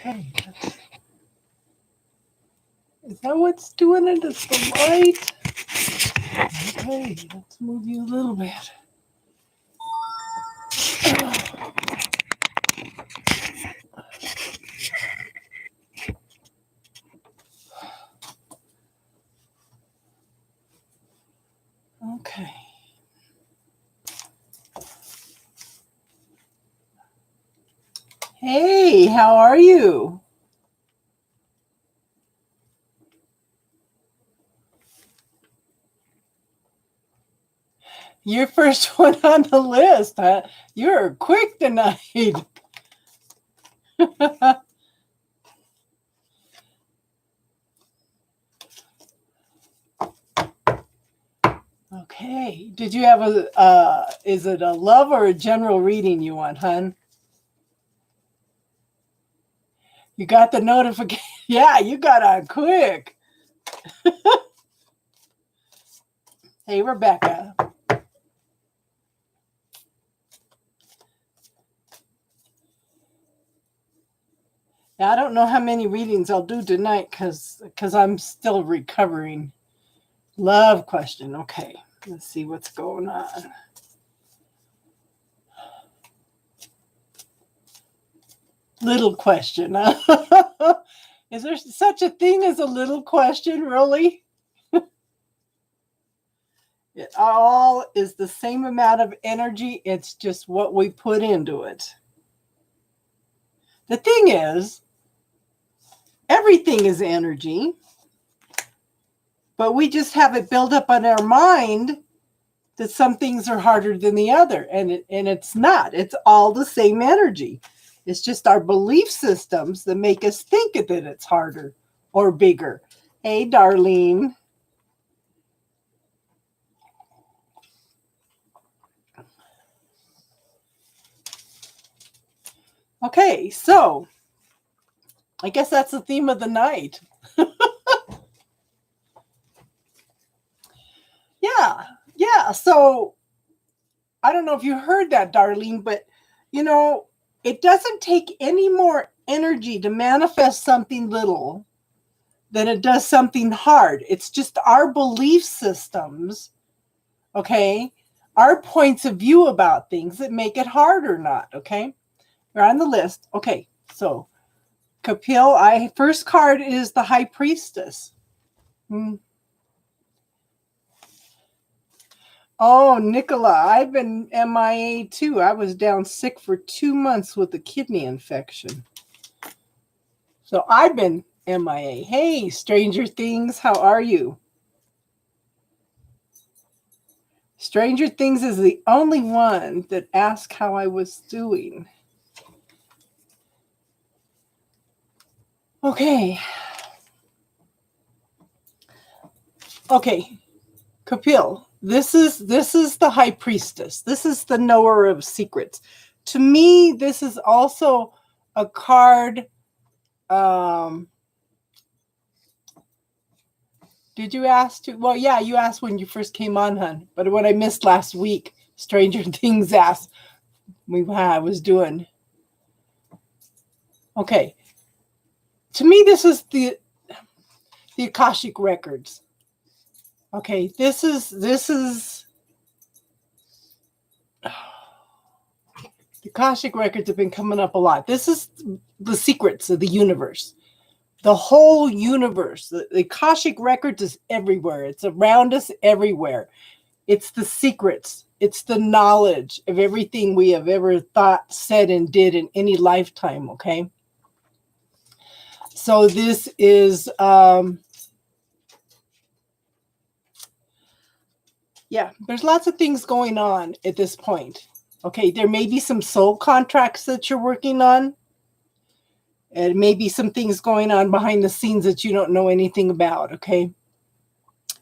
Okay. Is that what's doing it? It's the light? Okay, let's move you a little bit. Okay. Hey, how are you? You're first one on the list, huh? You're quick tonight. Okay. Did you have is it a love or a general reading you want, hun? You got the notification. Yeah, you got on quick. Hey, Rebecca. Now, I don't know how many readings I'll do tonight because I'm still recovering. Love question. Okay, let's see what's going on. Little question. Huh? Is there such a thing as a little question, really? It all is the same amount of energy. It's just what we put into it. The thing is, everything is energy, but we just have it built up on our mind that some things are harder than the other, and it's not. It's all the same energy. It's just our belief systems that make us think that it's harder or bigger. Hey, Darlene. Okay, so I guess that's the theme of the night. Yeah. So I don't know if you heard that, Darlene, but you know, it doesn't take any more energy to manifest something little than it does something hard. It's just our belief systems, okay? Our points of view about things that make it hard or not, okay? You're on the list. Okay, so Kapil, first card is the High Priestess. Oh, Nicola, I've been MIA too. I was down sick for 2 months with a kidney infection. So I've been MIA. Hey, Stranger Things, how are you? Stranger Things is the only one that asked how I was doing. Okay. Okay, Kapil, this is the High Priestess. This is the knower of secrets. To me, this is also a card. Did you ask to? Well, yeah, you asked when you first came on, hun. But what I missed last week, Stranger Things asked me how I was doing. Okay. To me, this is the Akashic Records. Okay, this is the Akashic Records have been coming up a lot. This is the secrets of the universe. The whole universe. The Akashic Records is everywhere. It's around us everywhere. It's the secrets. It's the knowledge of everything we have ever thought, said, and did in any lifetime, okay? So this is, there's lots of things going on at this point. Okay, there may be some soul contracts that you're working on. And maybe some things going on behind the scenes that you don't know anything about, okay?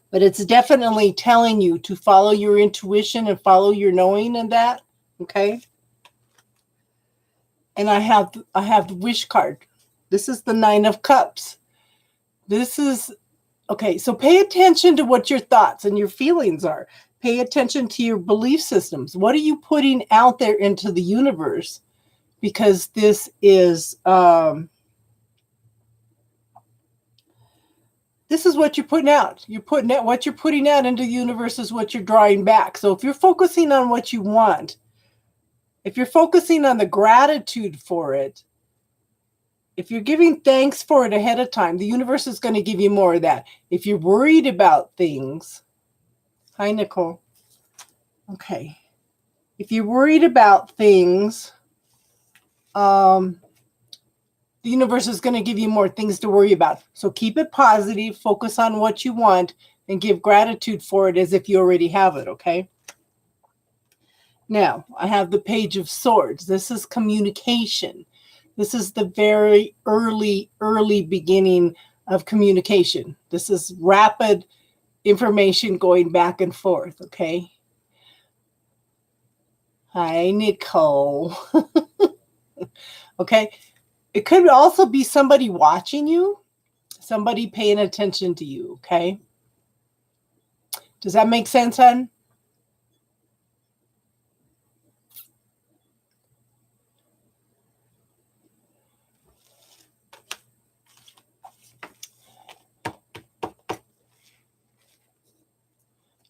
But it's definitely telling you to follow your intuition and follow your knowing and that, okay? And I have the wish card. This is the Nine of Cups. This is, okay, so pay attention to what your thoughts and your feelings are. Pay attention to your belief systems. What are you putting out there into the universe? Because this is, this is what you're putting out. You're putting out what you're putting out into the universe is what you're drawing back. So if you're focusing on what you want, if you're focusing on the gratitude for it, if you're giving thanks for it ahead of time, the universe is going to give you more of that. If you're worried about things, hi, Nicole. Okay. If you're worried about things, the universe is going to give you more things to worry about. So keep it positive, focus on what you want, and give gratitude for it as if you already have it, okay? Now, I have the Page of Swords. This is communication. This is the very early beginning of communication. This is rapid information going back and forth, okay? Hi, Nicole. Okay. It could also be somebody watching you, somebody paying attention to you, okay? Does that make sense, hon?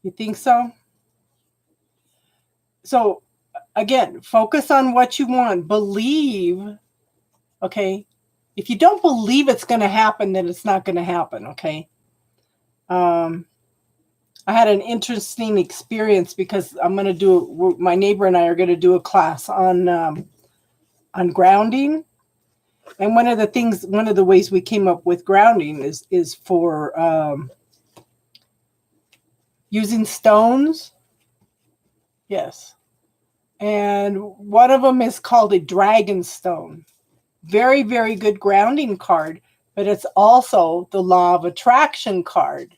You think so? So, again, focus on what you want. Believe, okay? If you don't believe it's going to happen, then it's not going to happen, okay? I had an interesting experience because my neighbor and I are going to do a class on grounding. And one of the ways we came up with grounding is for using stones. Yes. And one of them is called a dragon stone. Very, very good grounding card, but it's also the law of attraction card.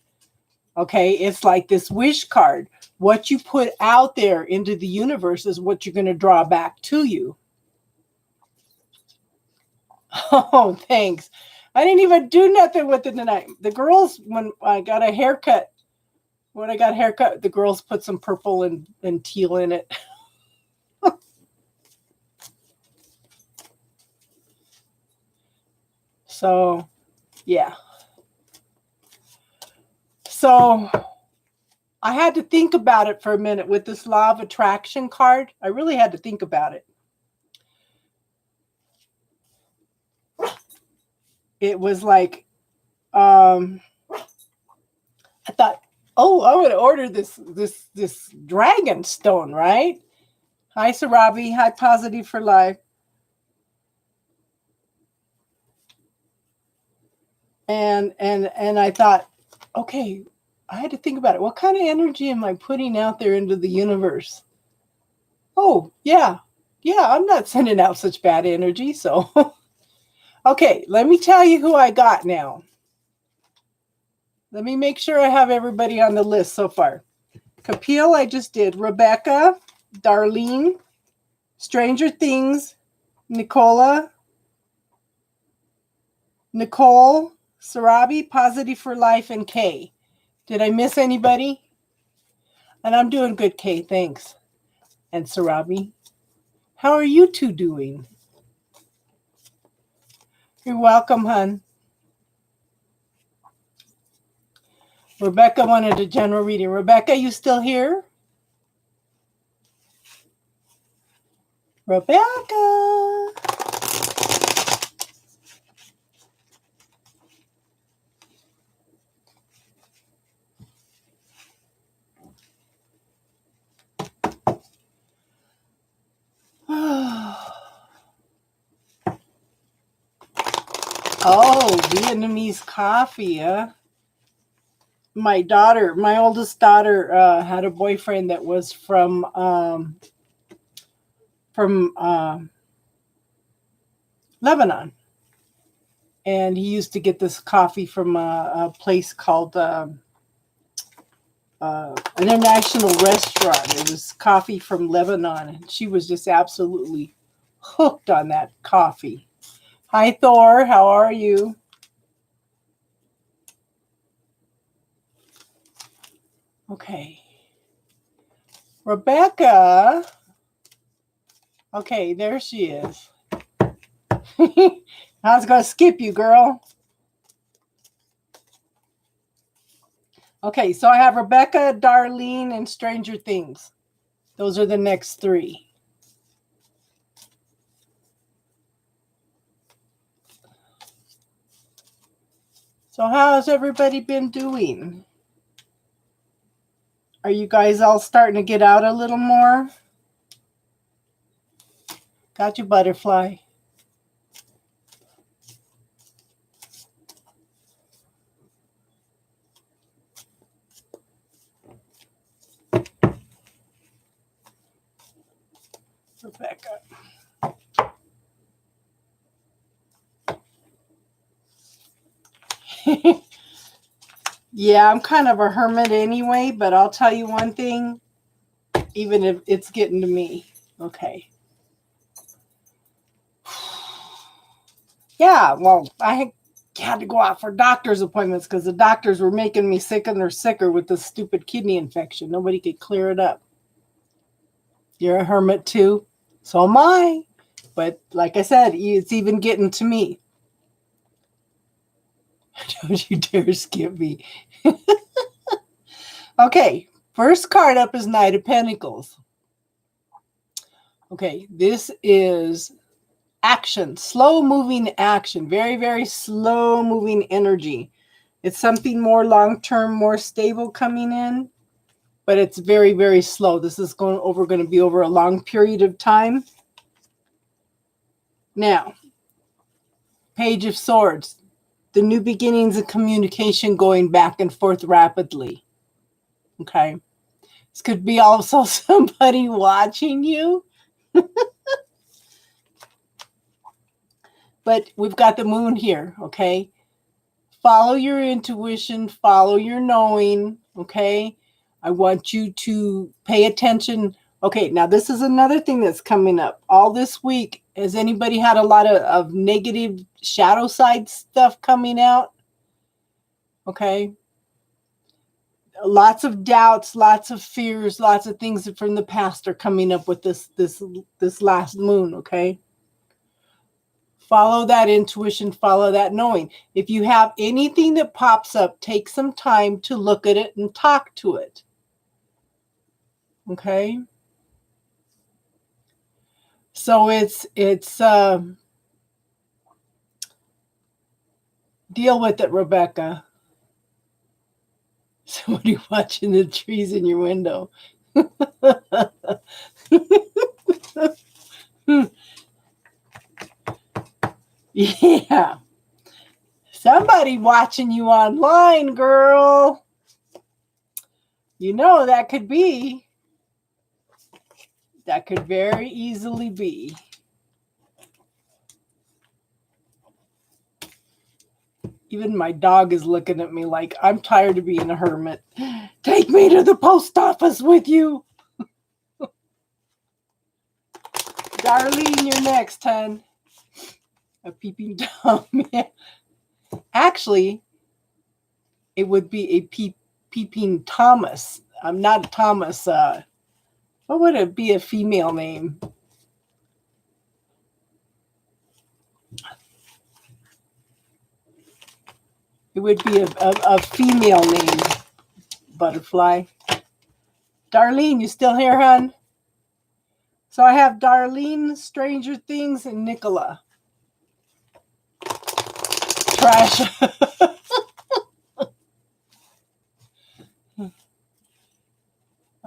Okay, it's like this wish card. What you put out there into the universe is what you're going to draw back to you. Oh, thanks. I didn't even do nothing with it tonight. The girls, when I got a haircut, the girls put some purple and teal in it. So, yeah. So I had to think about it for a minute with this law of attraction card. I really had to think about it. It was like, I thought, oh, I would order this dragon stone, right? Hi, Sarabi. Hi, Positive for Life. And I thought, okay, I had to think about it. What kind of energy am I putting out there into the universe? Oh, yeah, I'm not sending out such bad energy. So, okay, let me tell you who I got now. Let me make sure I have everybody on the list so far. Kapil, I just did. Rebecca, Darlene, Stranger Things, Nicole, Sarabi, Positive for Life, and Kay. Did I miss anybody? And I'm doing good, Kay. Thanks. And Sarabi, how are you two doing? You're welcome, hon. Rebecca wanted a general reading. Rebecca, you still here? Rebecca. Oh, Vietnamese coffee, huh? My oldest daughter, had a boyfriend that was from Lebanon. And he used to get this coffee from a place called an international restaurant. It was coffee from Lebanon. And she was just absolutely hooked on that coffee. Hi, Thor. How are you? Okay. Rebecca. Okay, there she is. I was going to skip you, girl. Okay, so I have Rebecca, Darlene, and Stranger Things. Those are the next three. So how has everybody been doing? Are you guys all starting to get out a little more? Got you, butterfly. Rebecca. Yeah, I'm kind of a hermit anyway, but I'll tell you one thing, even if it's getting to me. Okay. Yeah, well, I had to go out for doctor's appointments because the doctors were making me sick and they're sicker with this stupid kidney infection. Nobody could clear it up. You're a hermit too. So am I. But like I said, it's even getting to me. Don't you dare skip me. Okay, first card up is Knight of Pentacles. Okay, this is action, slow moving action, very, very slow moving energy. It's something more long-term, more stable coming in, but it's very, very slow. This is going to be over a long period of time. Now, Page of Swords, the new beginnings of communication going back and forth rapidly. Okay. This could be also somebody watching you. But we've got the moon here, okay? Follow your intuition, follow your knowing, okay? I want you to pay attention. Okay, now this is another thing that's coming up. All this week, has anybody had a lot of negative shadow side stuff coming out? Okay. Lots of doubts, lots of fears, lots of things from the past are coming up with this last moon, okay? Follow that intuition, follow that knowing. If you have anything that pops up, take some time to look at it and talk to it. Okay? So it's deal with it, Rebecca. Somebody watching the trees in your window. Yeah. Somebody watching you online, girl. You know that could be. That could very easily be. Even my dog is looking at me like, I'm tired of being a hermit. Take me to the post office with you. Darlene, you're next, hun. A peeping Tom. Actually, it would be a peeping Thomas. I'm not Thomas. What would it be a female name? It would be a female name, butterfly. Darlene, you still here, hun? So I have Darlene, Stranger Things, and Nicola. Trash.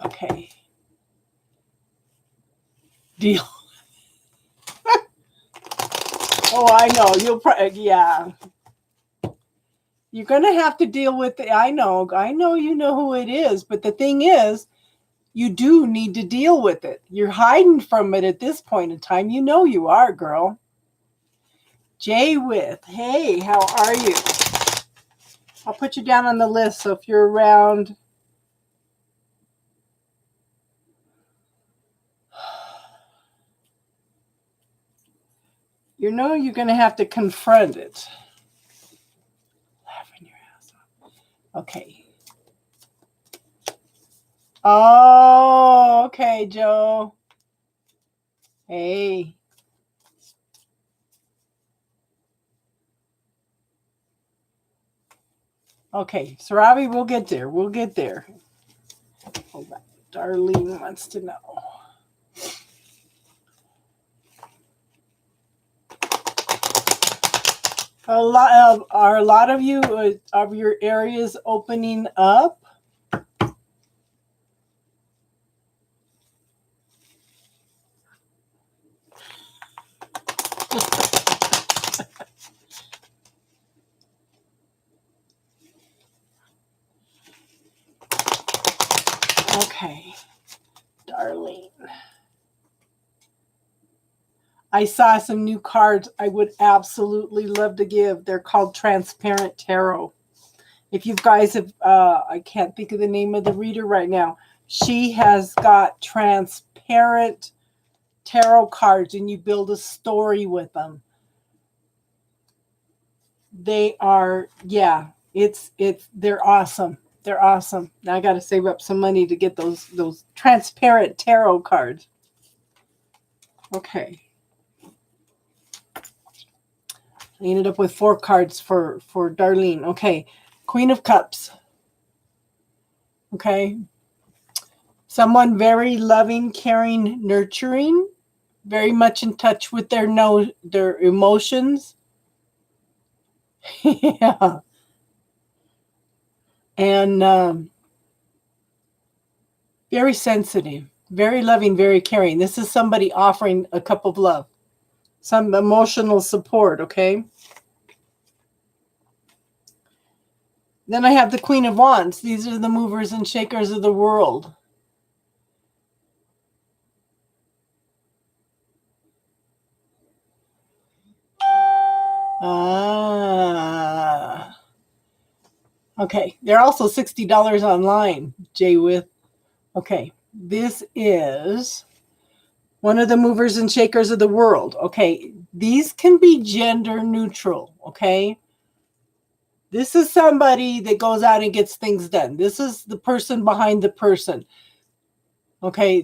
Okay. Deal. Oh, I know. You'll probably, yeah. You're going to have to deal with it. I know you know who it is. But the thing is, you do need to deal with it. You're hiding from it at this point in time. You know you are, girl. Jay with, hey, how are you? I'll put you down on the list. So if you're around, you know you're going to have to confront it. Laughing your ass off. Okay. Oh, okay, Joe. Hey. Okay, Sarabi, we'll get there. We'll get there. Hold on. Darlene wants to know. Are a lot of you of your areas opening up? Okay, Darlene. I saw some new cards I would absolutely love to give. They're called Transparent Tarot. If you guys have, I can't think of the name of the reader right now. She has got transparent tarot cards and you build a story with them. They are, yeah, they're awesome. They're awesome. Now I got to save up some money to get those transparent tarot cards. Okay. I ended up with 4 cards for Darlene. Okay. Queen of Cups. Okay. Someone very loving, caring, nurturing, very much in touch with their emotions. Yeah. And very sensitive, very loving, very caring. This is somebody offering a cup of love, some emotional support, okay? Then I have the Queen of Wands. These are the movers and shakers of the world. Okay. They're also $60 online, Jay with. Okay. This is one of the movers and shakers of the world. Okay. These can be gender neutral. Okay. This is somebody that goes out and gets things done. This is the person behind the person. Okay.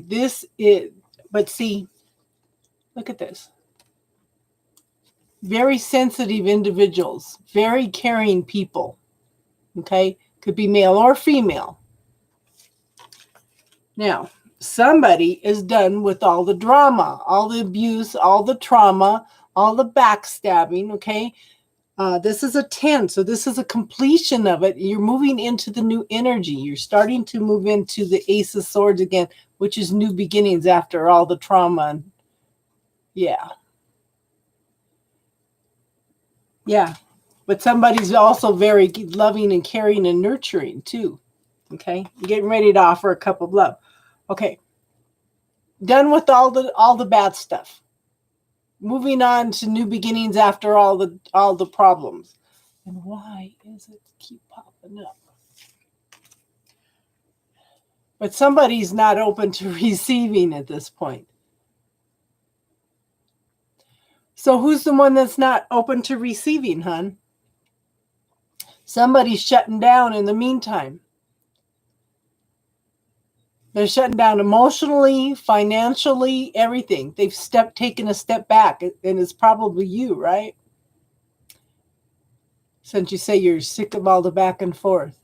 But see, look at this. Very sensitive individuals, very caring people. Okay. Could be male or female. Now, somebody is done with all the drama, all the abuse, all the trauma, all the backstabbing, okay? This is a 10, so this is a completion of it. You're moving into the new energy. You're starting to move into the Ace of Swords again, which is new beginnings after all the trauma. Yeah. Yeah. But somebody's also very loving and caring and nurturing too. Okay? You're getting ready to offer a cup of love. Okay. Done with all the bad stuff. Moving on to new beginnings after all the problems. And why is it keep popping up? But somebody's not open to receiving at this point. So who's the one that's not open to receiving, hun? Somebody's shutting down in the meantime. They're shutting down emotionally, financially, everything. They've taken a step back, and it's probably you, right? Since you say you're sick of all the back and forth.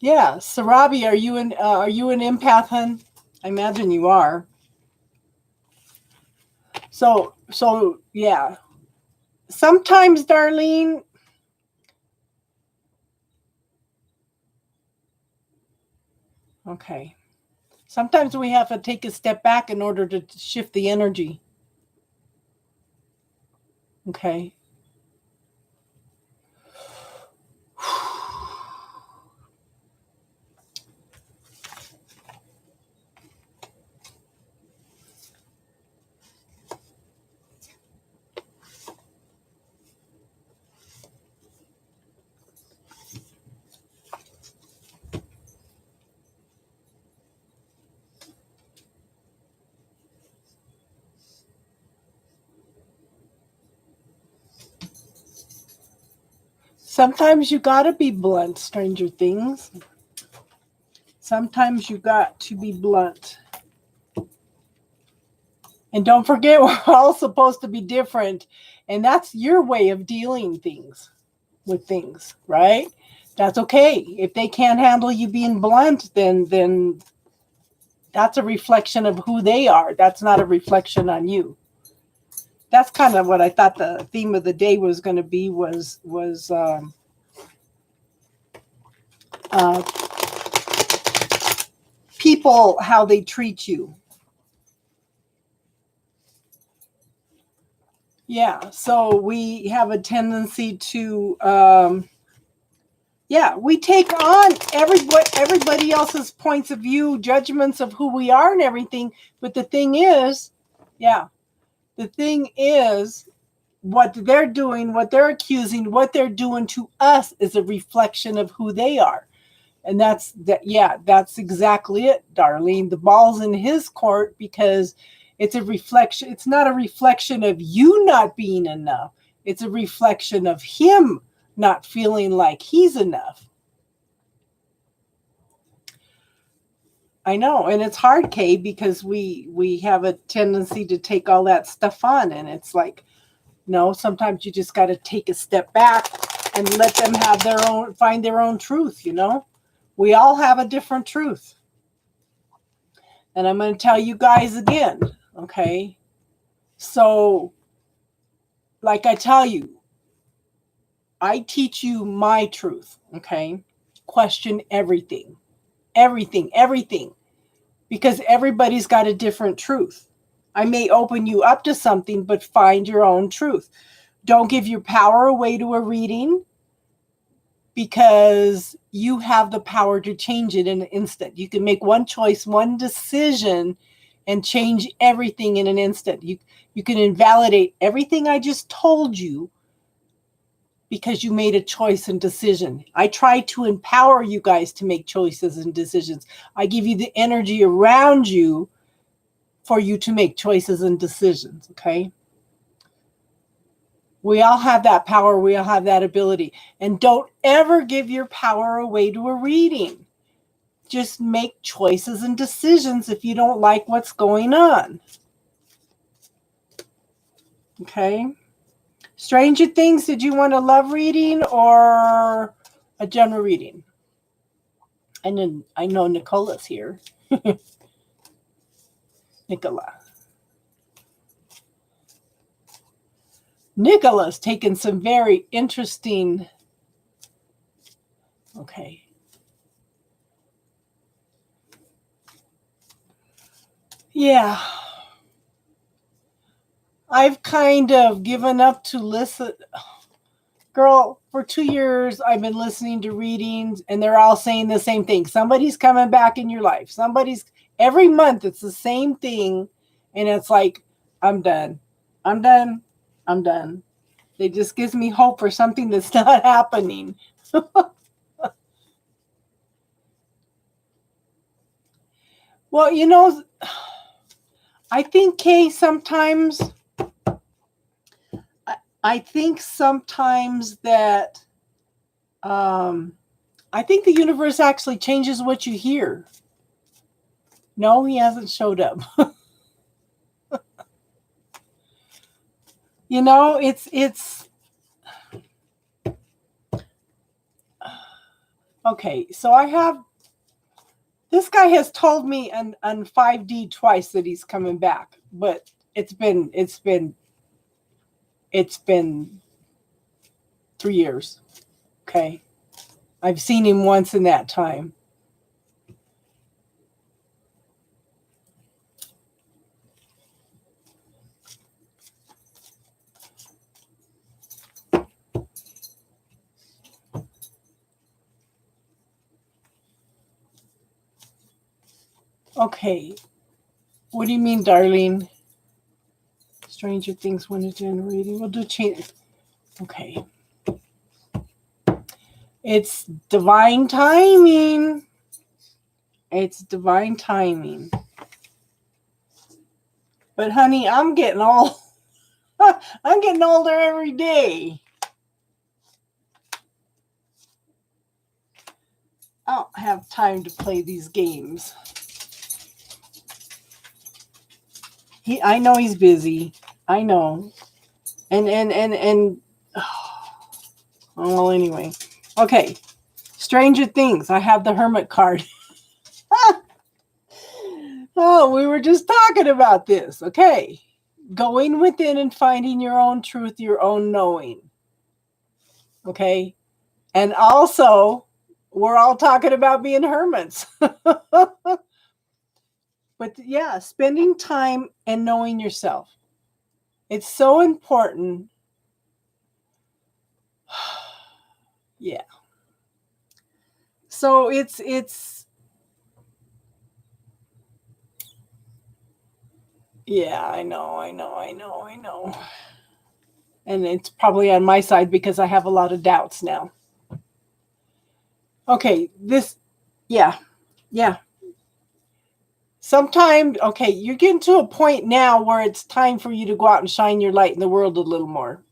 Yeah, Sarabi, are you an empath, hun? I imagine you are. So yeah. Sometimes, Darlene, okay. Sometimes we have to take a step back in order to shift the energy. Okay. Sometimes you got to be blunt, Stranger Things. Sometimes you got to be blunt. And don't forget, we're all supposed to be different. And that's your way of dealing with things, right? That's okay. If they can't handle you being blunt, then that's a reflection of who they are. That's not a reflection on you. That's kind of what I thought the theme of the day was going to be, was people, how they treat you. Yeah, so we have a tendency to, we take on everybody else's points of view, judgments of who we are and everything. But the thing is, what they're doing, what they're accusing, what they're doing to us is a reflection of who they are. And that's exactly it, Darlene. The ball's in his court, because it's a reflection. It's not a reflection of you not being enough. It's a reflection of him not feeling like he's enough. I know, and it's hard, Kay, because we have a tendency to take all that stuff on, and it's like, no, sometimes you just got to take a step back and let them have find their own truth, We all have a different truth. And I'm going to tell you guys again, okay? So, like I tell you, I teach you my truth, okay? Question everything, because everybody's got a different truth. I may open you up to something, but find your own truth. Don't give your power away to a reading, because you have the power to change it in an instant. You can make one choice, one decision, and change everything in an instant. You can invalidate everything I just told you because you made a choice and decision. I try to empower you guys to make choices and decisions. I give you the energy around you for you to make choices and decisions, okay? We all have that power. We all have that ability. And don't ever give your power away to a reading. Just make choices and decisions if you don't like what's going on. Okay? Stranger Things, did you want a love reading or a general reading? And then I know Nicola's here. Nicola's taken some very interesting. Okay. Yeah. I've kind of given up to listen. Girl, for 2 years, I've been listening to readings, and they're all saying the same thing. Somebody's coming back in your life. Every month, it's the same thing. And it's like, I'm done. It just gives me hope for something that's not happening. Well, I think, Kay, sometimes that I think the universe actually changes what you hear. No, he hasn't showed up. It's okay. So this guy has told me on 5D twice that he's coming back, but it's been 3 years. Okay. I've seen him once in that time. Okay. What do you mean, Darlene? Stranger Things when it's generating. We'll do change. Okay. It's divine timing. It's divine timing. But honey, I'm getting older every day. I don't have time to play these games. I know he's busy. I know. And oh, well, anyway. Okay. Stranger Things. I have the Hermit card. Oh, we were just talking about this. Okay. Going within and finding your own truth, your own knowing. Okay. And also, we're all talking about being hermits. But yeah, spending time and knowing yourself. It's so important. Yeah. So it's yeah, I know. And it's probably on my side because I have a lot of doubts now. Okay, yeah. Sometimes, okay, you're getting to a point now where it's time for you to go out and shine your light in the world a little more.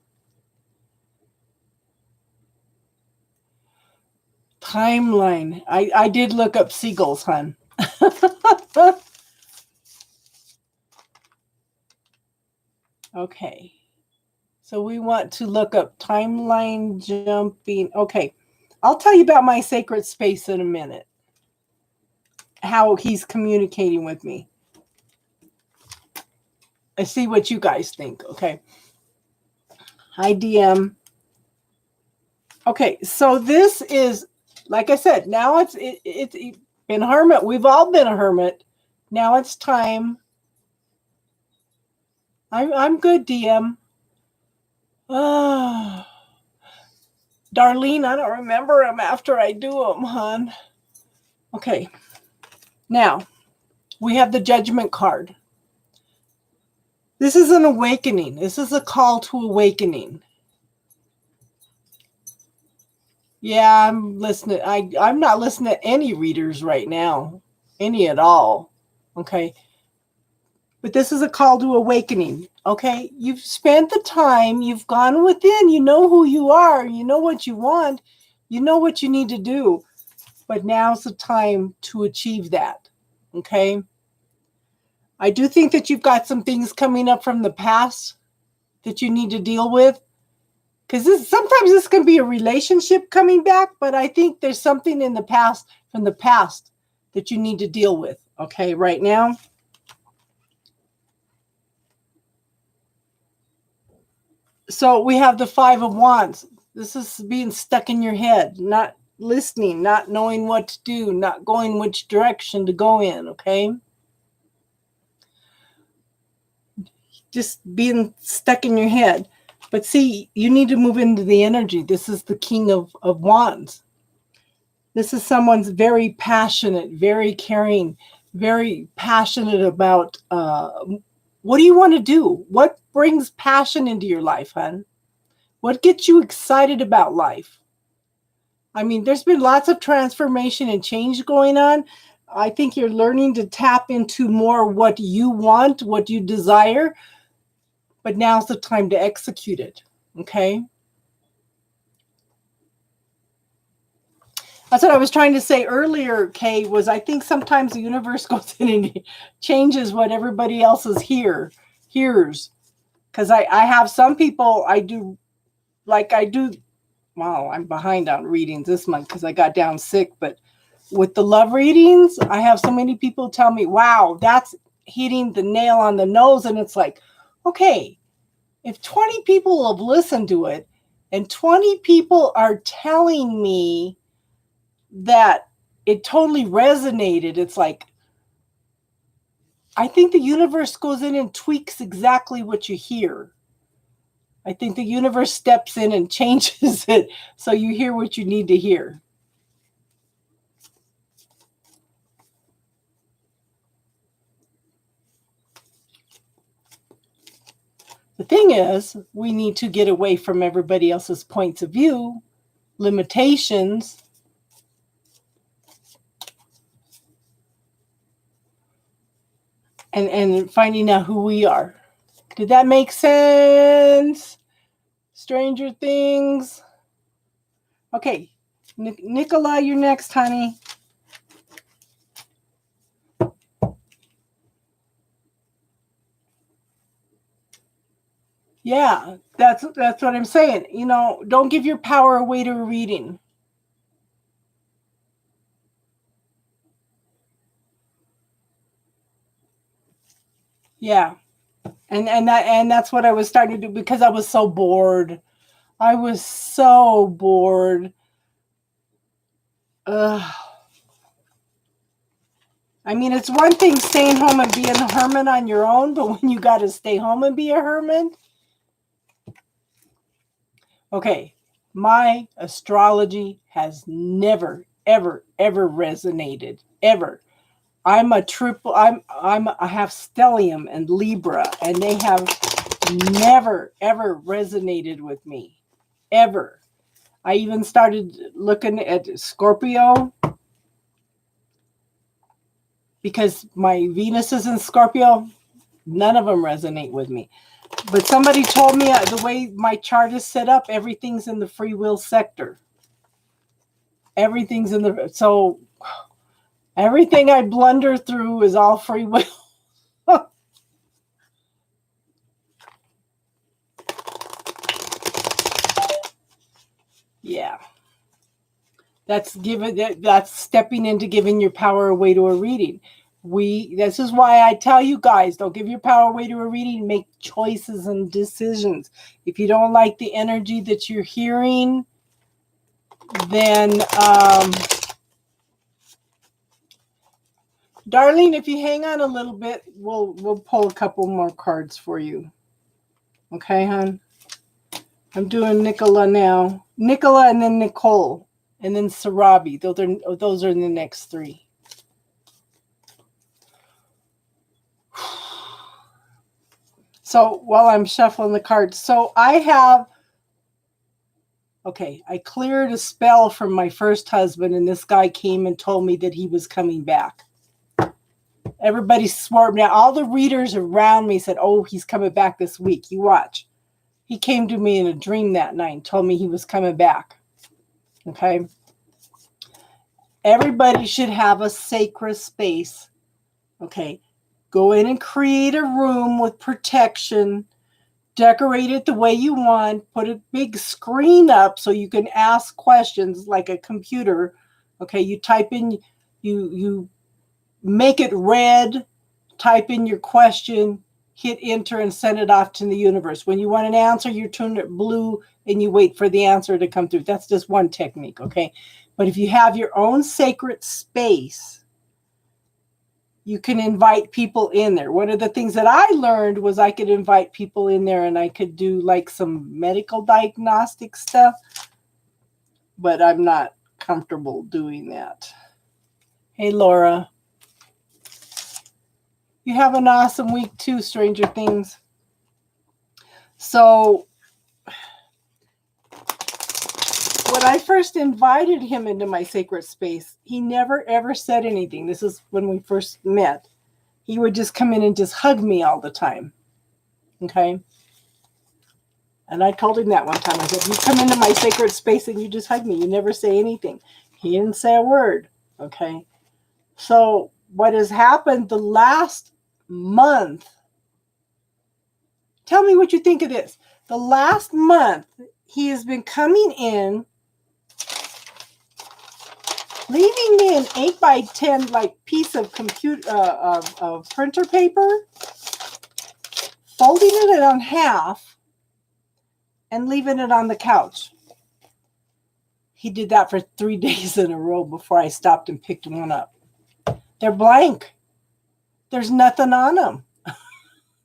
Timeline. I did look up seagulls, hon. Okay. So we want to look up timeline jumping. Okay. I'll tell you about my sacred space in a minute. How he's communicating with me. I see what you guys think. Okay. Hi, DM. Okay. So this is, like I said, now it's been a hermit. We've all been a hermit. Now it's time. I'm good, DM. Darlene, I don't remember them after I do them, hon. Okay. Now, we have the Judgment card. This is an awakening. This is a call to awakening. Yeah, I'm listening. I'm not listening to any readers right now. Any at all. Okay. But this is a call to awakening. Okay. You've spent the time. You've gone within. You know who you are. You know what you want. You know what you need to do. But now's the time to achieve that. Okay. I do think that you've got some things coming up from the past that you need to deal with. Because sometimes this can be a relationship coming back, but I think there's something in the past, from the past, that you need to deal with. Okay, right now. So we have the Five of Wands. This is being stuck in your head, not listening, not knowing what to do, not going which direction to go in. Okay. Just being stuck in your head. But see, you need to move into the energy. This is the King of Wands. This is someone's very passionate, very caring, very passionate about what do you want to do? What brings passion into your life, hon? What gets you excited about life? I mean, there's been lots of transformation and change going on. I think you're learning to tap into more what you want, what you desire, but now's the time to execute it. Okay. That's what I was trying to say earlier, Kay, was I think sometimes the universe goes in and changes what everybody else hears. Because I have some people I do, wow, I'm behind on readings this month because I got down sick. But with the love readings, I have so many people tell me, wow, that's hitting the nail on the nose. And it's like, okay, if 20 people have listened to it and 20 people are telling me that it totally resonated, it's like, I think the universe goes in and tweaks exactly what you hear. I think the universe steps in and changes it so you hear what you need to hear. The thing is, we need to get away from everybody else's points of view, limitations, and finding out who we are. Did that make sense? Stranger Things. Okay, Nicola, you're next, honey. Yeah, that's what I'm saying. You know, don't give your power away to a reading. Yeah. And that's what I was starting to do because I was so bored. I was so bored. Ugh. I mean, it's one thing staying home and being a hermit on your own, but when you got to stay home and be a hermit. Okay, my astrology has never, ever, ever resonated. Ever. I'm a triple. I have stellium and Libra, and they have never, ever resonated with me. Ever. I even started looking at Scorpio because my Venus is in Scorpio. None of them resonate with me. But somebody told me the way my chart is set up, everything's in the free will sector. Everything's in the... So everything I blunder through is all free will. Yeah. That's stepping into giving your power away to a reading. This is why I tell you guys, don't give your power away to a reading. Make choices and decisions. If you don't like the energy that you're hearing, then Darlene, if you hang on a little bit, we'll pull a couple more cards for you. Okay, hon? I'm doing Nicola now. Nicola and then Nicole and then Sarabi. Those are the next three. So while I'm shuffling the cards, so I cleared a spell from my first husband, and this guy came and told me that he was coming back. Everybody swore me. All the readers around me said, oh, he's coming back this week. You watch. He came to me in a dream that night and told me he was coming back. Okay. Everybody should have a sacred space. Okay. Go in and create a room with protection. Decorate it the way you want. Put a big screen up so you can ask questions like a computer. Okay. You type in, you make it red, type in your question, hit enter, and send it off to the universe. When you want an answer, you turn it blue and you wait for the answer to come through. That's just one technique, okay? But if you have your own sacred space, you can invite people in there. One of the things that I learned was I could invite people in there and I could do like some medical diagnostic stuff, but I'm not comfortable doing that. Hey, Laura. You have an awesome week too, Stranger Things. So when I first invited him into my sacred space, he never ever said anything. This is when we first met. He would just come in and just hug me all the time. Okay. And I told him that one time. I said, you come into my sacred space and you just hug me. You never say anything. He didn't say a word. Okay. So what has happened the last month, tell me what you think of this. The last month, he has been coming in, leaving me an 8x10 like piece of of printer paper, folding it on half, and leaving it on the couch. He did that for 3 days in a row before I stopped and picked one up. They're blank. There's nothing on them.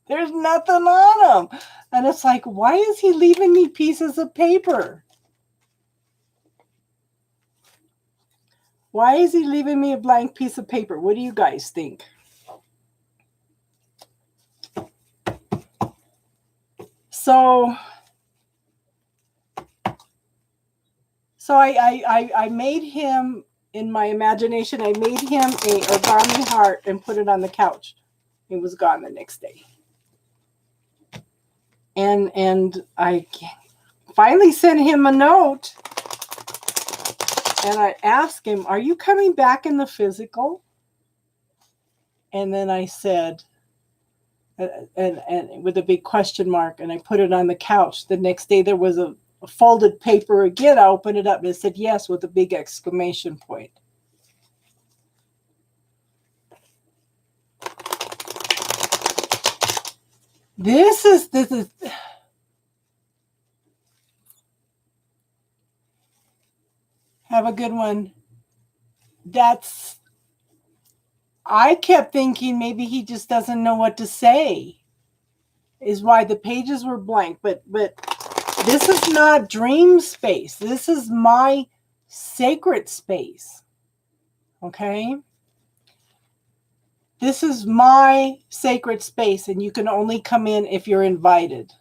There's nothing on them. And it's like, why is he leaving me pieces of paper? Why is he leaving me a blank piece of paper? What do you guys think? So I made him, in my imagination, I made him a origami heart and put it on the couch. It was gone the next day. And I finally sent him a note and I asked him, are you coming back in the physical? And then I said, and with a big question mark, and I put it on the couch. The next day there was a folded paper again. I opened it up and it said yes with a big exclamation point. This is have a good one. I kept thinking maybe he just doesn't know what to say, is why the pages were blank. But this is not dream space. This is my sacred space. Okay? This is my sacred space, and you can only come in if you're invited.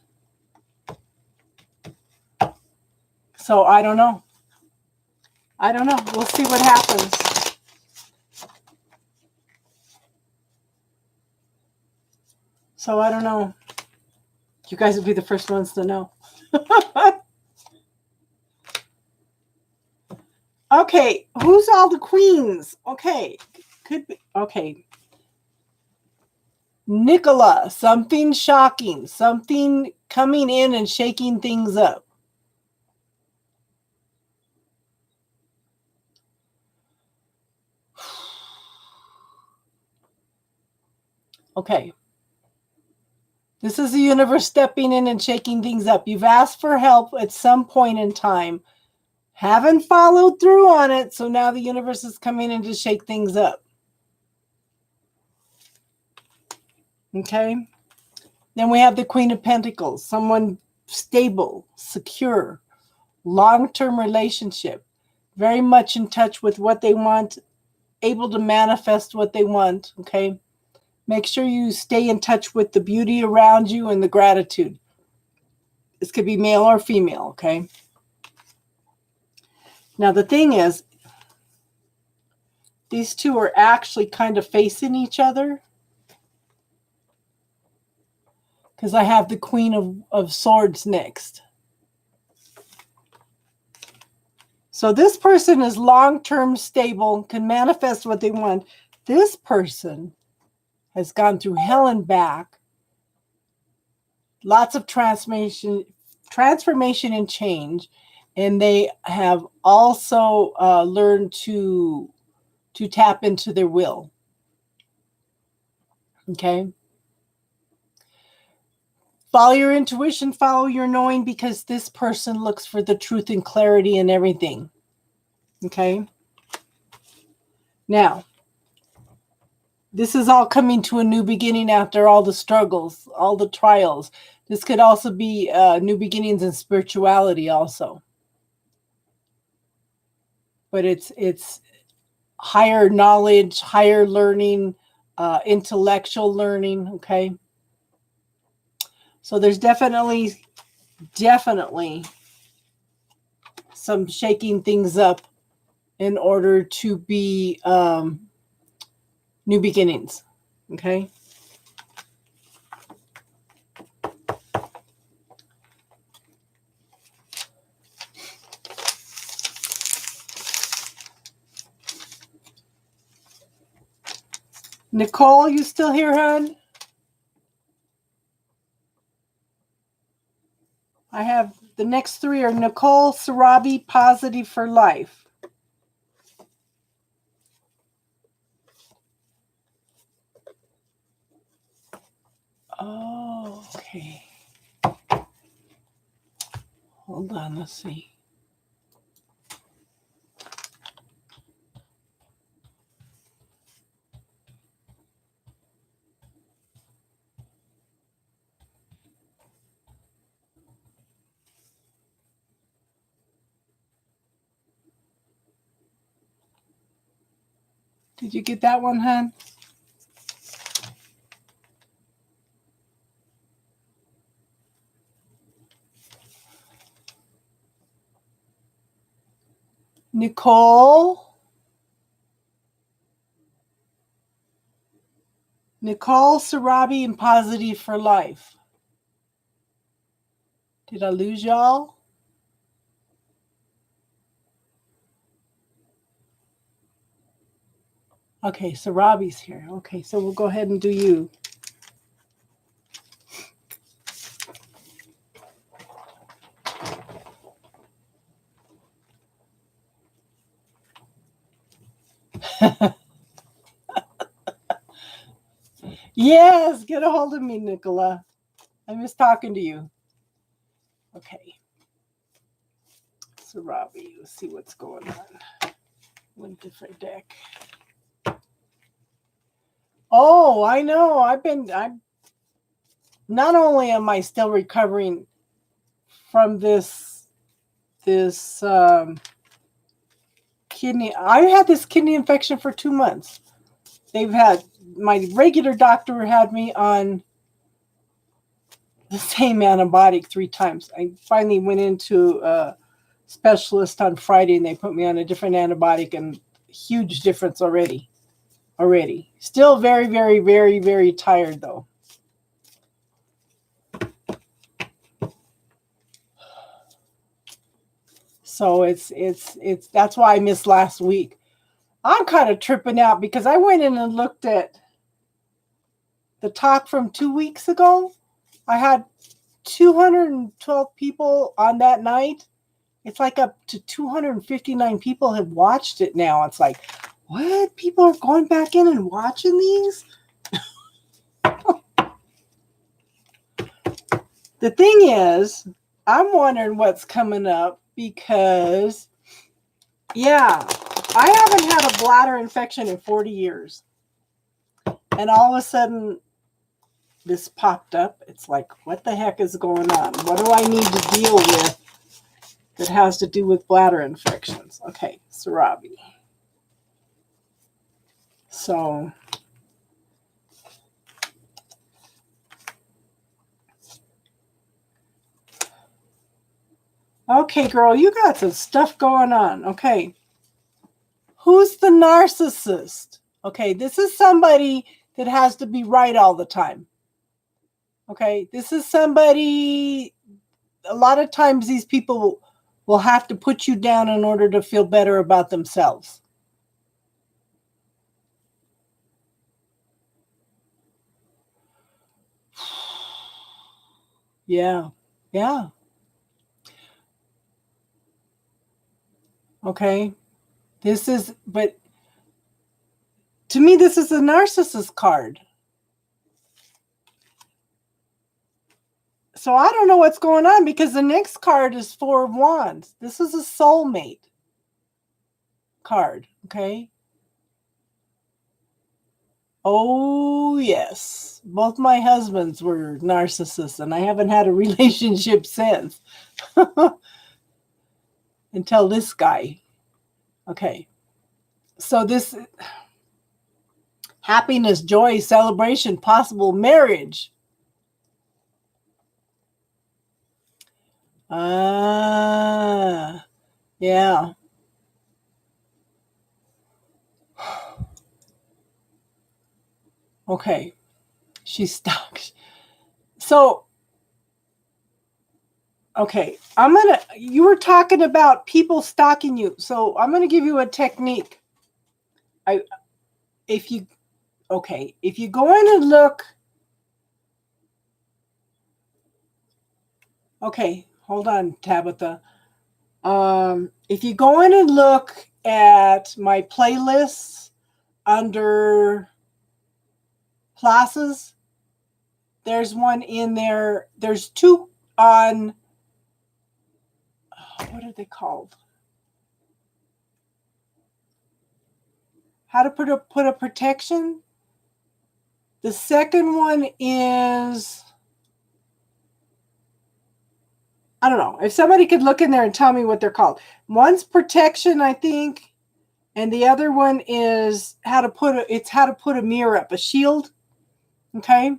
So I don't know. I don't know. We'll see what happens. So I don't know. You guys will be the first ones to know. Okay, who's all the queens? Okay, could be. Okay. Nicola, something shocking, something coming in and shaking things up. Okay. This is the universe stepping in and shaking things up. You've asked for help at some point in time. Haven't followed through on it, so now the universe is coming in to shake things up. Okay? Then we have the Queen of Pentacles, someone stable, secure, long-term relationship, very much in touch with what they want, able to manifest what they want, okay? Make sure you stay in touch with the beauty around you and the gratitude. This could be male or female, okay? Now, the thing is, these two are actually kind of facing each other, because I have the Queen of Swords next. So this person is long-term stable, can manifest what they want. This person has gone through hell and back, lots of transformation and change, and they have also learned to tap into their will. Okay? Follow your intuition, follow your knowing, because this person looks for the truth and clarity in everything. Okay? Now, this is all coming to a new beginning after all the struggles, all the trials. This could also be new beginnings in spirituality also. But it's higher knowledge, higher learning, intellectual learning, okay? So there's definitely some shaking things up in order to be new beginnings, okay? Nicole, you still here, hon? I have the next three are Nicole, Sarabi, Positive for Life. Oh, okay. Hold on, let's see. Did you get that one, hon? Nicole, Sarabi, and Positive for Life. Did I lose y'all? Okay, Sarabi's here. Okay, so we'll go ahead and do you. Yes, get a hold of me, Nicola. I miss talking to you. Okay. So Robbie, let's see what's going on. One different deck. Oh, I know. I'm not only am I still recovering from this kidney. I had this kidney infection for 2 months. My regular doctor had me on the same antibiotic 3 times. I finally went into a specialist on Friday and they put me on a different antibiotic, and huge difference already. Still very, very, very, very tired though. So it's that's why I missed last week. I'm kind of tripping out because I went in and looked at the talk from 2 weeks ago. I had 212 people on that night. It's like up to 259 people have watched it now. It's like, what? People are going back in and watching these? The thing is, I'm wondering what's coming up because, yeah, I haven't had a bladder infection in 40 years. And all of a sudden, this popped up. It's like, what the heck is going on? What do I need to deal with that has to do with bladder infections? Okay, Sarabi. So, okay, girl, you got some stuff going on. Okay. Who's the narcissist? Okay, this is somebody that has to be right all the time. Okay, this is somebody, a lot of times these people will have to put you down in order to feel better about themselves. Yeah, yeah. Okay, but to me, this is a narcissist card. So I don't know what's going on because the next card is Four of Wands. This is a soulmate card, okay? Oh, yes. Both my husbands were narcissists, and I haven't had a relationship since. Until this guy. Okay. So this happiness, joy, celebration, possible marriage. Ah, yeah. Okay. She's stuck. So, okay. You were talking about people stalking you. So I'm going to give you a technique. If you go in and look. Okay. Hold on, Tabitha. If you go in and look at my playlists under classes, there's one in there. There's 2 on, what are they called? How to put a protection. The second one is, I don't know. If somebody could look in there and tell me what they're called. One's protection, I think, and the other one is how to put a mirror up, a shield. Okay.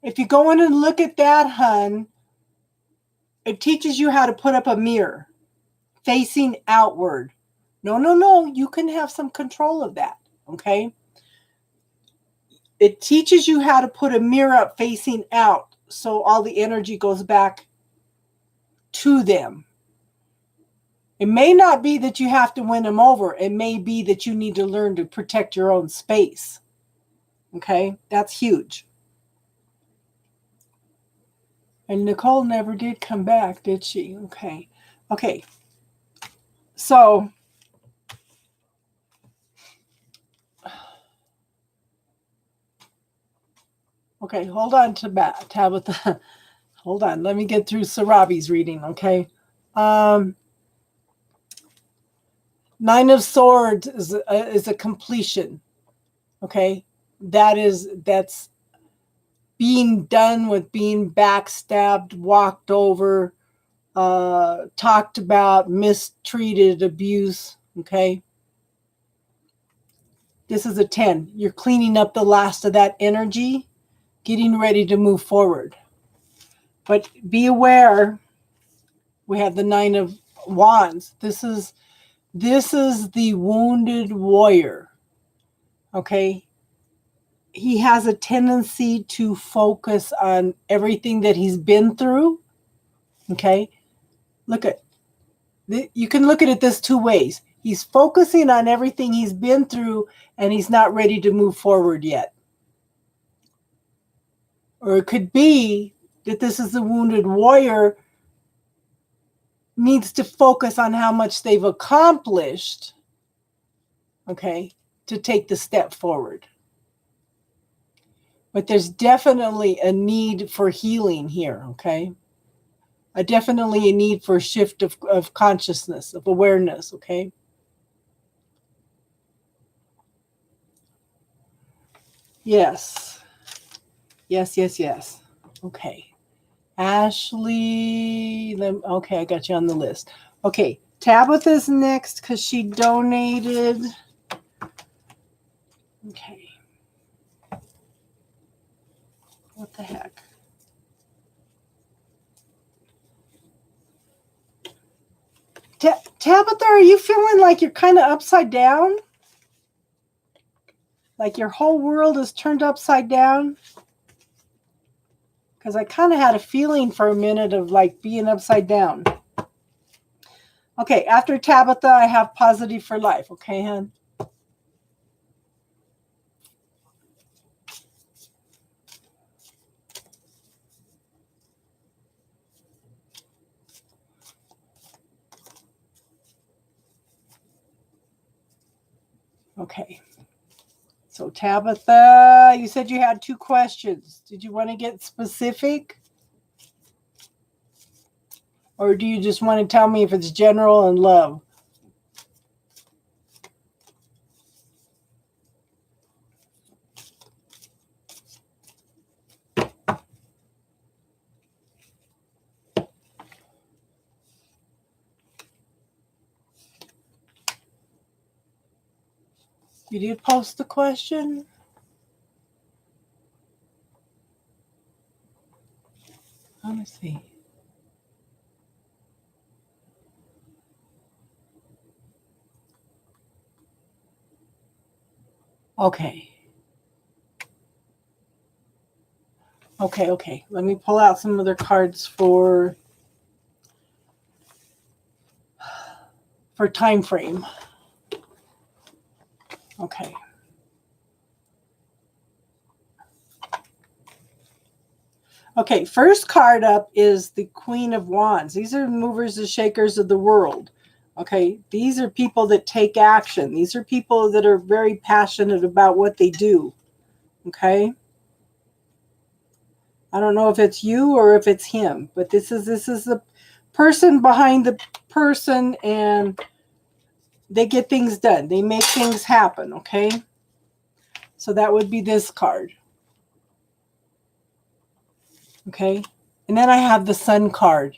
If you go in and look at that, hun, it teaches you how to put up a mirror facing outward. No. You can have some control of that. Okay. It teaches you how to put a mirror up facing out so all the energy goes back to them. It may not be that you have to win them over. It may be that you need to learn to protect your own space. Okay. That's huge. And Nicole never did come back, did she? Okay. So Okay, hold on to Tabitha. Hold on. Let me get through Sarabi's reading, okay? Nine of Swords is a completion, okay? That's being done with being backstabbed, walked over, talked about, mistreated, abuse, okay? This is a 10. You're cleaning up the last of that energy, getting ready to move forward. But be aware, we have the Nine of Wands. This is the wounded warrior, okay? He has a tendency to focus on everything that he's been through, okay? You can look at it this two ways. He's focusing on everything he's been through and he's not ready to move forward yet. Or it could be that this is the wounded warrior needs to focus on how much they've accomplished, okay, to take the step forward. But there's definitely a need for healing here, okay? Definitely a need for a shift of consciousness, of awareness, okay? Yes. Yes, yes, yes. Okay. Ashley, okay, I got you on the list. Okay, Tabitha's next because she donated. Okay. What the heck? Tabitha, are you feeling like you're kind of upside down? Like your whole world is turned upside down? Because I kind of had a feeling for a minute of like being upside down. Okay, after Tabitha, I have Positive for Life. Okay, hon? Okay. So Tabitha, you said you had 2 questions. Did you want to get specific? Or do you just want to tell me if it's general and love? You did post the question? Let me see. Okay. Okay. Let me pull out some other cards for time frame. Okay. Okay, first card up is the Queen of Wands. These are movers and shakers of the world. Okay, these are people that take action. These are people that are very passionate about what they do. Okay? I don't know if it's you or if it's him, but this is the person behind the person, and they get things done. They make things happen, okay? So that would be this card. Okay? And then I have the Sun card.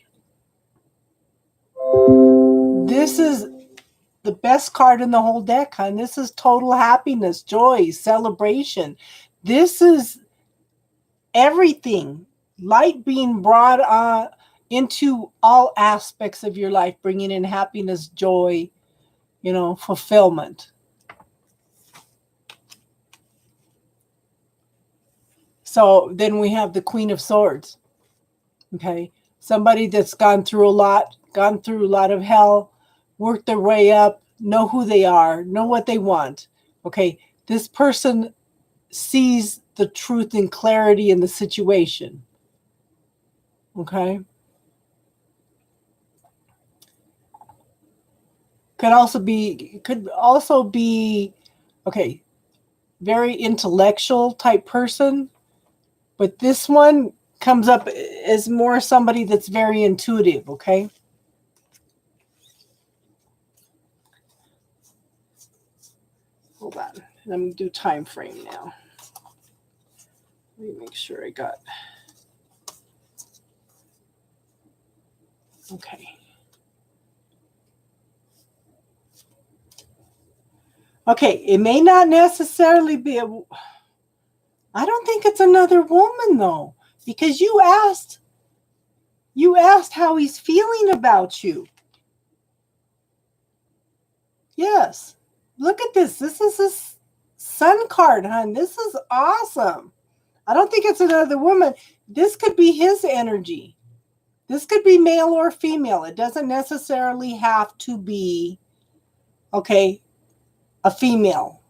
This is the best card in the whole deck, hon. This is total happiness, joy, celebration. This is everything. Light being brought into all aspects of your life, bringing in happiness, joy, fulfillment. So then we have the Queen of Swords. Okay. Somebody that's gone through a lot of hell, worked their way up, know who they are, know what they want. Okay. This person sees the truth and clarity in the situation. Okay. Could also be, okay, very intellectual type person. But this one comes up as more somebody that's very intuitive, okay? Hold on. Let me do time frame now. Let me make sure I got... Okay. Okay, it may not necessarily be a... I don't think it's another woman, though, because you asked how he's feeling about you. Yes. Look at this. This is a sun card, hon. This is awesome. I don't think it's another woman. This could be his energy. This could be male or female. It doesn't necessarily have to be, okay, a female.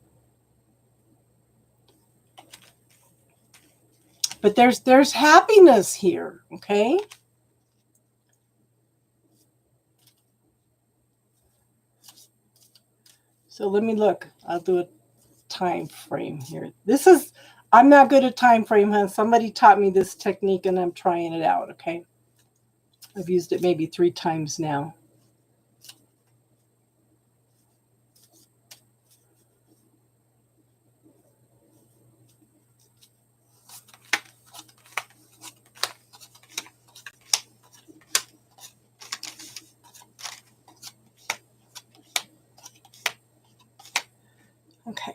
But there's happiness here, okay? So let me look. I'll do a time frame here. I'm not good at time frame, huh? Somebody taught me this technique and I'm trying it out, okay? I've used it maybe 3 times now. Okay.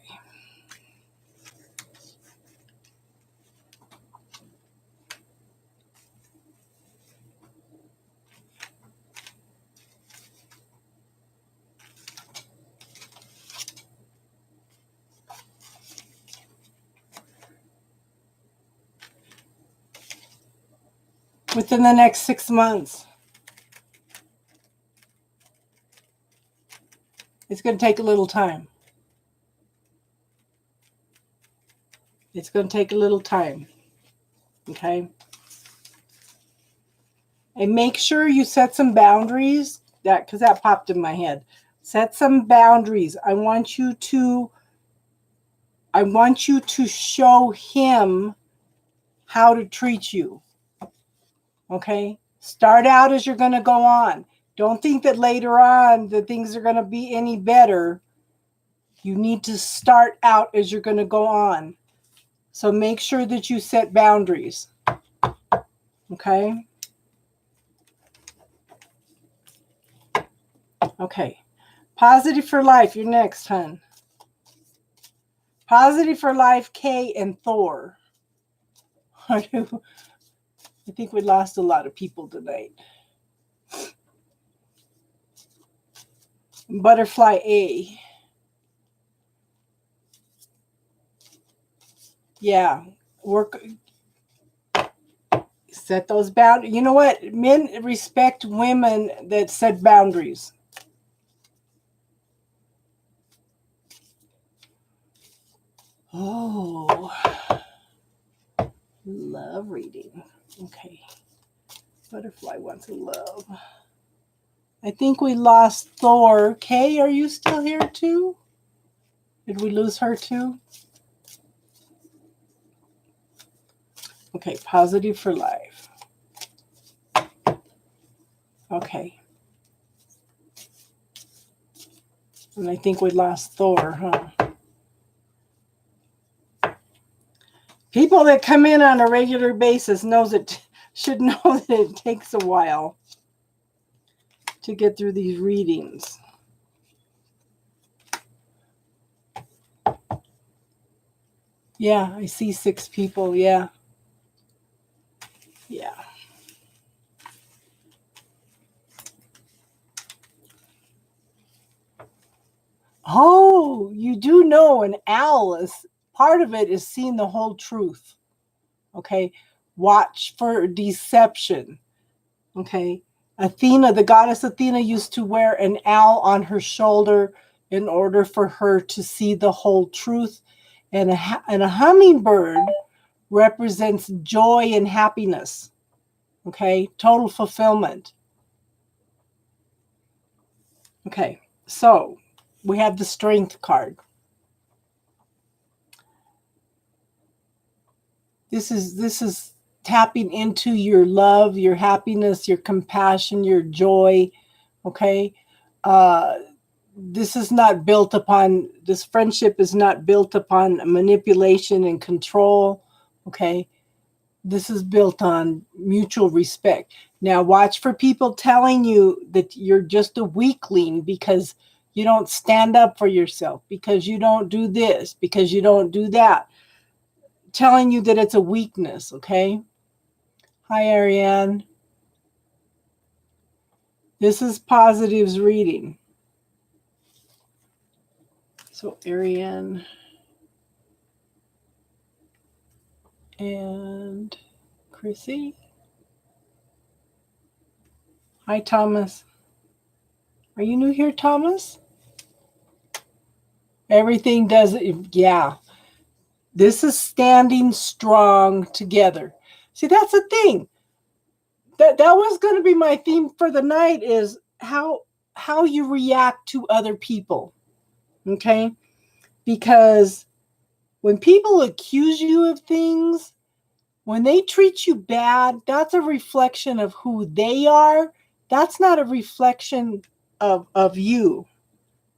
Within the next 6 months. It's going to take a little time. It's going to take a little time. Okay? And make sure you set some boundaries. Because that popped in my head. Set some boundaries. I want you to show him how to treat you. Okay? Start out as you're going to go on. Don't think that later on that things are going to be any better. You need to start out as you're going to go on. So make sure that you set boundaries. Okay? Okay. Positive for life. You're next, hon. Positive for life, Kay and Thor. I think we lost a lot of people tonight. Butterfly A. Yeah. Set those boundaries. You know what? Men respect women that set boundaries. Oh. Love reading. Okay. Butterfly wants love. I think we lost Thor. Kay, are you still here too? Did we lose her too? Okay, positive for life. Okay. And I think we lost Thor, huh? People that come in on a regular basis should know that it takes a while to get through these readings. Yeah, I see 6 people. Yeah. Yeah. Oh, you do know an owl is part of it is seeing the whole truth. Okay. Watch for deception. Okay. Athena, the goddess Athena, used to wear an owl on her shoulder in order for her to see the whole truth. And a hummingbird represents joy and happiness. Okay. Total fulfillment. Okay. So we have the Strength card. This is tapping into your love, your happiness, your compassion, your joy. Okay. This is not built upon, this friendship is not built upon manipulation and control. Okay. This is built on mutual respect. Now, watch for people telling you that you're just a weakling because you don't stand up for yourself, because you don't do this, because you don't do that. Telling you that it's a weakness, okay? Hi, Ariane. This is positives reading. So, Ariane and Chrissy. Hi, Thomas. Are you new here, Thomas? Everything does it. Yeah. This is standing strong together. See, that's the thing. That was going to be my theme for the night, is how you react to other people. Okay? Because when people accuse you of things, when they treat you bad, that's a reflection of who they are. That's not a reflection of you.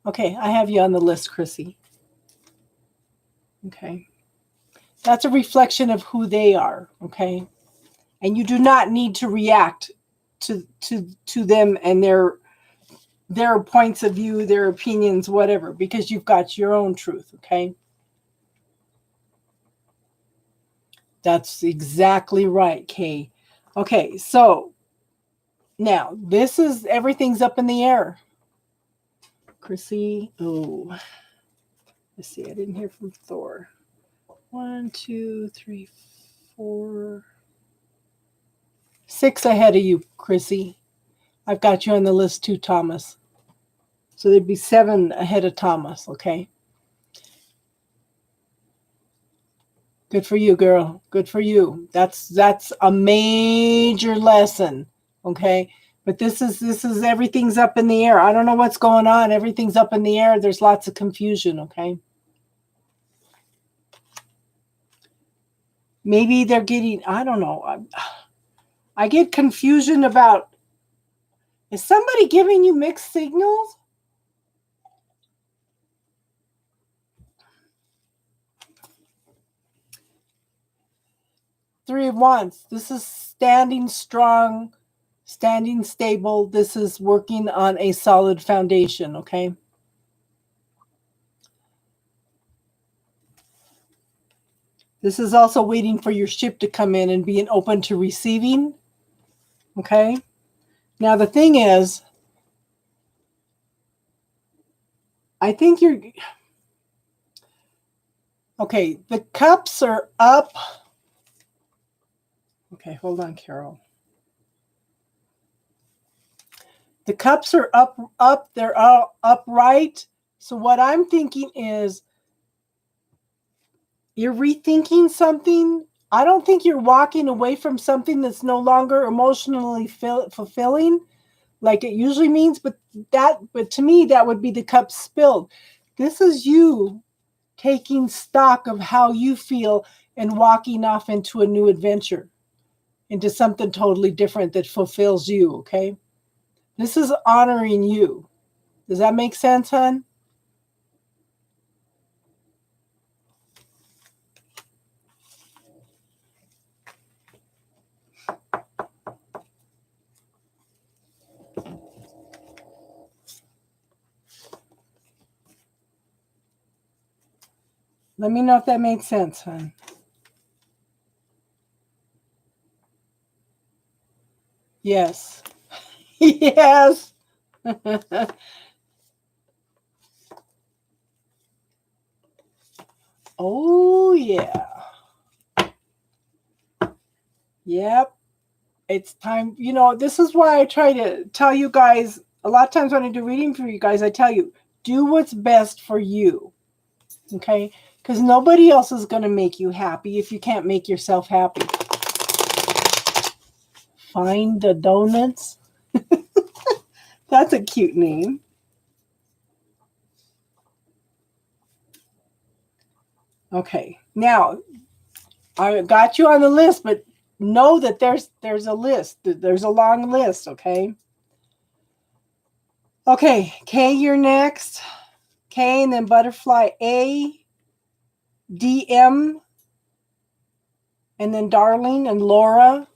Okay, I have you on the list, Chrissy. Okay. That's a reflection of who they are, okay? And you do not need to react to them and their points of view, their opinions, whatever, because you've got your own truth, okay? That's exactly right, Kay. Okay, so now this is, everything's up in the air. Chrissy, oh, let's see, I didn't hear from Thor. 1, 2, 3, 4, 6 ahead of you, Chrissy. I've got you on the list too, Thomas. So there'd be 7 ahead of Thomas, okay? Good for you, girl. Good for you. That's a major lesson, okay? But this is everything's up in the air. I don't know what's going on. Everything's up in the air. There's lots of confusion, okay? Maybe they're getting, I don't know. I get confusion about, is somebody giving you mixed signals? Three of Wands. This is standing strong, standing stable. This is working on a solid foundation, okay? This is also waiting for your ship to come in and being open to receiving, okay? Now, the thing is, I think you're... Okay, the cups are up. Okay, hold on, Carol. The cups are up. They're all upright. So what I'm thinking is, you're rethinking something. I don't think you're walking away from something that's no longer emotionally fulfilling, like it usually means. But to me, that would be the cup spilled. This is you taking stock of how you feel and walking off into a new adventure, into something totally different that fulfills you, okay? This is honoring you. Does that make sense, hon? Let me know if that makes sense, hon. Yes. Yes. Oh, yeah. Yep. It's time. You know, this is why I try to tell you guys, a lot of times when I do reading for you guys, I tell you, do what's best for you. Okay? Because nobody else is going to make you happy if you can't make yourself happy. Find the Donuts. That's a cute name. Okay. Now, I got you on the list, but know that there's a list. There's a long list, okay? Okay, K, you're next. K, and then butterfly A, DM, and then Darling and Laura.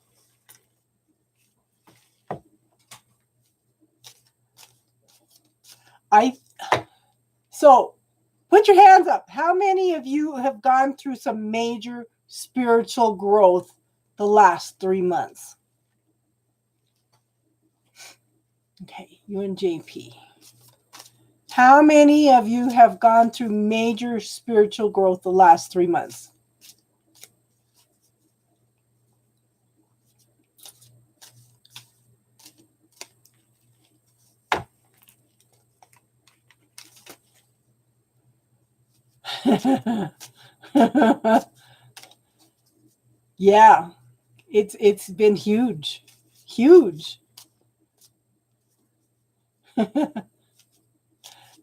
So put your hands up. How many of you have gone through some major spiritual growth the last 3 months? Okay, you and JP. How many of you have gone through major spiritual growth the last 3 months? Yeah, it's been huge. Huge.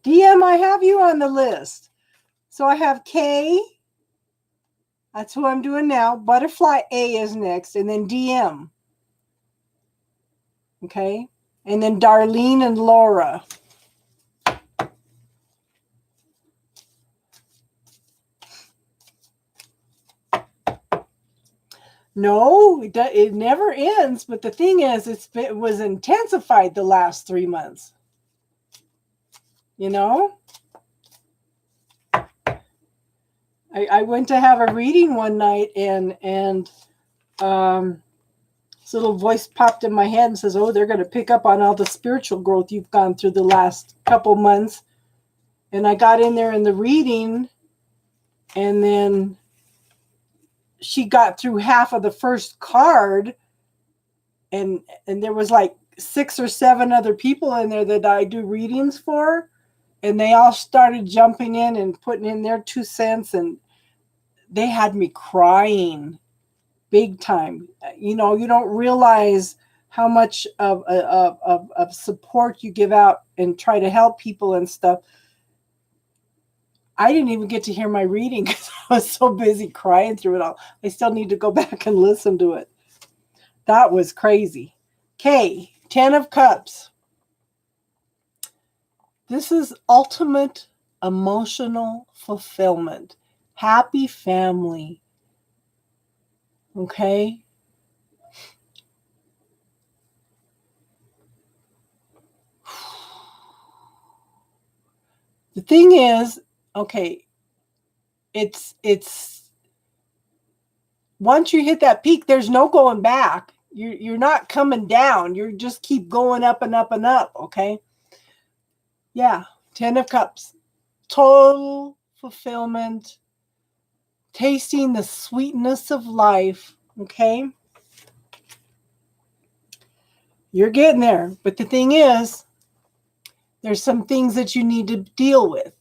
DM, I have you on the list. So I have K. That's who I'm doing now. Butterfly A is next, and then DM. Okay? And then Darlene and Laura. No, it never ends. But the thing is, it was intensified the last 3 months. You know? I went to have a reading one night, and this little voice popped in my head and says, oh, they're going to pick up on all the spiritual growth you've gone through the last couple months. And I got in there in the reading, and then she got through half of the first card, and there was like 6 or 7 other people in there that I do readings for, and they all started jumping in and putting in their 2 cents, and they had me crying big time. You know, you don't realize how much of support you give out and try to help people and stuff. I didn't even get to hear my reading because I was so busy crying through it all. I still need to go back and listen to it. That was crazy. K, 10 of Cups. This is ultimate emotional fulfillment. Happy family. Okay? The thing is, okay, it's once you hit that peak, there's no going back. You're not coming down. You just keep going up and up and up, okay? Yeah, 10 of Cups. Total fulfillment. Tasting the sweetness of life, okay? You're getting there. But the thing is, there's some things that you need to deal with.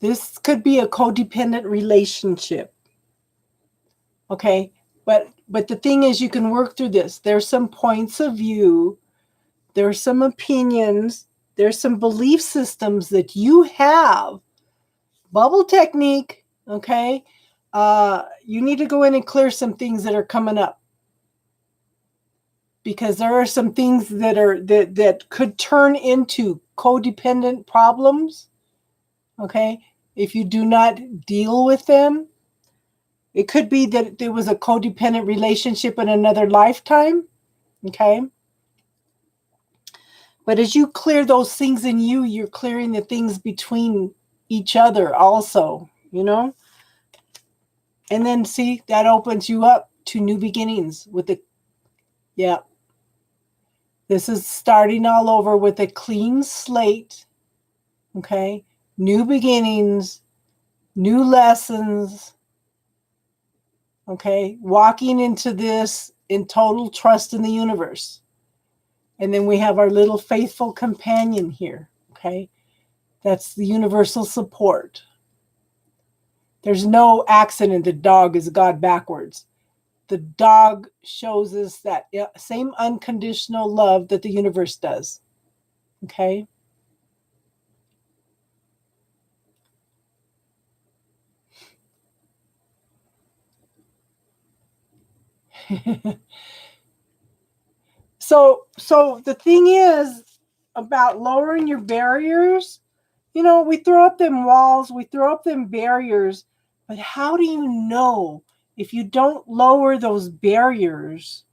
This could be a codependent relationship. Okay? But the thing is, you can work through this. There's some points of view, there's some opinions, there's some belief systems that you have. Bubble technique, okay? You need to go in and clear some things that are coming up, because there are some things that could turn into codependent problems, okay? If you do not deal with them, it could be that there was a codependent relationship in another lifetime, okay? But as you clear those things in you, you're clearing the things between each other also, you know? And then see, that opens you up to new beginnings with the, yeah. This is starting all over with a clean slate, okay? New beginnings, new lessons, okay? Walking into this in total trust in the universe. And then we have our little faithful companion here, okay? That's the universal support. There's no accident the dog is God backwards. The dog shows us that same unconditional love that the universe does, okay? So the thing is about lowering your barriers, you know, we throw up them walls, we throw up them barriers, but how do you know if you don't lower those barriers?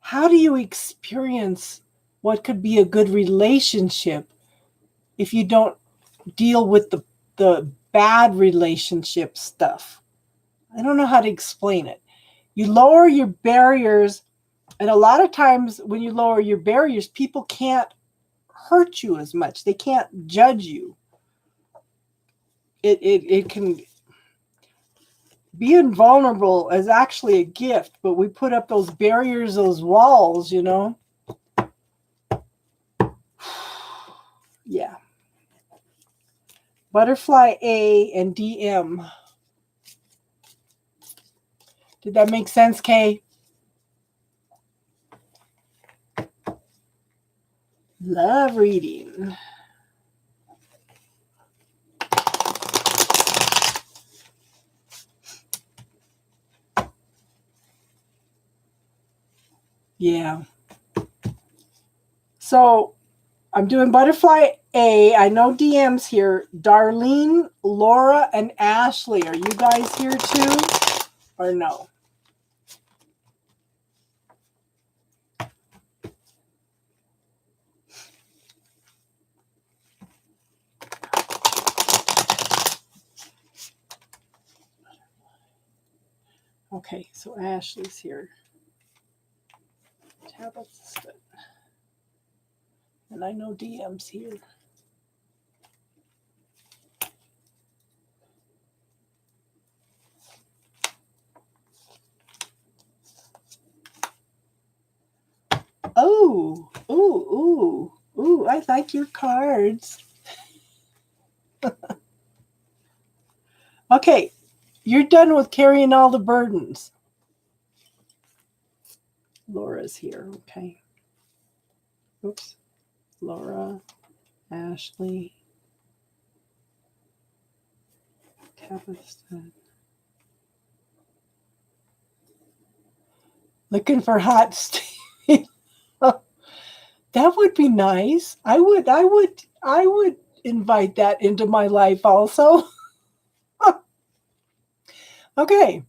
How do you experience what could be a good relationship if you don't deal with the bad relationship stuff? I don't know how to explain it. You lower your barriers, and a lot of times when you lower your barriers, people can't hurt you as much. They can't judge you. It can, being vulnerable is actually a gift, but we put up those barriers, those walls, you know. Yeah. Butterfly A and DM. Did that make sense, Kay? Love reading. Yeah. So I'm doing Butterfly A. I know DM's here. Darlene, Laura, and Ashley. Are you guys here too? Or no? Okay, so Ashley's here. Tablets. And I know DM's here. Oh, ooh, I like your cards. Okay, you're done with carrying all the burdens. Laura's here, okay. Oops. Laura, Ashley, Tabitha. Looking for hot steam. That would be nice. I would invite that into my life also. Okay.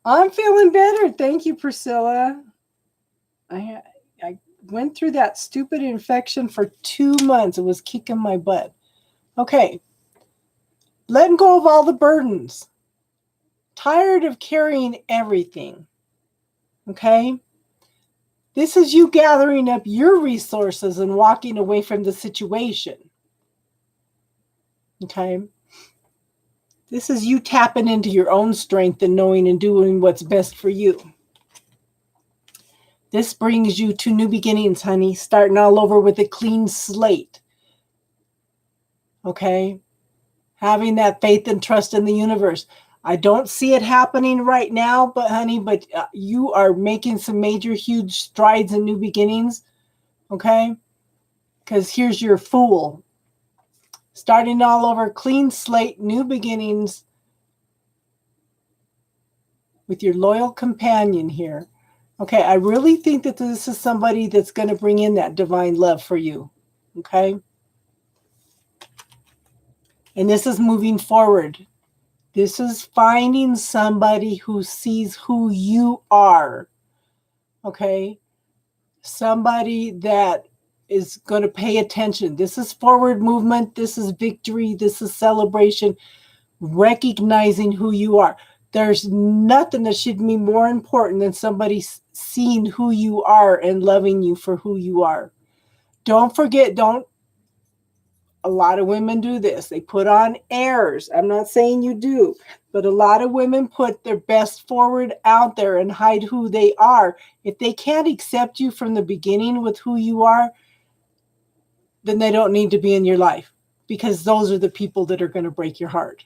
I'm feeling better. Thank you, Priscilla. I went through that stupid infection for 2 months. It was kicking my butt. Okay. Letting go of all the burdens. Tired of carrying everything. Okay. This is you gathering up your resources and walking away from the situation. Okay. This is you tapping into your own strength and knowing and doing what's best for you. This brings you to new beginnings, honey. Starting all over with a clean slate. Okay. Having that faith and trust in the universe. I don't see it happening right now, but honey, you are making some major, huge strides in new beginnings. Okay. Because here's your Fool. Starting all over, clean slate, new beginnings with your loyal companion here. Okay, I really think that this is somebody that's going to bring in that divine love for you. Okay? And this is moving forward. This is finding somebody who sees who you are. Okay? Somebody that is going to pay attention. This is forward movement. This is victory. This is celebration. Recognizing who you are. There's nothing that should be more important than somebody seeing who you are and loving you for who you are. Don't forget, a lot of women do this. They put on airs. I'm not saying you do, but a lot of women put their best forward out there and hide who they are. If they can't accept you from the beginning with who you are, then they don't need to be in your life, because those are the people that are going to break your heart.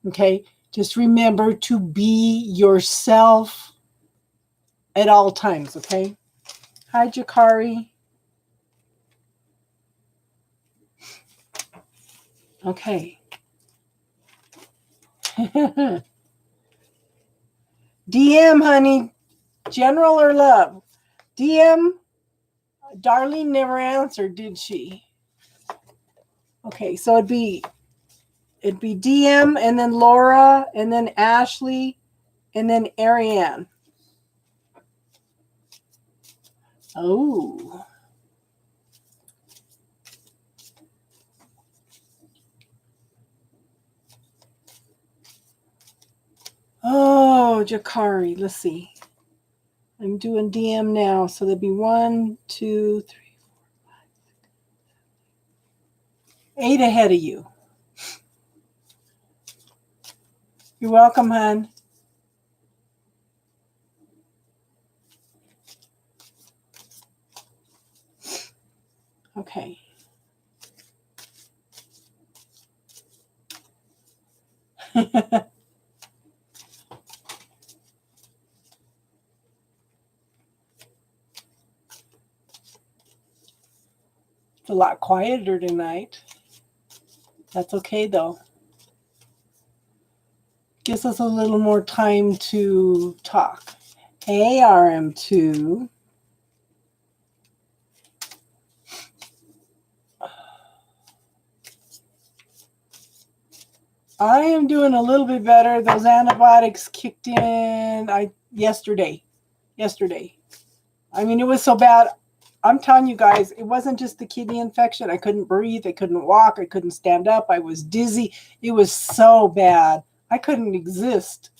Okay? Just remember to be yourself at all times, okay? Hi, Jakari. Okay. DM, honey. General or love? DM. Darlene never answered, did she? Okay, so it'd be DM and then Laura and then Ashley and then Ariane. Oh. Oh, Jakari. Let's see. I'm doing DM now. So there'd be 1, 2, 3, 8 ahead of you. You're welcome, hon. Okay. It's a lot quieter tonight. That's okay, though. Gives us a little more time to talk. Hey, RM2. I am doing a little bit better. Those antibiotics kicked in yesterday. I mean, it was so bad. I'm telling you guys, it wasn't just the kidney infection. I couldn't breathe. I couldn't walk. I couldn't stand up. I was dizzy. It was so bad. I couldn't exist.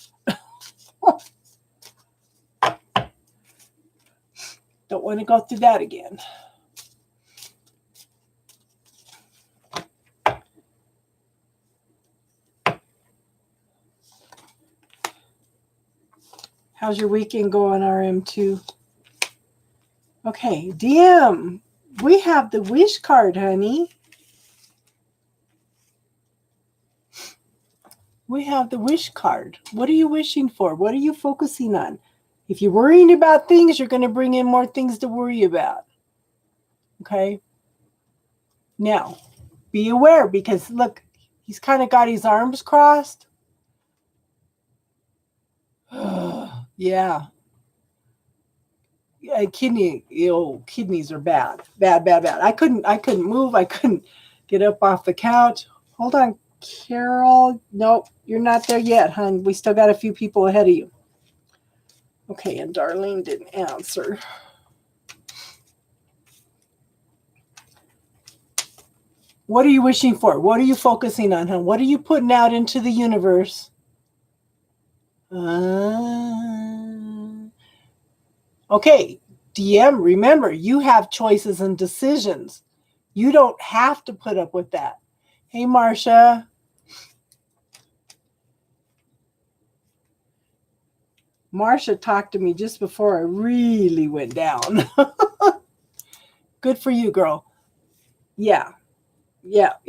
Don't want to go through that again. How's your weekend going, RM2? Okay, DM. We have the wish card, honey. We have the wish card. What are you wishing for? What are you focusing on? If you're worrying about things, you're going to bring in more things to worry about. Okay? Now, be aware because look, he's kind of got his arms crossed. Yeah. Kidneys are bad. Bad. I couldn't move. I couldn't get up off the couch. Hold on, Carol. Nope, you're not there yet, hon. We still got a few people ahead of you. Okay, and Darlene didn't answer. What are you wishing for? What are you focusing on, hon? What are you putting out into the universe? Okay, DM, remember, you have choices and decisions. You don't have to put up with that. Hey, Marcia. Marcia talked to me just before I really went down. Good for you, girl. Yeah. Yep.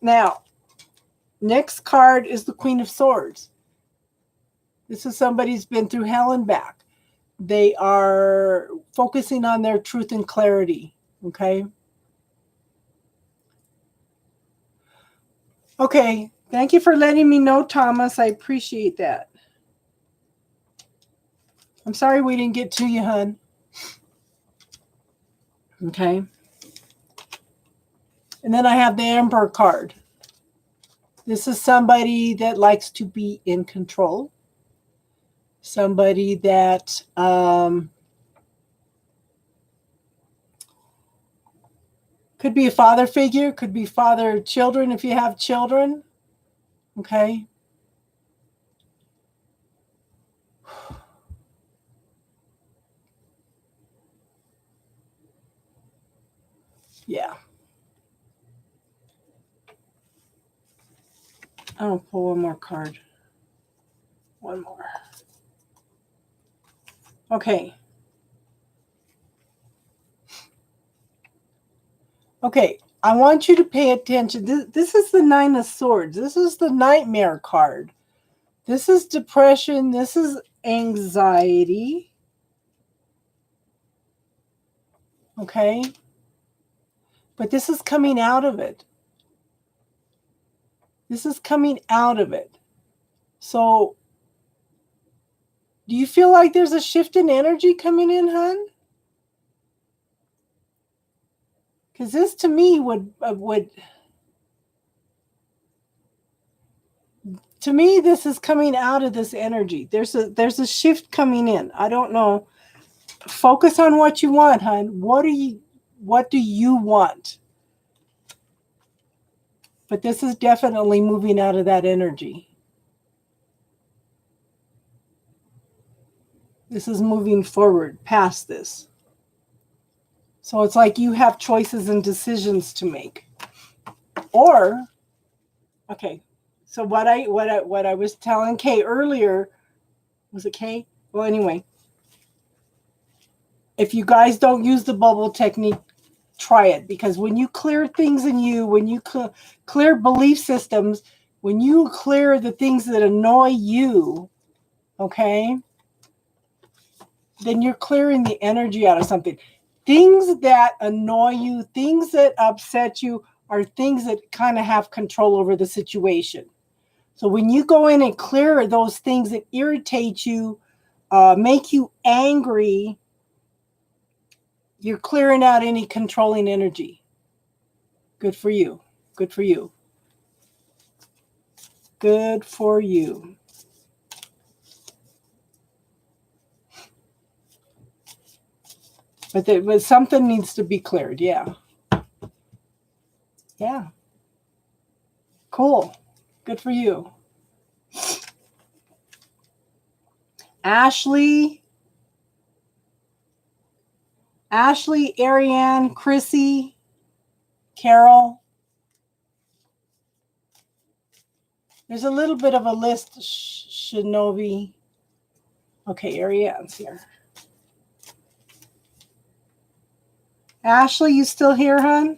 Now, next card is the Queen of Swords. This is somebody who's been through hell and back. They are focusing on their truth and clarity. Okay. Okay. Thank you for letting me know, Thomas. I appreciate that. I'm sorry we didn't get to you, hon. Okay. And then I have the Emperor card. This is somebody that likes to be in control. Somebody that could be a father figure, could be father children if you have children. Okay. Yeah. I'll pull one more card. One more. Okay. Okay. I want you to pay attention. This is the Nine of Swords. This is the Nightmare card. This is depression. This is anxiety. Okay. But this is coming out of it. This is coming out of it. So Do you feel like there's a shift in energy coming in, hon? Because this to me would to me, this is coming out of this energy. There's a shift coming in. I don't know. Focus on what you want, hon. What do you want? But this is definitely moving out of that energy. This is moving forward past this. So it's like you have choices and decisions to make. Or, okay, so what I was telling Kay earlier, was it Kay? Well, anyway, if you guys don't use the bubble technique, try it. Because when you clear things in you, when you clear belief systems, when you clear the things that annoy you, okay, then you're clearing the energy out of something. Things that annoy you, things that upset you, are things that kind of have control over the situation. So when you go in and clear those things that irritate you, make you angry, you're clearing out any controlling energy. Good for you. Good for you. Good for you. But something needs to be cleared. Yeah. Yeah. Cool. Good for you. Ashley, Ariane, Chrissy, Carol. There's a little bit of a list, Shinobi. Okay, Ariane's here. Ashley, you still here, hon?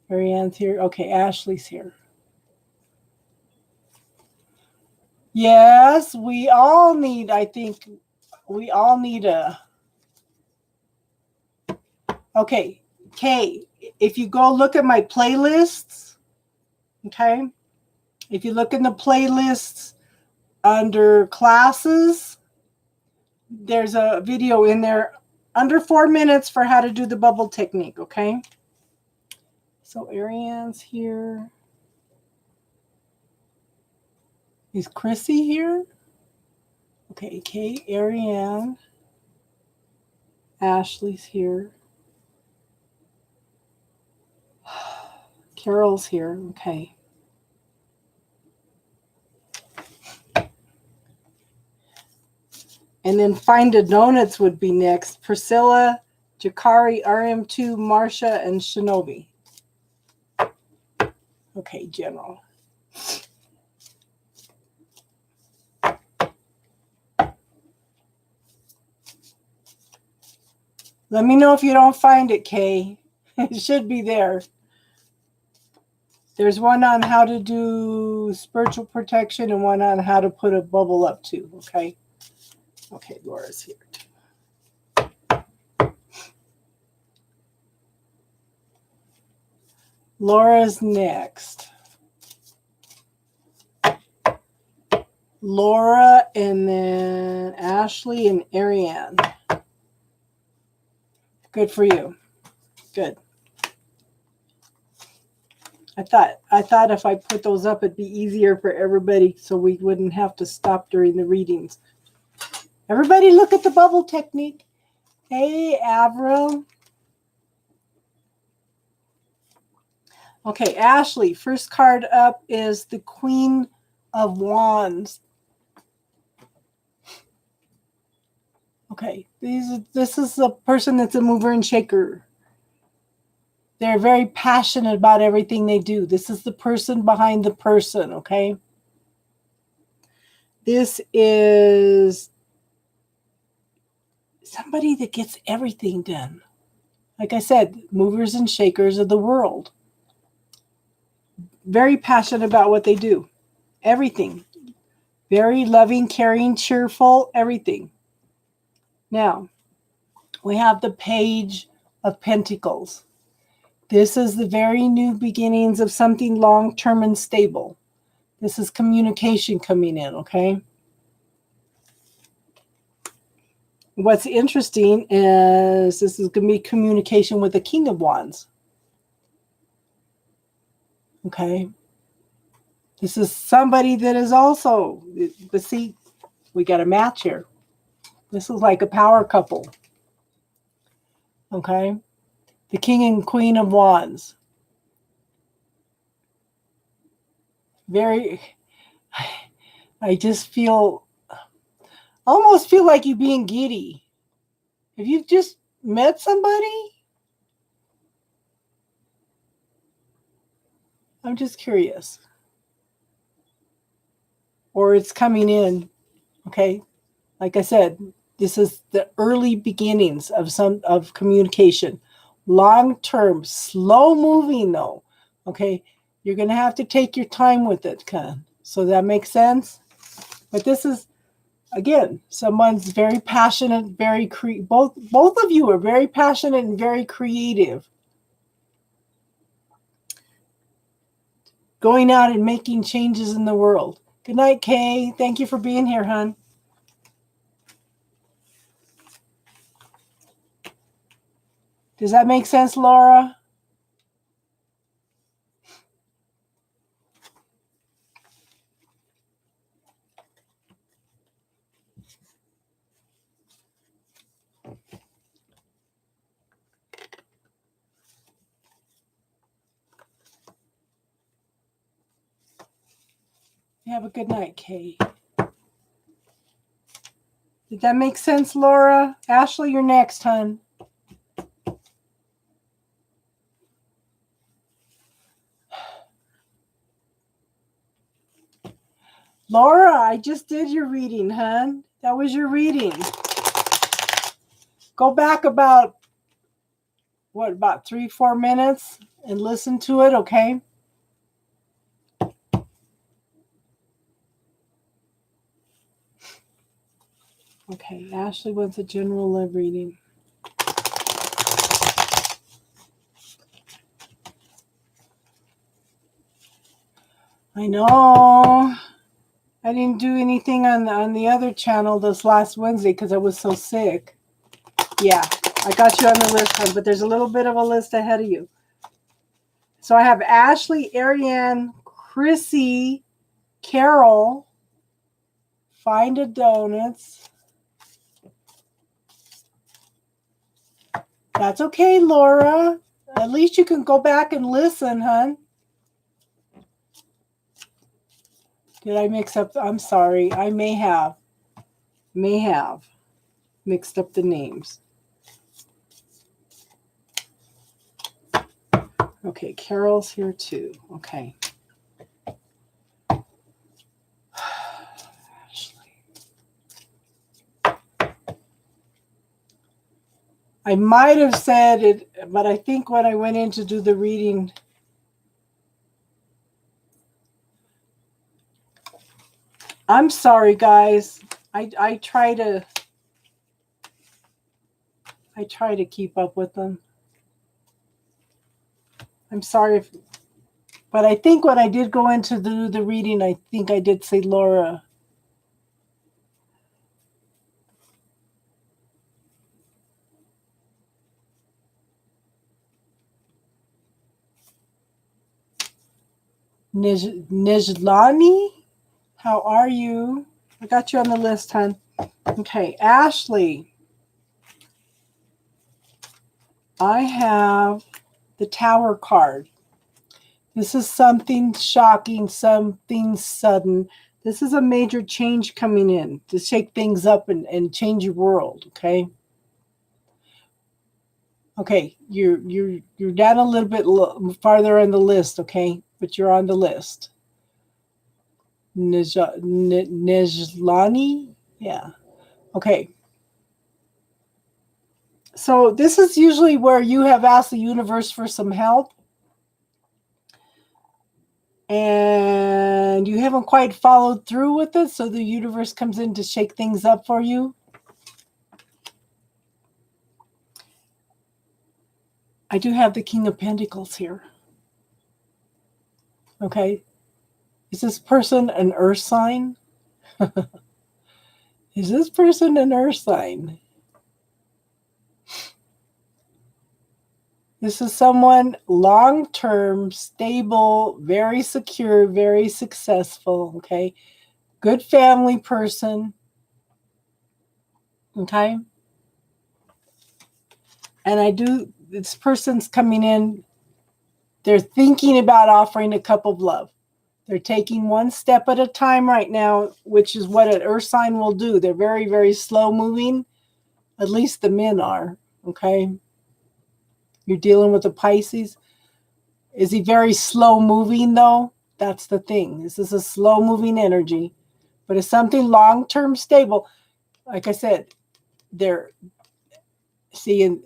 Ariane's here. Okay, Ashley's here. Yes, we all need, I think, we all need a... Okay, Kay, if you go look at my playlists, okay? If you look in the playlists under classes, there's a video in there under 4 minutes for how to do the bubble technique, okay? So Ariane's here. Is Chrissy here? Okay, Kay, Ariane. Ashley's here. Carol's here, okay. And then Find a Donuts would be next. Priscilla, Jakari, RM2, Marsha, and Shinobi. Okay, General. Let me know if you don't find it, Kay. It should be there. There's one on how to do spiritual protection and one on how to put a bubble up too, okay? Okay, Laura's here too. Laura's next. Laura and then Ashley and Ariane. Good for you. Good. I thought if I put those up, it'd be easier for everybody so we wouldn't have to stop during the readings. Everybody look at the bubble technique. Hey, Avril. Okay, Ashley, first card up is the Queen of Wands. Okay, this is a person that's a mover and shaker. They're very passionate about everything they do. This is the person behind the person, okay? This is somebody that gets everything done. Like I said, movers and shakers of the world. Very passionate about what they do. Everything. Very loving, caring, cheerful, everything. Now, we have the Page of Pentacles. This is the very new beginnings of something long-term and stable. This is communication coming in, okay? What's interesting is this is going to be communication with the King of Wands. Okay. This is somebody that is also, but see, we got a match here. This is like a power couple. Okay. The King and Queen of Wands. Very, I just almost feel like you being giddy. Have you just met somebody? I'm just curious. Or it's coming in. Okay. Like I said, this is the early beginnings of communication. Long term, slow moving though. Okay. You're going to have to take your time with it. So that makes sense. But this is, again, someone's very passionate, very both of you are very passionate and very creative. Going out and making changes in the world. Good night, Kay. Thank you for being here, hon. Does that make sense, Laura? Have a good night, Kay. Did that make sense, Laura? Ashley, you're next, hon. Laura, I just did your reading, hon. That was your reading. Go back about 3-4 minutes and listen to it, okay? Okay, Ashley wants a general love reading. I know. I didn't do anything on the other channel this last Wednesday because I was so sick. Yeah, I got you on the list, hon, but there's a little bit of a list ahead of you. So I have Ashley, Ariane, Chrissy, Carol, Find a Donuts. That's okay, Laura. At least you can go back and listen, hon. Did I mix up? I'm sorry. I may have mixed up the names. Okay, Carol's here too. Okay. I might have said it, but I think when I went in to do the reading, I'm sorry, guys. I try to keep up with them. I'm sorry, but I think when I did go in to do the reading, I think I did say Laura. Nijlani, how are you? I got you on the list, hon. Okay, Ashley. I have the Tower card. This is something shocking, something sudden. This is a major change coming in to shake things up and change your world, okay? Okay, you're down a little bit farther on the list, okay? But you're on the list. Nejlani? Yeah. Okay. So this is usually where you have asked the universe for some help. And you haven't quite followed through with it, so the universe comes in to shake things up for you. I do have the King of Pentacles here. Okay. Is this person an earth sign? Is this person an earth sign? This is someone long-term, stable, very secure, very successful, okay? Good family person, okay? And this person's coming in, they're thinking about offering a cup of love. They're taking one step at a time right now, which is what an earth sign will do. They're very, very slow moving. At least the men are, okay? You're dealing with a Pisces. Is he very slow moving though? That's the thing. This is a slow moving energy, but it's something long-term stable. Like I said, they're seeing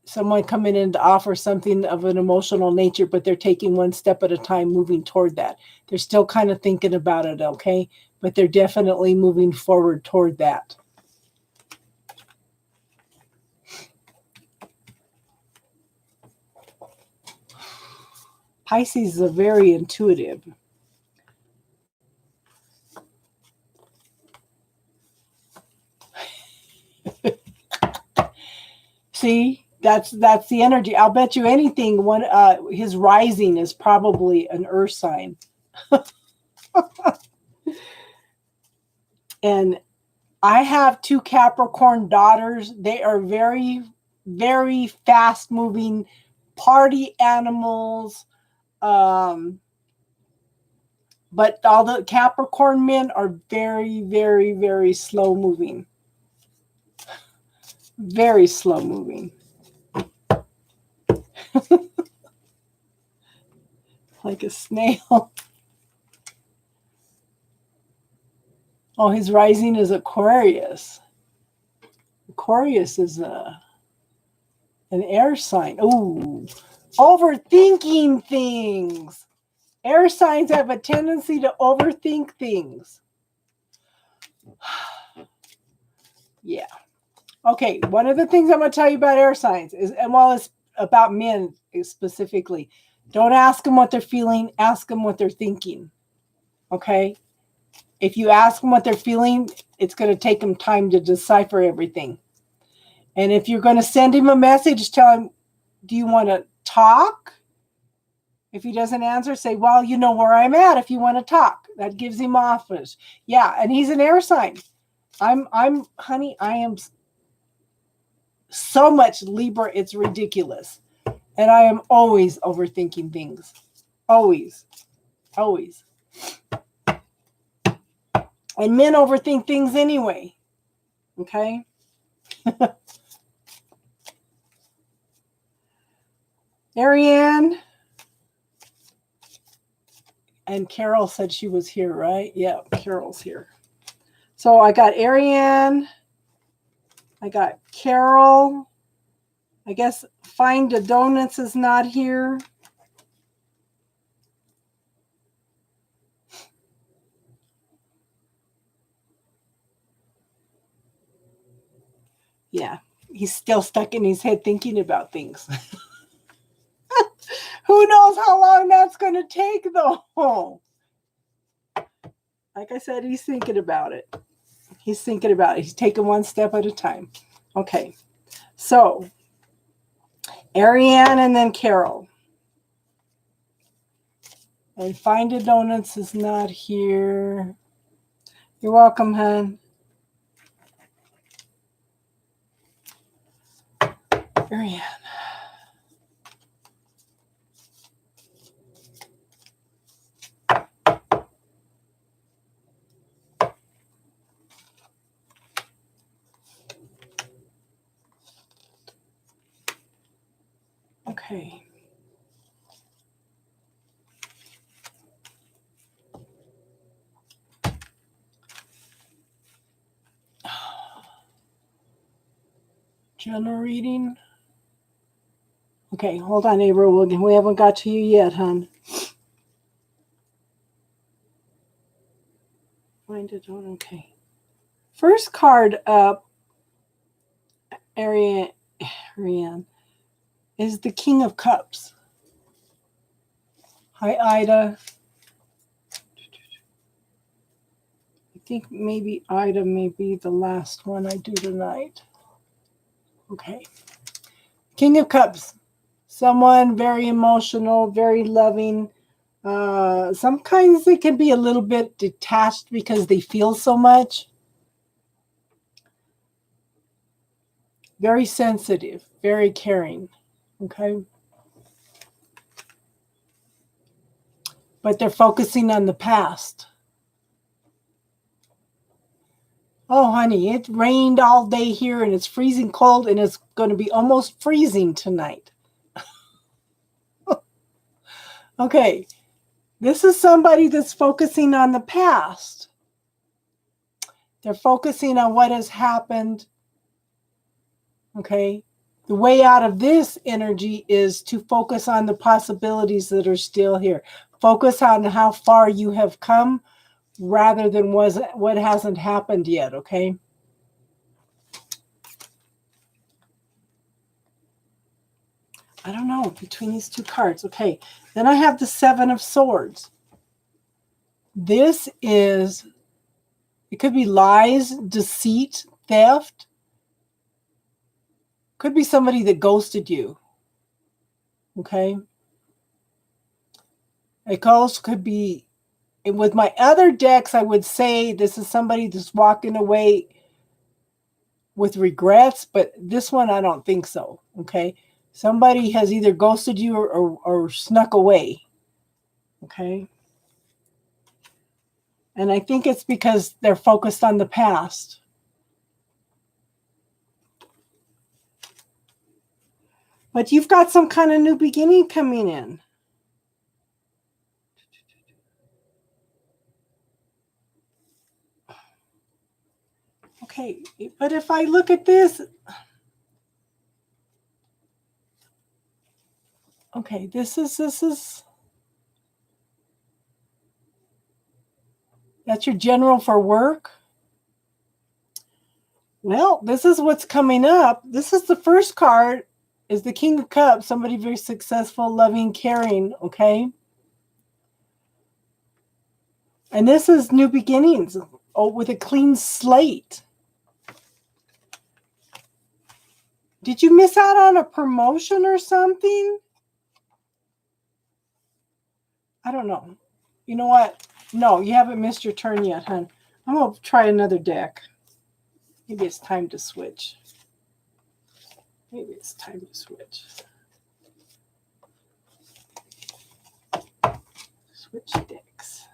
someone coming in to offer something of an emotional nature, but they're taking one step at a time, moving toward that. They're still kind of thinking about it, okay? But they're definitely moving forward toward that. Pisces are very intuitive. See, that's the energy. I'll bet you anything. His rising is probably an earth sign. And I have 2 Capricorn daughters. They are very, very fast moving party animals. But all the Capricorn men are very, very, very slow moving. Very slow moving. Like a snail. Oh, his rising is Aquarius. Aquarius is an air sign. Ooh, overthinking things. Air signs have a tendency to overthink things. Yeah. Okay, one of the things I'm going to tell you about air signs is, and while it's about men specifically, don't ask them what they're feeling, ask them what they're thinking. Okay? If you ask them what they're feeling, it's going to take them time to decipher everything. And if you're going to send him a message, tell him, do you want to talk? If he doesn't answer, say, well, you know where I'm at if you want to talk. That gives him offers. Yeah, and he's an air sign. Honey, I am so much Libra, it's ridiculous. And I am always overthinking things. Always. Always. And men overthink things anyway. Okay? Ariane. And Carol said she was here, right? Yeah, Carol's here. So I got Ariane. I got Carol. I guess Find the Donuts is not here. Yeah, he's still stuck in his head thinking about things. Who knows how long that's going to take, though? Like I said, he's thinking about it. He's thinking about it. He's taking one step at a time. Okay, so Ariane and then Carol. And Find the Donuts is not here. You're welcome, hon. Ariane. Okay. General reading. Okay, hold on, April. We haven't got to you yet, hon. Find it on. Okay. First card up, Ariane, is the King of Cups. Hi, Ida. I think maybe Ida may be the last one I do tonight. Okay. King of Cups. Someone very emotional, very loving. Sometimes they can be a little bit detached because they feel so much. Very sensitive, very caring. Okay. But they're focusing on the past. Oh, honey, it rained all day here and it's freezing cold and it's going to be almost freezing tonight. Okay. This is somebody that's focusing on the past. They're focusing on what has happened. Okay. The way out of this energy is to focus on the possibilities that are still here. Focus on how far you have come rather than what hasn't happened yet. Okay. I don't know between these two cards. Okay. Then I have the Seven of Swords. This is, it could be lies, deceit, theft. Could be somebody that ghosted you. Okay. It also could be, with my other decks, I would say this is somebody that's walking away with regrets, but this one, I don't think so. Okay. Somebody has either ghosted you or snuck away. Okay. And I think it's because they're focused on the past. But you've got some kind of new beginning coming in. Okay, but if I look at this, okay, this is, that's your general for work. Well, this is what's coming up. This is the first card, is the King of Cups, somebody very successful, loving, caring, okay? And this is new beginnings, with a clean slate. Did you miss out on a promotion or something? I don't know. You know what? No, you haven't missed your turn yet, hon. I'm going to try another deck. Maybe it's time to switch. Maybe it's time to switch. Switch decks.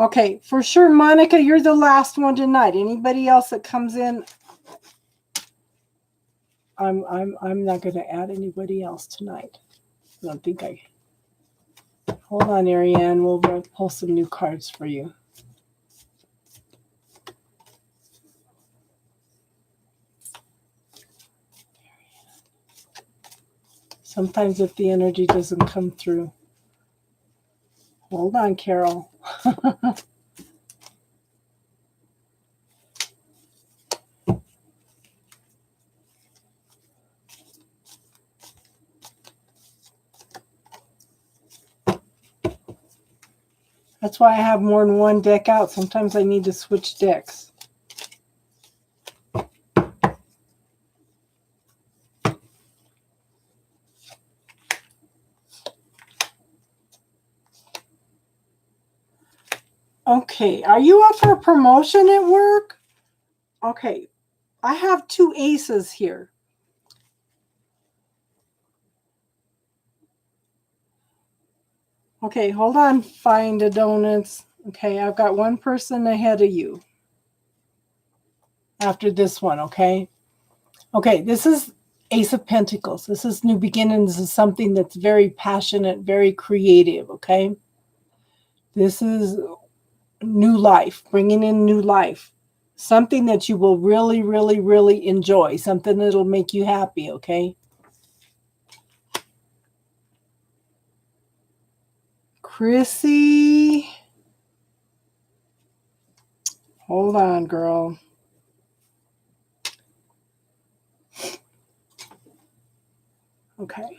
Okay, for sure, Monica, you're the last one tonight. Anybody else that comes in, I'm not going to add anybody else tonight. I don't think I. Hold on, Ariane. We'll pull some new cards for you. Sometimes if the energy doesn't come through. Hold on, Carol. That's why I have more than one deck out. Sometimes I need to switch decks. Okay, are you up for a promotion at work? Okay, I have two aces here. Okay, hold on, Find a Donuts. Okay, I've got one person ahead of you after this one, okay? Okay, this is Ace of Pentacles. This is new beginnings. This is something that's very passionate, very creative, okay? This is new life, bringing in new life. Something that you will really, really, really enjoy. Something that'll make you happy, okay? Chrissy. Hold on, girl. Okay.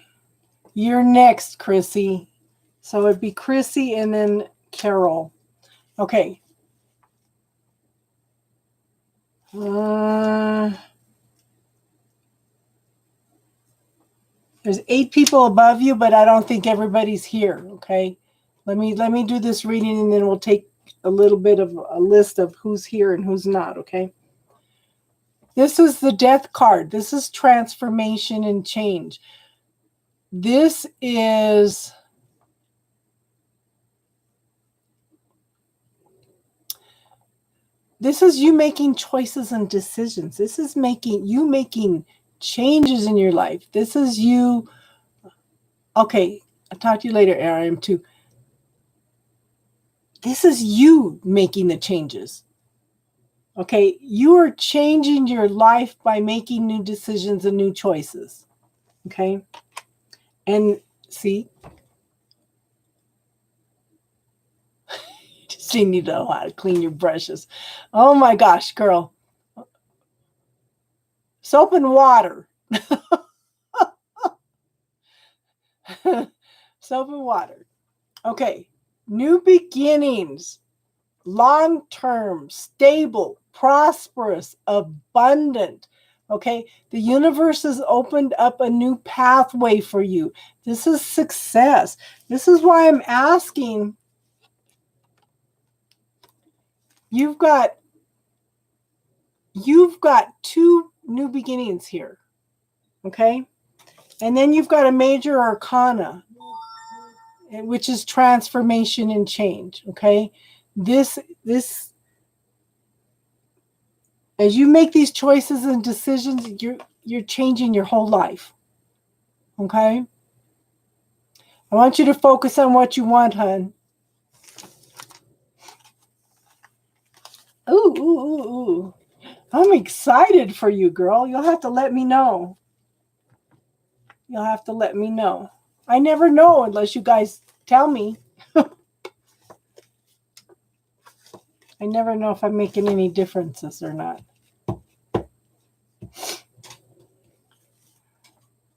You're next, Chrissy. So it'd be Chrissy and then Carol. Okay. There's 8 people above you, but I don't think everybody's here. Okay, let me do this reading, and then we'll take a little bit of a list of who's here and who's not. Okay. This is the Death card. This is transformation and change. This is you making choices and decisions. This is you making changes in your life. This is you. Okay, I'll talk to you later, Aaron, too. This is you making the changes. Okay, you are changing your life by making new decisions and new choices. Okay, and see, you just need to know how to clean your brushes. Oh my gosh, girl. Soap and water. Soap and water. Okay, new beginnings. Long-term, stable, prosperous, abundant. Okay, the universe has opened up a new pathway for you. This is success. This is why I'm asking. You've got 2 new beginnings here. Okay, and then you've got a major arcana, which is transformation and change. Okay, this as you make these choices and decisions, you're changing your whole life. Okay? I want you to focus on what you want, hon. Ooh, ooh, ooh, ooh. I'm excited for you, girl. You'll have to let me know. You'll have to let me know. I never know unless you guys tell me. I never know if I'm making any differences or not.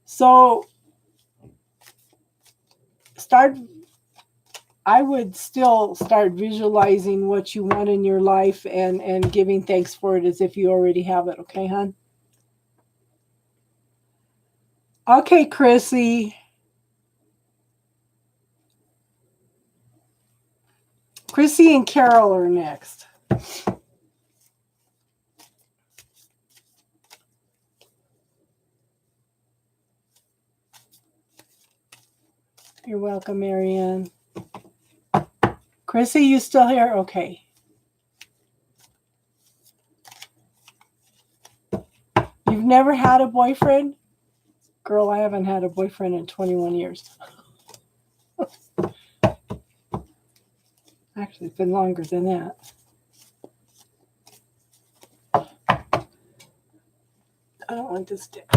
So, I would still start visualizing what you want in your life and giving thanks for it as if you already have it. Okay, hon? Okay, Chrissy. Chrissy and Carol are next. You're welcome, Marianne. Chrissy, you still here? Okay. You've never had a boyfriend? Girl, I haven't had a boyfriend in 21 years. Actually, it's been longer than that. I don't want this stick.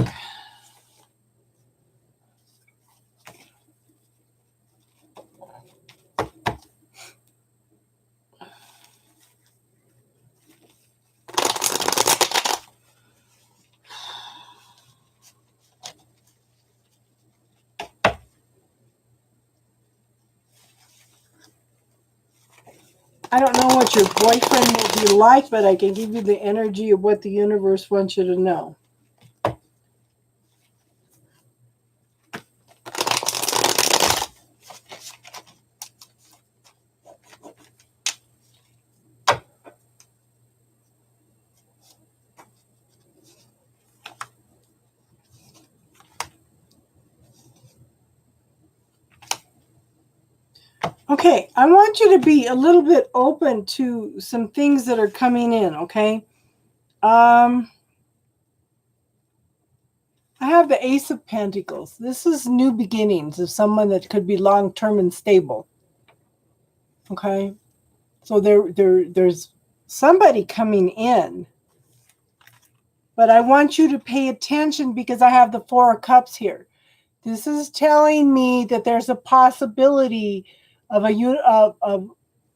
I don't know what your boyfriend will be like, but I can give you the energy of what the universe wants you to know. Okay, I want you to be a little bit open to some things that are coming in, okay? I have the Ace of Pentacles. This is new beginnings of someone that could be long-term and stable. Okay? So there's somebody coming in. But I want you to pay attention because I have the Four of Cups here. This is telling me that there's a possibility of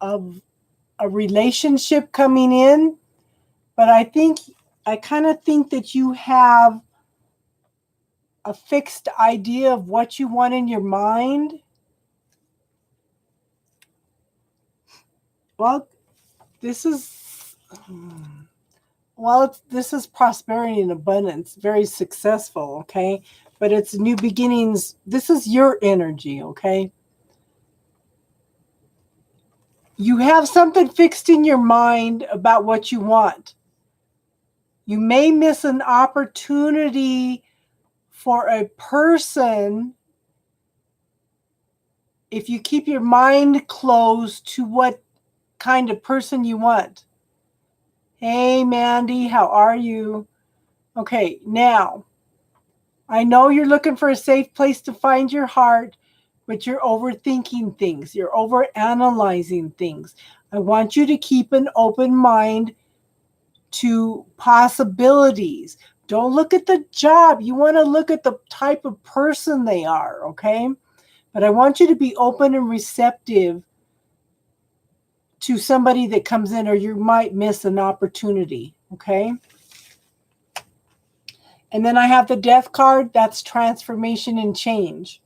a relationship coming in, but I kind of think that you have a fixed idea of what you want in your mind. Well, this is Well, this is prosperity and abundance, very successful, okay? But it's new beginnings. This is your energy, okay? You have something fixed in your mind about what you want. You may miss an opportunity for a person if you keep your mind closed to what kind of person you want. Hey, Mandy, how are you? Okay, now, I know you're looking for a safe place to find your heart, but you're overthinking things. You're overanalyzing things. I want you to keep an open mind to possibilities. Don't look at the job. You want to look at the type of person they are, okay? But I want you to be open and receptive to somebody that comes in, or you might miss an opportunity, okay? And then I have the Death card. That's transformation and change.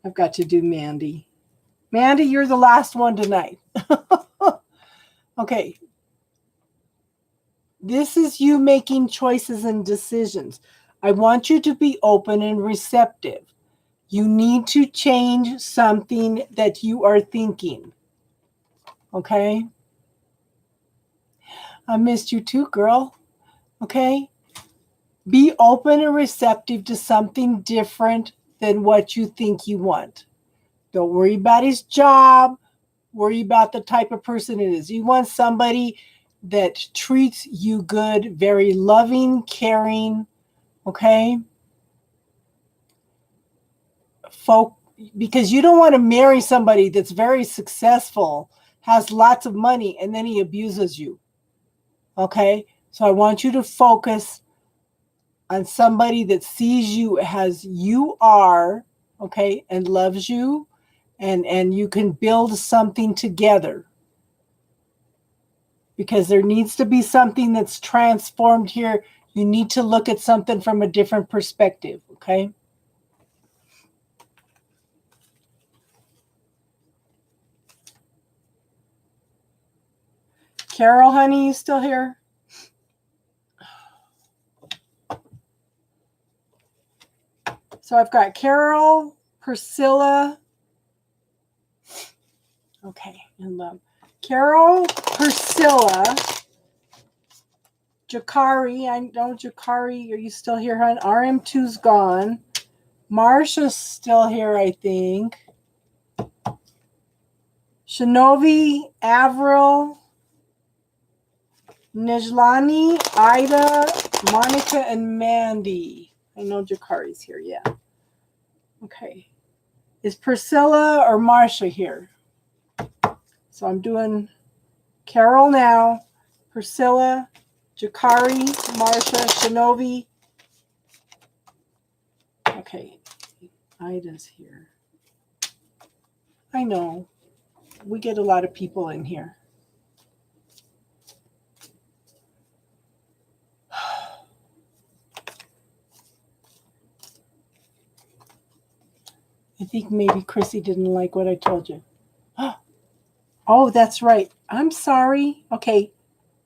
I've got to do Mandy. Mandy, you're the last one tonight. Okay. This is you making choices and decisions. I want you to be open and receptive. You need to change something that you are thinking. Okay? I missed you too, girl. Okay? Be open and receptive to something different than what you think you want. Don't worry about his job. Worry about the type of person it is. You want somebody that treats you good, very loving, caring, okay? Because you don't want to marry somebody that's very successful, has lots of money, and then he abuses you, okay? So I want you to focus on somebody that sees you as you are, okay, and loves you, and you can build something together. Because there needs to be something that's transformed here. You need to look at something from a different perspective, okay? Carol, honey, you still here? So I've got Carol, Priscilla. Okay, and Carol, Priscilla, Jakari. I know Jakari. Are you still here, hon? RM2's gone. Marsha's still here, I think. Shinovi, Avril, Nejlani, Ida, Monica, and Mandy. I know Jakari's here, yeah. Okay. Is Priscilla or Marsha here? So I'm doing Carol now, Priscilla, Jakari, Marsha, Shinovi. Okay. Ida's here. I know. We get a lot of people in here. I think maybe Chrissy didn't like what I told you. Oh, that's right. I'm sorry. Okay.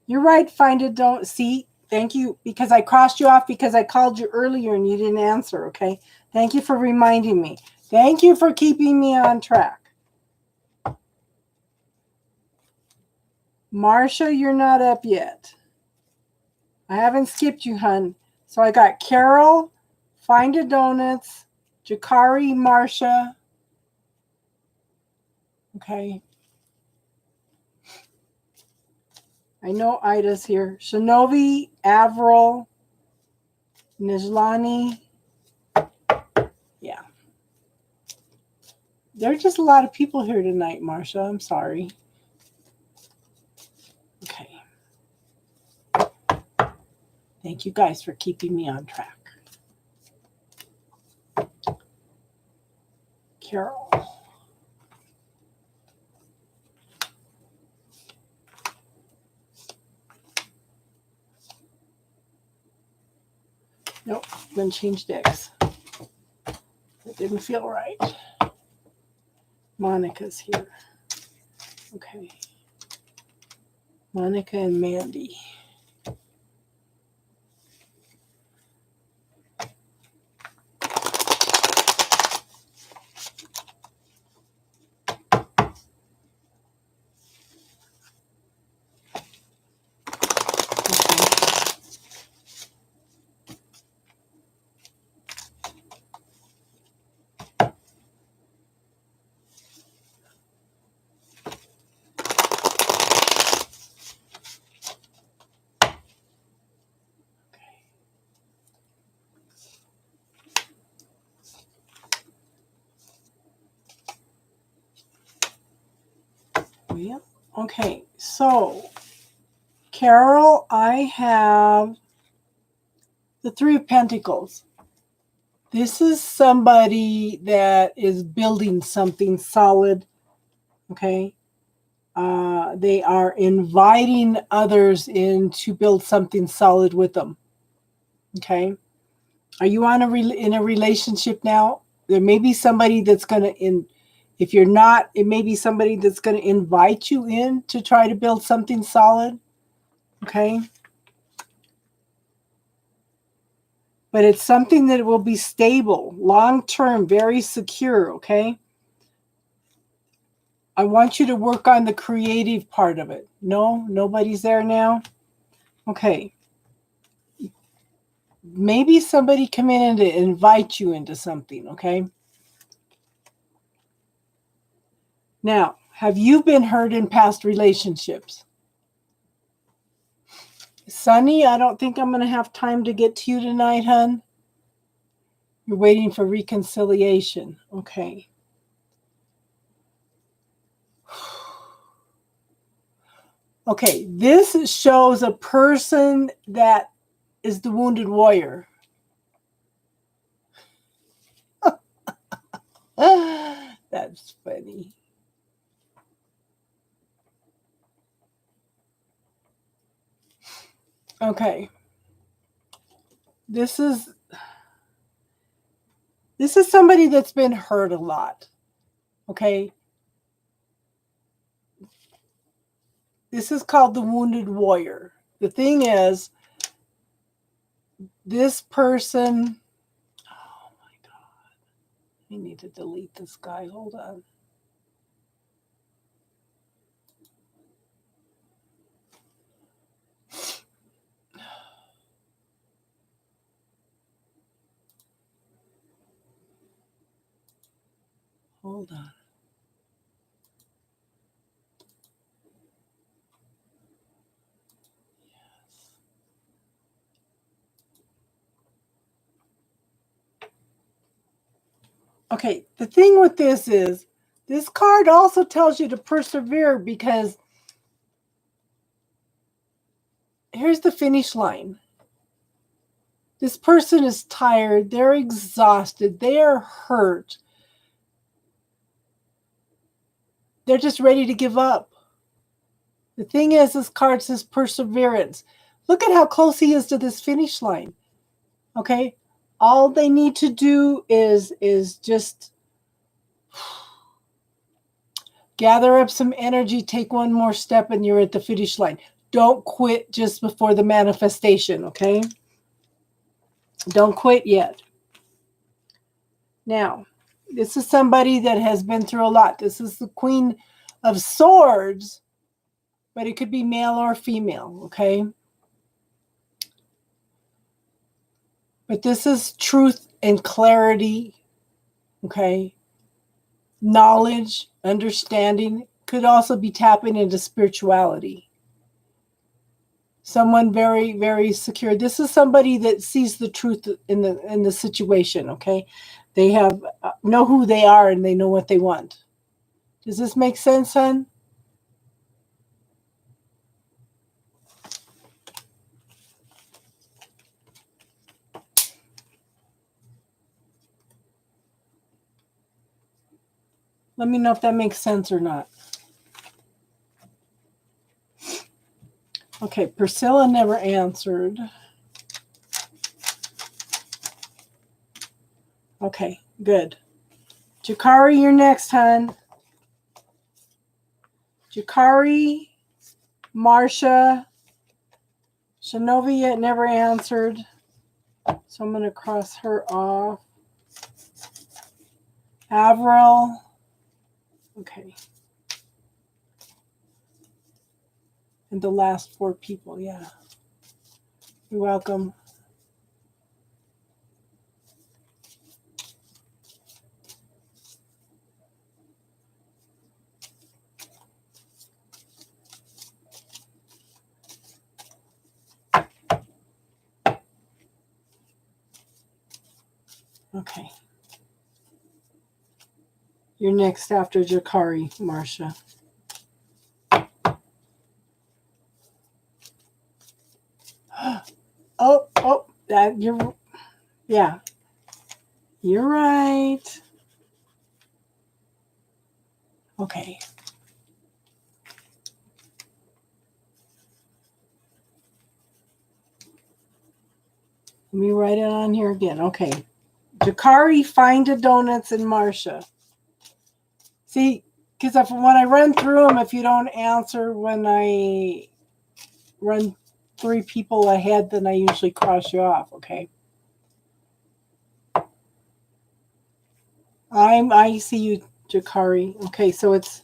You're right. Find it. Don't see. Thank you. Because I crossed you off because I called you earlier and you didn't answer. Okay. Thank you for reminding me. Thank you for keeping me on track. Marsha, you're not up yet. I haven't skipped you, hun. So I got Carol, Find a Donuts, Jakari, Marsha. Okay. I know Ida's here. Shinovi, Avril, Nejlani. Yeah. There are just a lot of people here tonight, Marsha. I'm sorry. Okay. Thank you guys for keeping me on track. Carol. Nope, then change decks. That didn't feel right. Monica's here. Okay. Monica and Mandy. Yeah. Okay, so Carol, I have the Three of Pentacles. This is somebody that is building something solid. Okay. They are inviting others in to build something solid with them. Okay. Are you on in a relationship now? There may be somebody that's going to if you're not, it may be somebody that's going to invite you in to try to build something solid. Okay. But it's something that will be stable, long-term, very secure. Okay. I want you to work on the creative part of it. No, nobody's there now. Okay. Maybe somebody come in and invite you into something. Okay. Now, have you been hurt in past relationships? Sunny, I don't think I'm going to have time to get to you tonight, hun. You're waiting for reconciliation. Okay. Okay, this shows a person that is the wounded warrior. That's funny. Okay. This is somebody that's been hurt a lot. Okay. This is called the wounded warrior. The thing is, this person, oh my God, I need to delete this guy. Hold on. Hold on. Okay, the thing with this is, this card also tells you to persevere, because here's the finish line. This person is tired. They're exhausted. They are hurt. They're just ready to give up. The thing is, this card says perseverance. Look at how close he is to this finish line. Okay? All they need to do is just gather up some energy, take one more step, and you're at the finish line. Don't quit just before the manifestation, okay? Don't quit yet. Now, this is somebody that has been through a lot. This is the Queen of Swords, but it could be male or female, okay? But this is truth and clarity, okay? Knowledge, understanding, could also be tapping into spirituality. Someone very, very secure. This is somebody that sees the truth in the situation, okay? They have know who they are, and they know what they want. Does this make sense, hon? Let me know if that makes sense or not. Okay, Priscilla never answered. Okay, good. Jakari, you're next, hon. Jakari, Marcia. Shinovia never answered. So I'm going to cross her off. Avril. Okay. And the last 4 people, yeah. You're welcome. Okay. You're next after Jakari, Marcia. Oh, that yeah. You're right. Okay. Let me write it on here again. Okay. Jakari, Find a Donuts, and Marcia. See, because when I run through them, if you don't answer when I run 3 people ahead, then I usually cross you off, okay? I see you, Jakari. Okay, so it's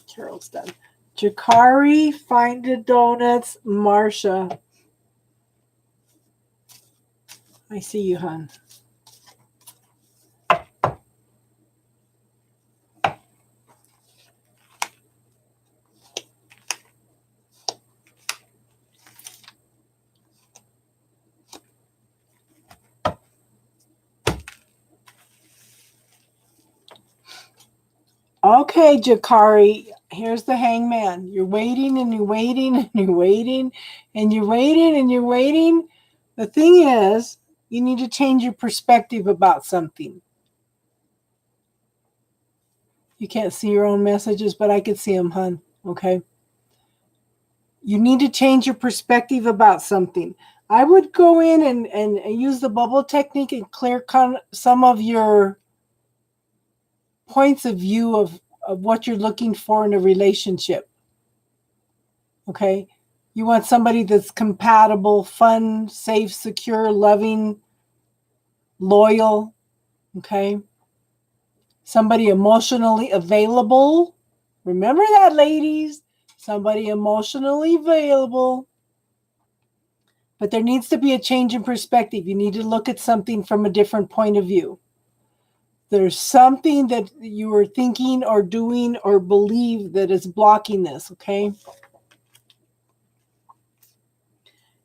Carol's done. Jakari, Find the Donuts, Marcia. I see you, hon. Okay, Jakari, here's the hangman. You're waiting and you're waiting and you're waiting and you're waiting and you're waiting. The thing is, you need to change your perspective about something. You can't see your own messages, but I can see them, hon. Okay? You need to change your perspective about something. I would go in and use the bubble technique and clear some of your points of view of what you're looking for in a relationship. Okay? You want somebody that's compatible, fun, safe, secure, loving, loyal. Okay? Somebody emotionally available. Remember that, ladies. Somebody emotionally available. But there needs to be a change in perspective. You need to look at something from a different point of view. There's something that you are thinking or doing or believe that is blocking this, okay?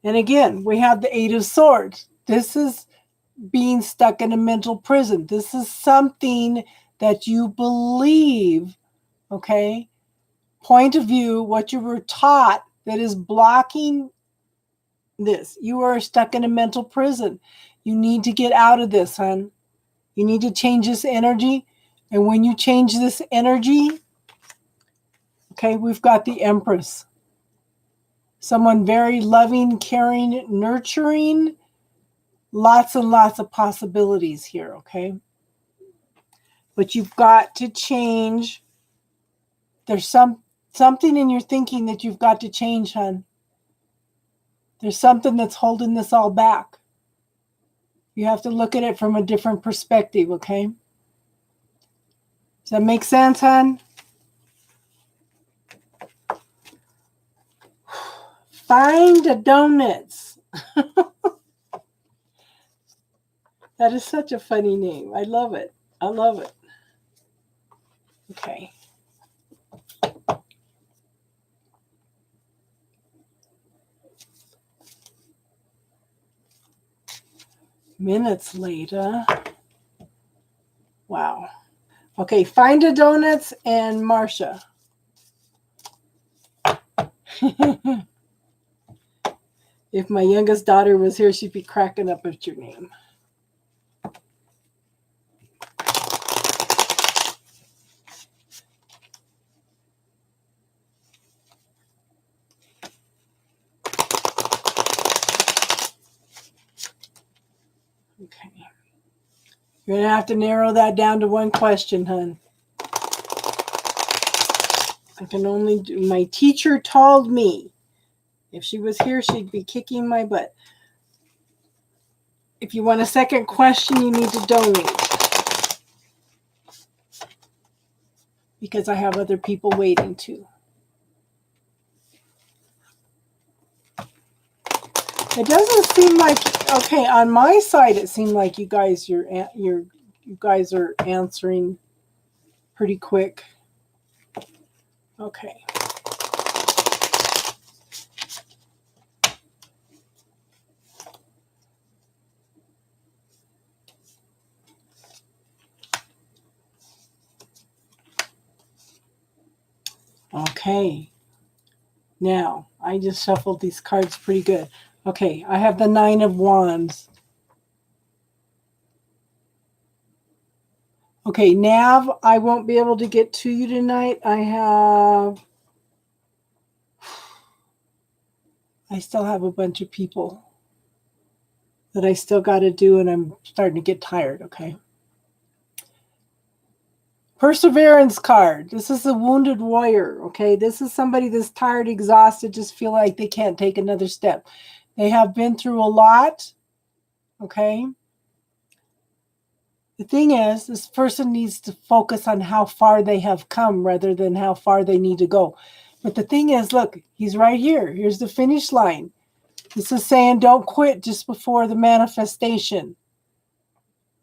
And again, we have the 8 of Swords. This is being stuck in a mental prison. This is something that you believe, okay? Point of view, what you were taught that is blocking this. You are stuck in a mental prison. You need to get out of this, hon. You need to change this energy. And when you change this energy, okay, we've got the Empress. Someone very loving, caring, nurturing. Lots and lots of possibilities here, okay? But you've got to change. There's something in your thinking that you've got to change, hon. There's something that's holding this all back. You have to look at it from a different perspective, okay? Does that make sense, hon? Find the donuts. That is such a funny name. I love it. I love it. Okay. Minutes later. Wow. Okay, Find the Donuts and Marcia. If my youngest daughter was here, she'd be cracking up at your name. Okay. You're going to have to narrow that down to one question, hon. I can only do, my teacher told me if she was here, she'd be kicking my butt. If you want a second question, you need to donate. Because I have other people waiting too. It doesn't seem like, okay, on my side, it seemed like you guys are answering pretty quick. Okay. Okay. Now, I just shuffled these cards pretty good. Okay, I have the Nine of Wands. Okay, Nav, I won't be able to get to you tonight. I still have a bunch of people that I still got to do, and I'm starting to get tired, okay? Perseverance card. This is a wounded warrior, okay? This is somebody that's tired, exhausted, just feel like they can't take another step. They have been through a lot, okay? The thing is, this person needs to focus on how far they have come rather than how far they need to go. But the thing is, look, he's right here. Here's the finish line. This is saying don't quit just before the manifestation.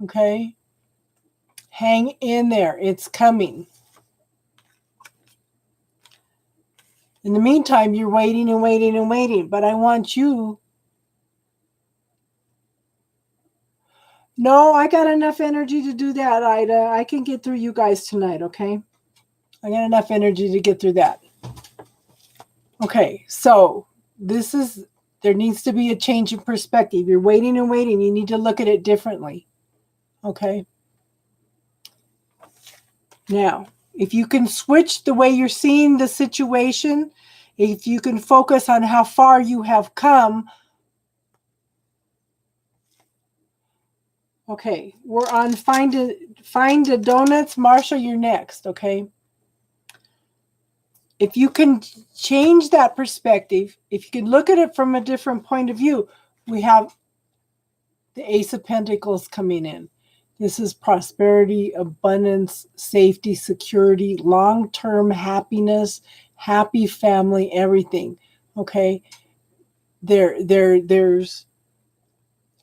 Okay? Hang in there. It's coming. In the meantime, you're waiting and waiting and waiting. But I want you... No, I got enough energy to do that, Ida. I can get through you guys tonight, okay? I got enough energy to get through that. Okay, so there needs to be a change in perspective. You're waiting and waiting. You need to look at it differently. Okay? Now, if you can switch the way you're seeing the situation, if you can focus on how far you have come. Okay, we're on Find a Donuts. Marsha, you're next, okay? If you can change that perspective, if you can look at it from a different point of view, we have the Ace of Pentacles coming in. This is prosperity, abundance, safety, security, long-term happiness, happy family, everything. Okay? There's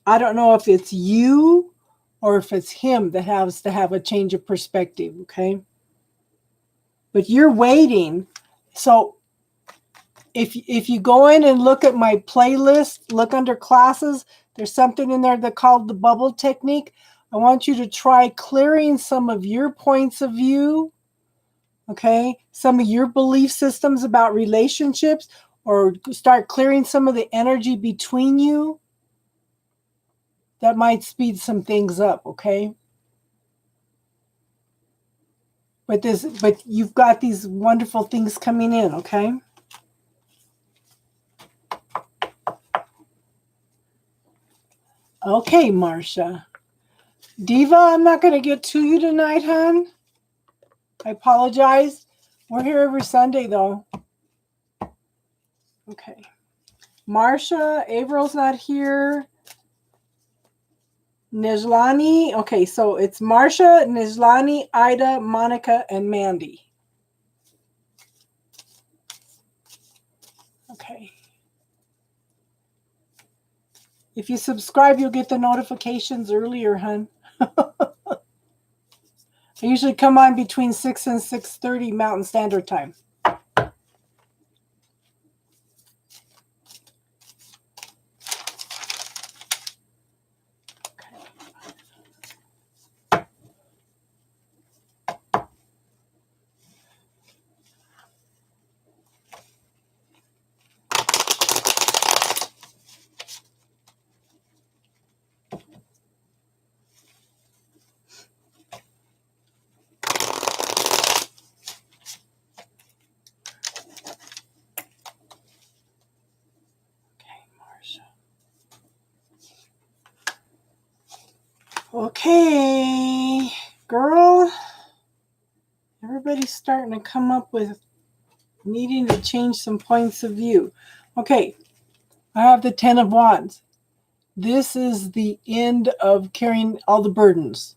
I don't know if it's you or if it's him that has to have a change of perspective, okay? But you're waiting. So if you go in and look at my playlist, look under classes, there's something in there that called the bubble technique. I want you to try clearing some of your points of view, okay? Some of your belief systems about relationships, or start clearing some of the energy between you. That might speed some things up, okay? But you've got these wonderful things coming in, okay? Okay, Marsha. Diva, I'm not going to get to you tonight, hon. I apologize. We're here every Sunday, though. Okay. Marsha, Avril's not here. Nejlani. Okay, so it's Marsha, Nejlani, Ida, Monica, and Mandy. Okay. If you subscribe, you'll get the notifications earlier, hon. I usually come on between 6 and 6:30 Mountain Standard Time. Okay, girl. Everybody's starting to come up with Needing to change some points of view. Okay, I have the 10 of Wands. This is the end of carrying all the burdens.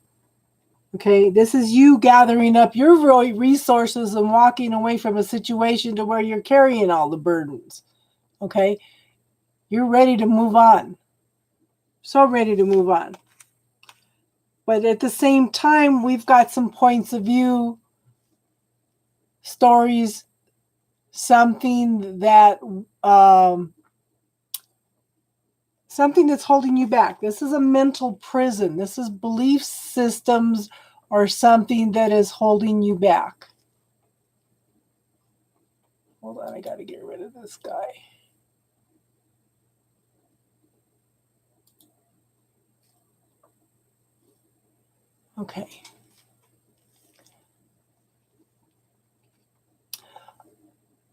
Okay, this is you gathering up your resources and walking away from a situation to where you're carrying all the burdens. Okay, you're ready to move on. So ready to move on. But at the same time, we've got some points of view, stories, something that something that's holding you back. This is a mental prison. This is belief systems or something that is holding you back. Hold on, I got to get rid of this guy. Okay.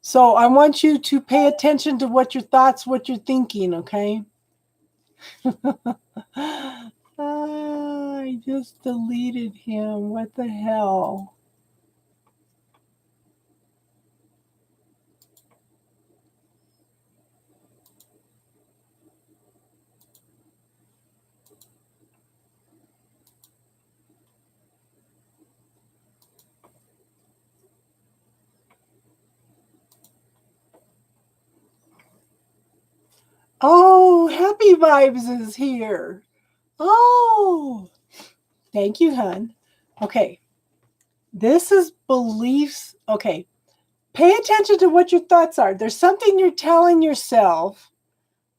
So I want you to pay attention to what your thoughts, what you're thinking, okay? I just deleted him. What the hell? Oh, Happy Vibes is here. Oh, thank you, hon. Okay. This is beliefs. Okay. Pay attention to what your thoughts are. There's something you're telling yourself.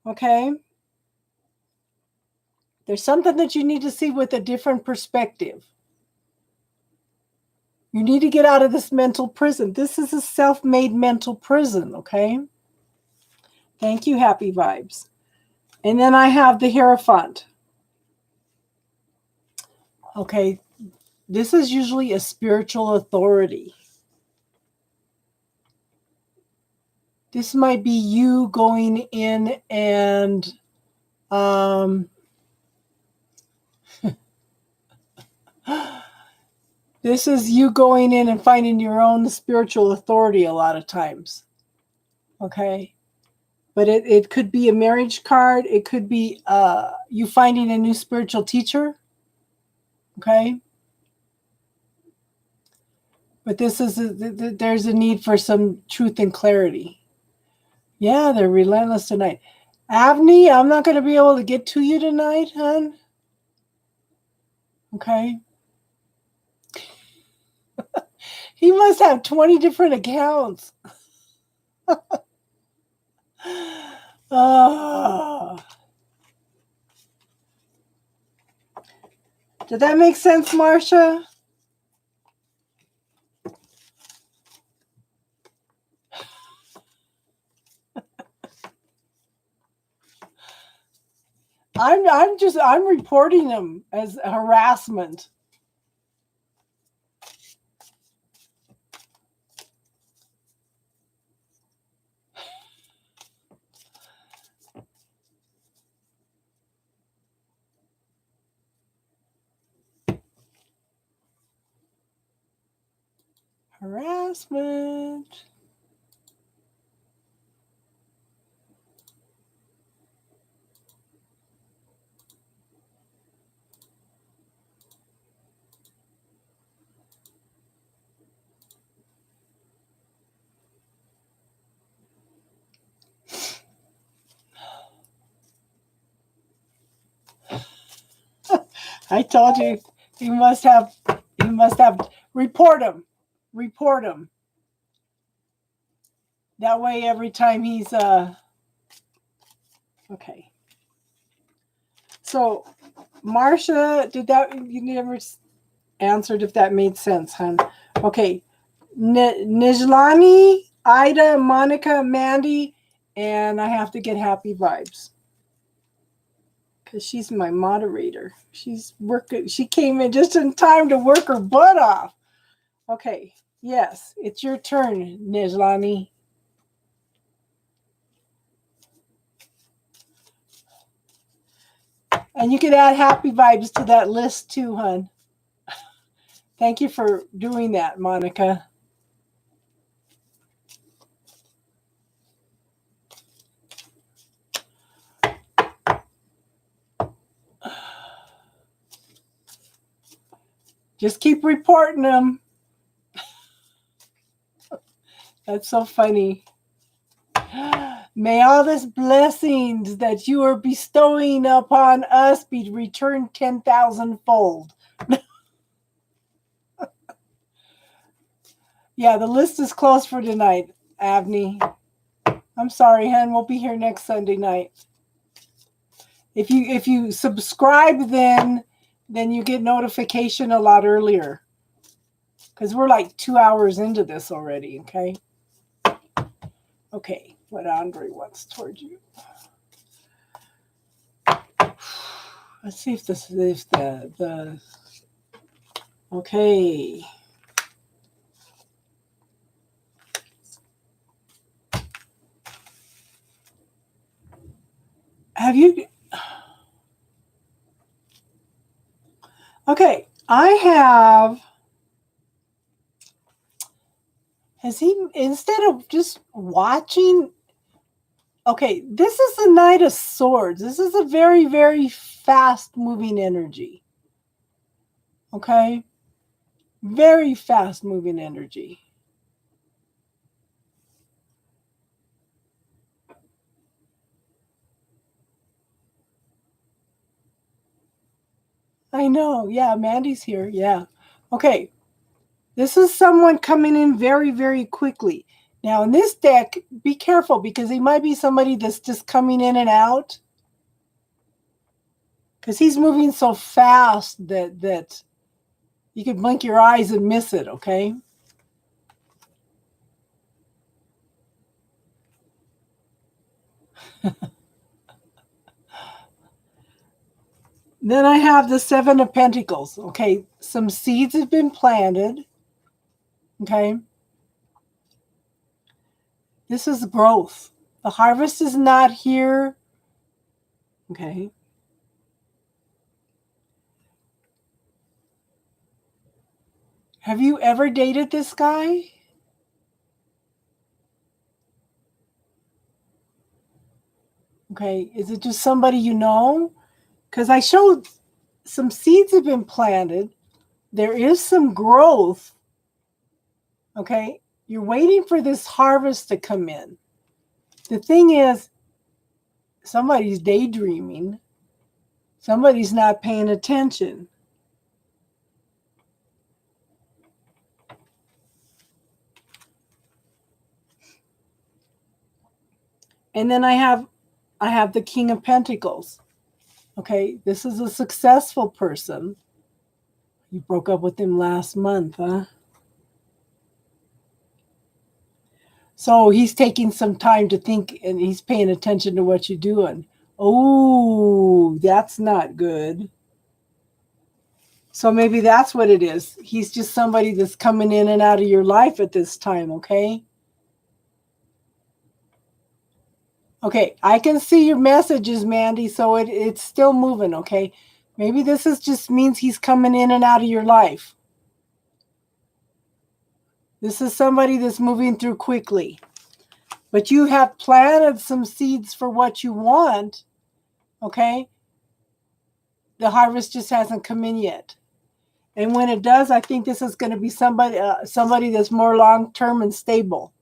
Okay. There's something that you need to see with a different perspective. You need to get out of this mental prison. This is a self-made mental prison. Okay. Thank you, Happy Vibes. And then I have the Hierophant. Okay. This is usually a spiritual authority. This might be you going in and this is you going in and finding your own spiritual authority a lot of times. Okay. But it could be a marriage card. It could be you finding a new spiritual teacher. Okay. But this is there's a need for some truth and clarity. Yeah, they're relentless tonight. Avni, I'm not going to be able to get to you tonight, hon. Okay. He must have 20 different accounts. Oh. Did that make sense, Marcia? I'm reporting them as harassment. Harassment. I told you he must have report him. Report him. That way every time he's okay. So Marcia, did that you never answered if that made sense, hon? Okay. Nijlani, Ida, Monica, Mandy, and I have to get Happy Vibes. Because she's my moderator. She's working. She came in just in time to work her butt off. Okay. Yes, it's your turn, Nijlani. And you can add Happy Vibes to that list too, hon. Thank you for doing that, Monica. Just keep reporting them. That's so funny. May all these blessings that you are bestowing upon us be returned 10,000-fold. Yeah, the list is closed for tonight, Avni. I'm sorry, hon. We'll be here next Sunday night. If you subscribe, then you get notification a lot earlier. Because we're like 2 hours into this already, okay? Okay, what Andre wants towards you. Let's see if this is the okay. Have you? Okay, I have. Has he, instead of just watching? Okay, this is the Knight of Swords. This is a very, very fast moving energy. Okay, very fast moving energy. I know. Yeah, Mandy's here. Yeah. Okay. This is someone coming in very, very quickly. Now, in this deck, be careful because he might be somebody that's just coming in and out. Because he's moving so fast that you could blink your eyes and miss it, okay? Then I have the Seven of Pentacles. Okay, some seeds have been planted. Okay. This is growth. The harvest is not here. Okay. Have you ever dated this guy? Okay. Is it just somebody you know? Because I showed some seeds have been planted. There is some growth. Okay. You're waiting for this harvest to come in. The thing is, somebody's daydreaming. Somebody's not paying attention. And then I have the King of Pentacles. Okay, this is a successful person. You broke up with him last month, huh? So he's taking some time to think and he's paying attention to what you're doing. Oh, that's not good. So maybe that's what it is. He's just somebody that's coming in and out of your life at this time, okay? Okay, I can see your messages, Mandy, so it's still moving, okay? Maybe this is just means he's coming in and out of your life. This is somebody that's moving through quickly. But you have planted some seeds for what you want, okay? The harvest just hasn't come in yet. And when it does, I think this is going to be somebody that's more long-term and stable.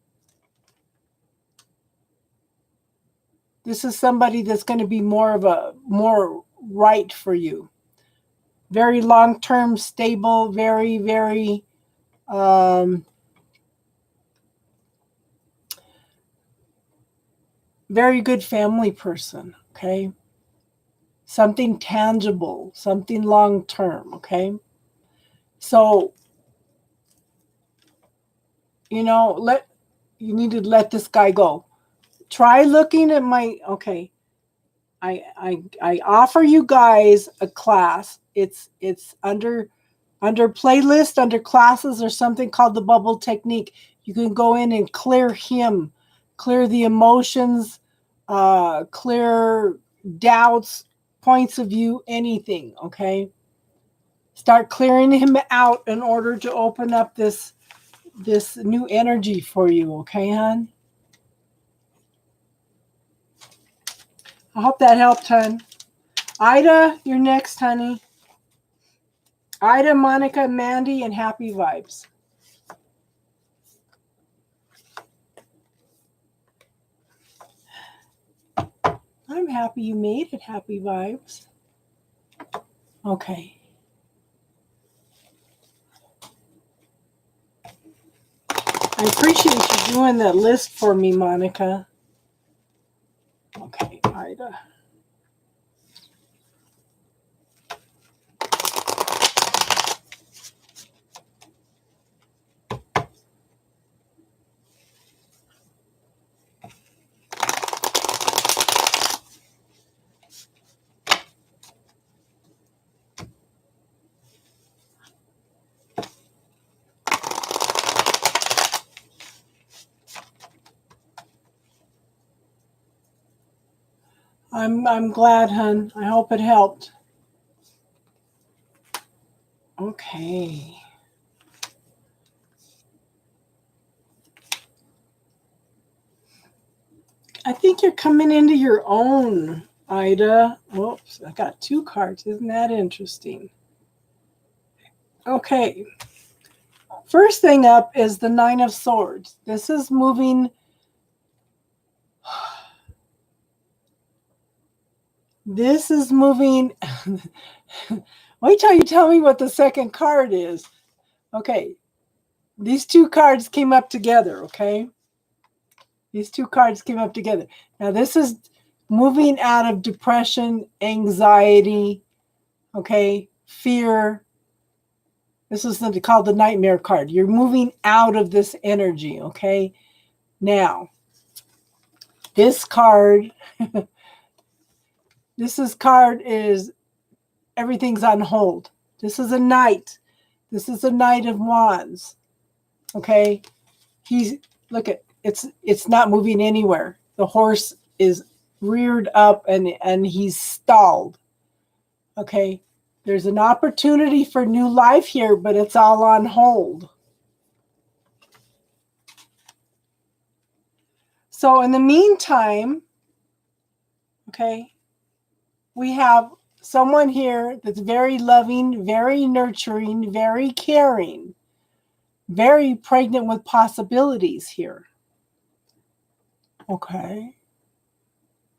This is somebody that's going to be more right for you. Very long-term, stable, very, very very good family person, okay? Something tangible, something long-term, okay? So, you need to let this guy go. Try looking at my, okay. I offer you guys a class. It's under playlist, under classes, or something called the bubble technique. You can go in and clear him, clear the emotions, clear doubts, points of view, anything, okay? Start clearing him out in order to open up this new energy for you, okay, hon? I hope that helped, hon. Ida, you're next, honey. Ida, Monica, Mandy, and happy vibes. I'm happy you made it, happy vibes. Okay. I appreciate you doing that list for me, Monica. Okay, Ida. I'm glad, hun. I hope it helped. Okay. I think you're coming into your own, Ida. Whoops, I got 2 cards. Isn't that interesting? Okay. First thing up is the Nine of Swords. This is moving. This is moving. Wait till you tell me what the second card is. Okay. These 2 cards came up together, okay? These 2 cards came up together. Now, this is moving out of depression, anxiety, okay, fear. This is called the nightmare card. You're moving out of this energy, okay? Now, this card, card is everything's on hold. This is a knight. This is a Knight of Wands, okay? Look at it's not moving anywhere. The horse is reared up and he's stalled. Okay. There's an opportunity for new life here, but it's all on hold. So in the meantime, okay, we have someone here that's very loving, very nurturing, very caring, very pregnant with possibilities here. Okay.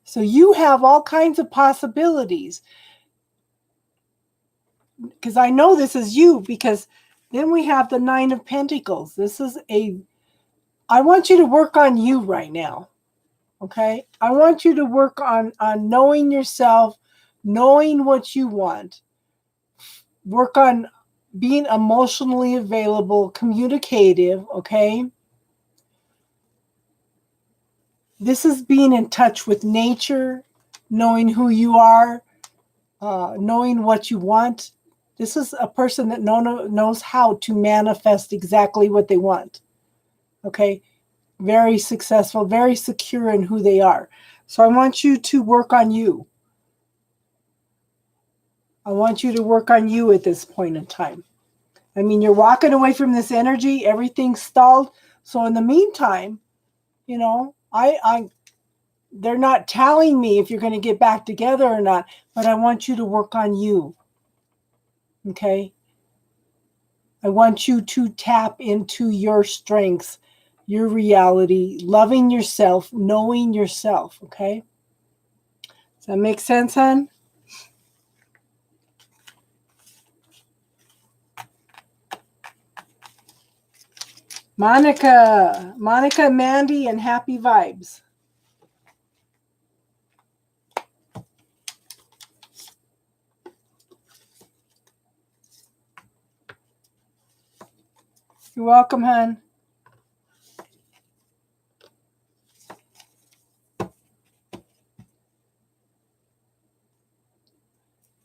So you have all kinds of possibilities. Because I know this is you, because then we have the Nine of Pentacles. I want you to work on you right now. Okay? I want you to work on knowing yourself, knowing what you want. Work on being emotionally available, communicative, okay? This is being in touch with nature, knowing who you are, knowing what you want. This is a person that knows how to manifest exactly what they want. Okay? Very successful, very secure in who they are. So I want you to work on you. I want you to work on you at this point in time. I mean, you're walking away from this energy, everything's stalled. So in the meantime, you know, they're not telling me if you're going to get back together or not, but I want you to work on you. Okay? I want you to tap into your strengths, your reality, loving yourself, knowing yourself, okay? Does that make sense, hon? Monica, Mandy, and happy vibes. You're welcome, hon.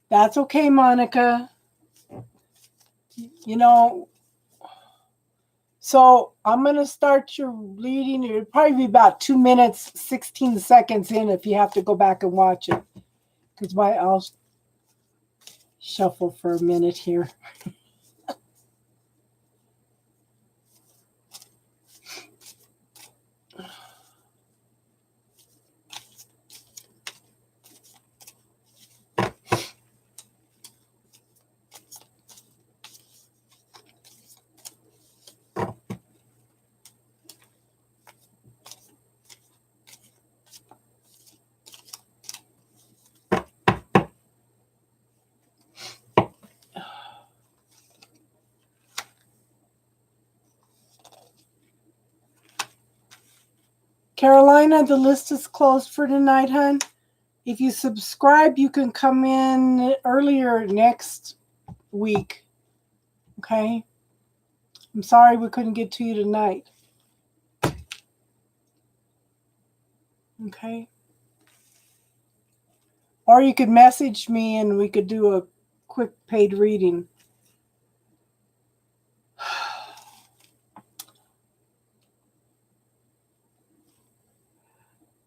That's okay, Monica. You know, so I'm going to start your reading. It'll probably be about 2 minutes, 16 seconds in if you have to go back and watch it. Because I'll shuffle for a minute here. Carolina, the list is closed for tonight, hon. If you subscribe, you can come in earlier next week. Okay? I'm sorry we couldn't get to you tonight. Okay? Or you could message me and we could do a quick paid reading.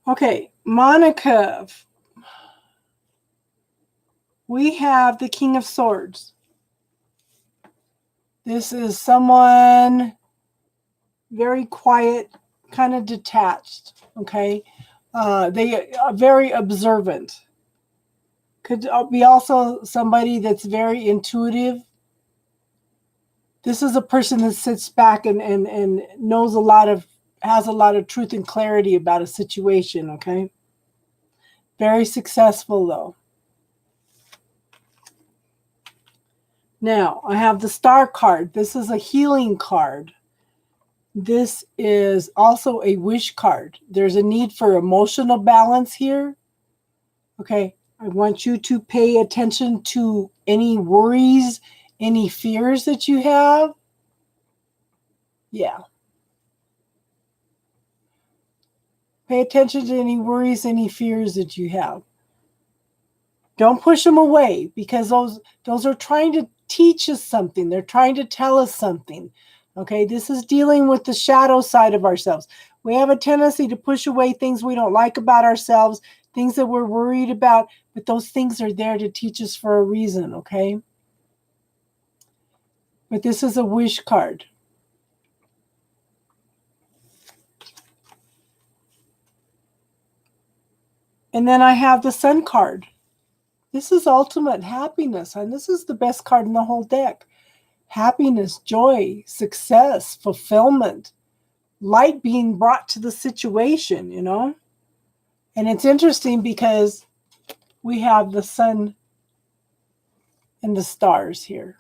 Okay, Monica, we have the King of Swords. This is someone very quiet, kind of detached, okay? They are very observant. Could be also somebody that's very intuitive. This is a person that sits back and knows has a lot of truth and clarity about a situation, okay? Very successful, though. Now, I have the Star card. This is a healing card. This is also a wish card. There's a need for emotional balance here. Okay, I want you to pay attention to any worries, any fears that you have. Yeah. Pay attention to any worries, any fears that you have. Don't push them away, because those are trying to teach us something. They're trying to tell us something. Okay, this is dealing with the shadow side of ourselves. We have a tendency to push away things we don't like about ourselves, things that we're worried about, but those things are there to teach us for a reason, okay? But this is a wish card. And then I have the Sun card. This is ultimate happiness, and this is the best card in the whole deck. Happiness, joy, success, fulfillment, light being brought to the situation, you know? And it's interesting because we have the sun and the stars here.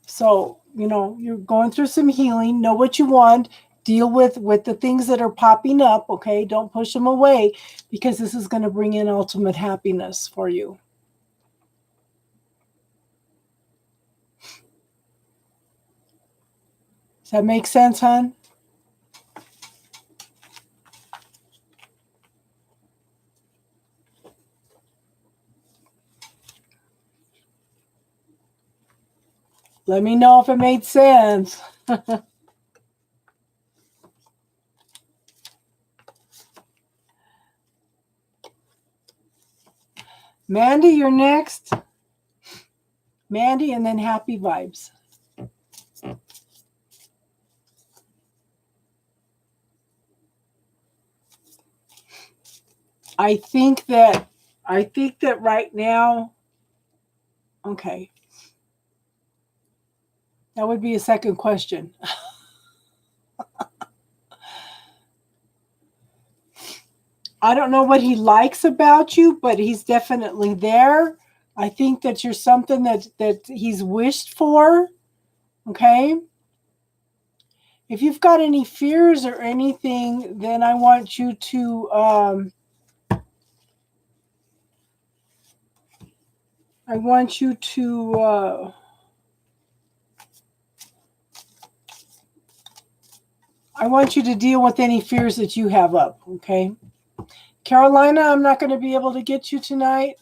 So, you know, you're going through some healing, know what you want, deal with the things that are popping up, okay? Don't push them away, because this is going to bring in ultimate happiness for you. Does that make sense, hon? Let me know if it made sense. Mandy, you're next. Mandy, and then happy vibes. I think that right now, okay. That would be a second question. I don't know what he likes about you, but he's definitely there. I think that you're something that he's wished for. Okay. If you've got any fears or anything, then I want you to I want you to deal with any fears that you have up, okay? Carolina, I'm not going to be able to get you tonight.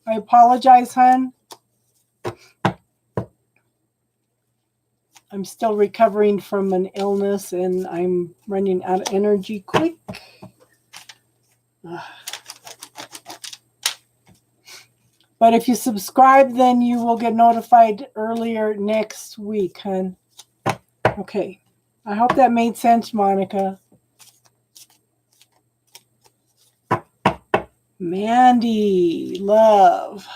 I apologize, hon. I'm still recovering from an illness and I'm running out of energy quick. But if you subscribe, then you will get notified earlier next week, hon. Okay. I hope that made sense, Monica. Mandy, love.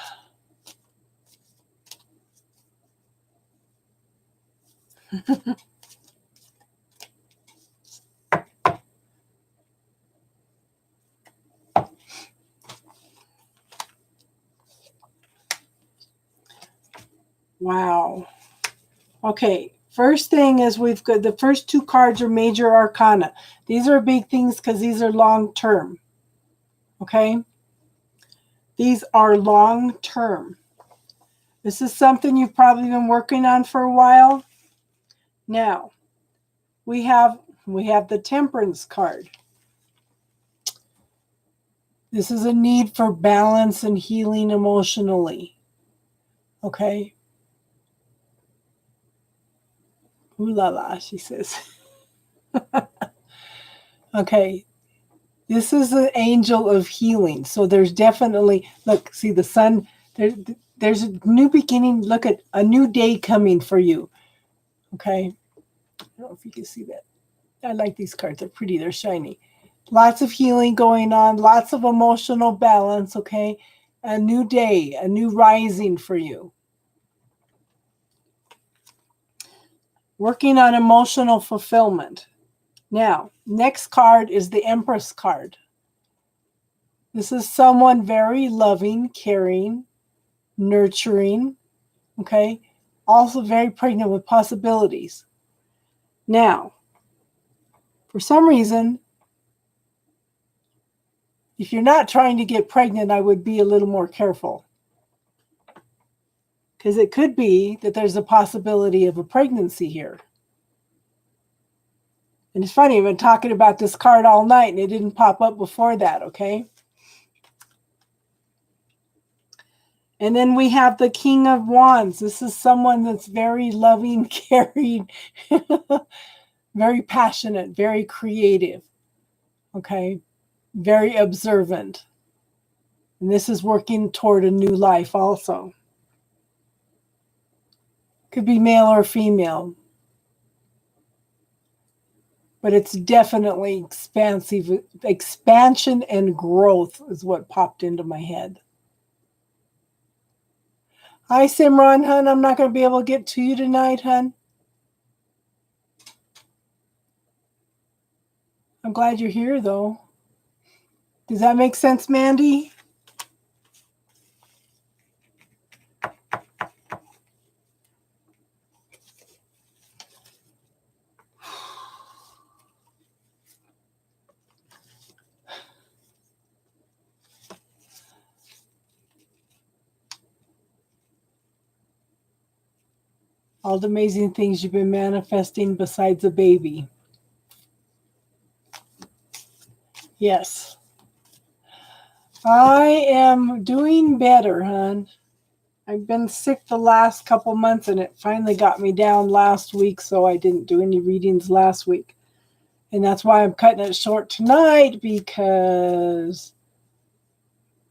Wow. Okay. First thing is we've got the first two cards are major arcana. These are big things because these are long term. Okay? These are long term. This is something you've probably been working on for a while. Now, we have the Temperance card. This is a need for balance and healing emotionally. Okay? Ooh la la, she says. Okay. This is an angel of healing. So there's definitely, look, see the sun, there's a new beginning. Look at a new day coming for you. Okay. I don't know if you can see that. I like these cards. They're pretty. They're shiny. Lots of healing going on. Lots of emotional balance. Okay. A new day, a new rising for you. Working on emotional fulfillment. Now, next card is the Empress card. This is someone very loving, caring, nurturing, okay? Also very pregnant with possibilities. Now, for some reason, if you're not trying to get pregnant, I would be a little more careful. Because it could be that there's a possibility of a pregnancy here. And it's funny, I've been talking about this card all night and it didn't pop up before that, okay? And then we have the King of Wands. This is someone that's very loving, caring, very passionate, very creative, okay? Very observant. And this is working toward a new life also. Could be male or female. But it's definitely expansive. Expansion and growth is what popped into my head. Hi, Simran, hun. I'm not going to be able to get to you tonight, hun. I'm glad you're here, though. Does that make sense, Mandy? All the amazing things you've been manifesting besides a baby. Yes. I am doing better, hon. I've been sick the last couple months and it finally got me down last week, so I didn't do any readings last week. And that's why I'm cutting it short tonight, because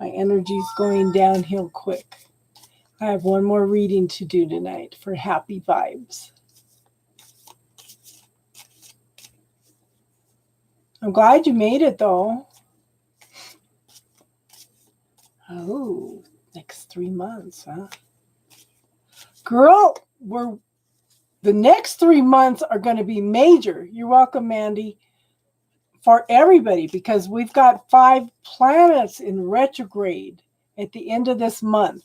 my energy's going downhill quick. I have one more reading to do tonight for happy vibes. I'm glad you made it, though. Oh, next 3 months, huh? Girl, the next 3 months are going to be major. You're welcome, Mandy. For everybody, because we've got 5 planets in retrograde at the end of this month.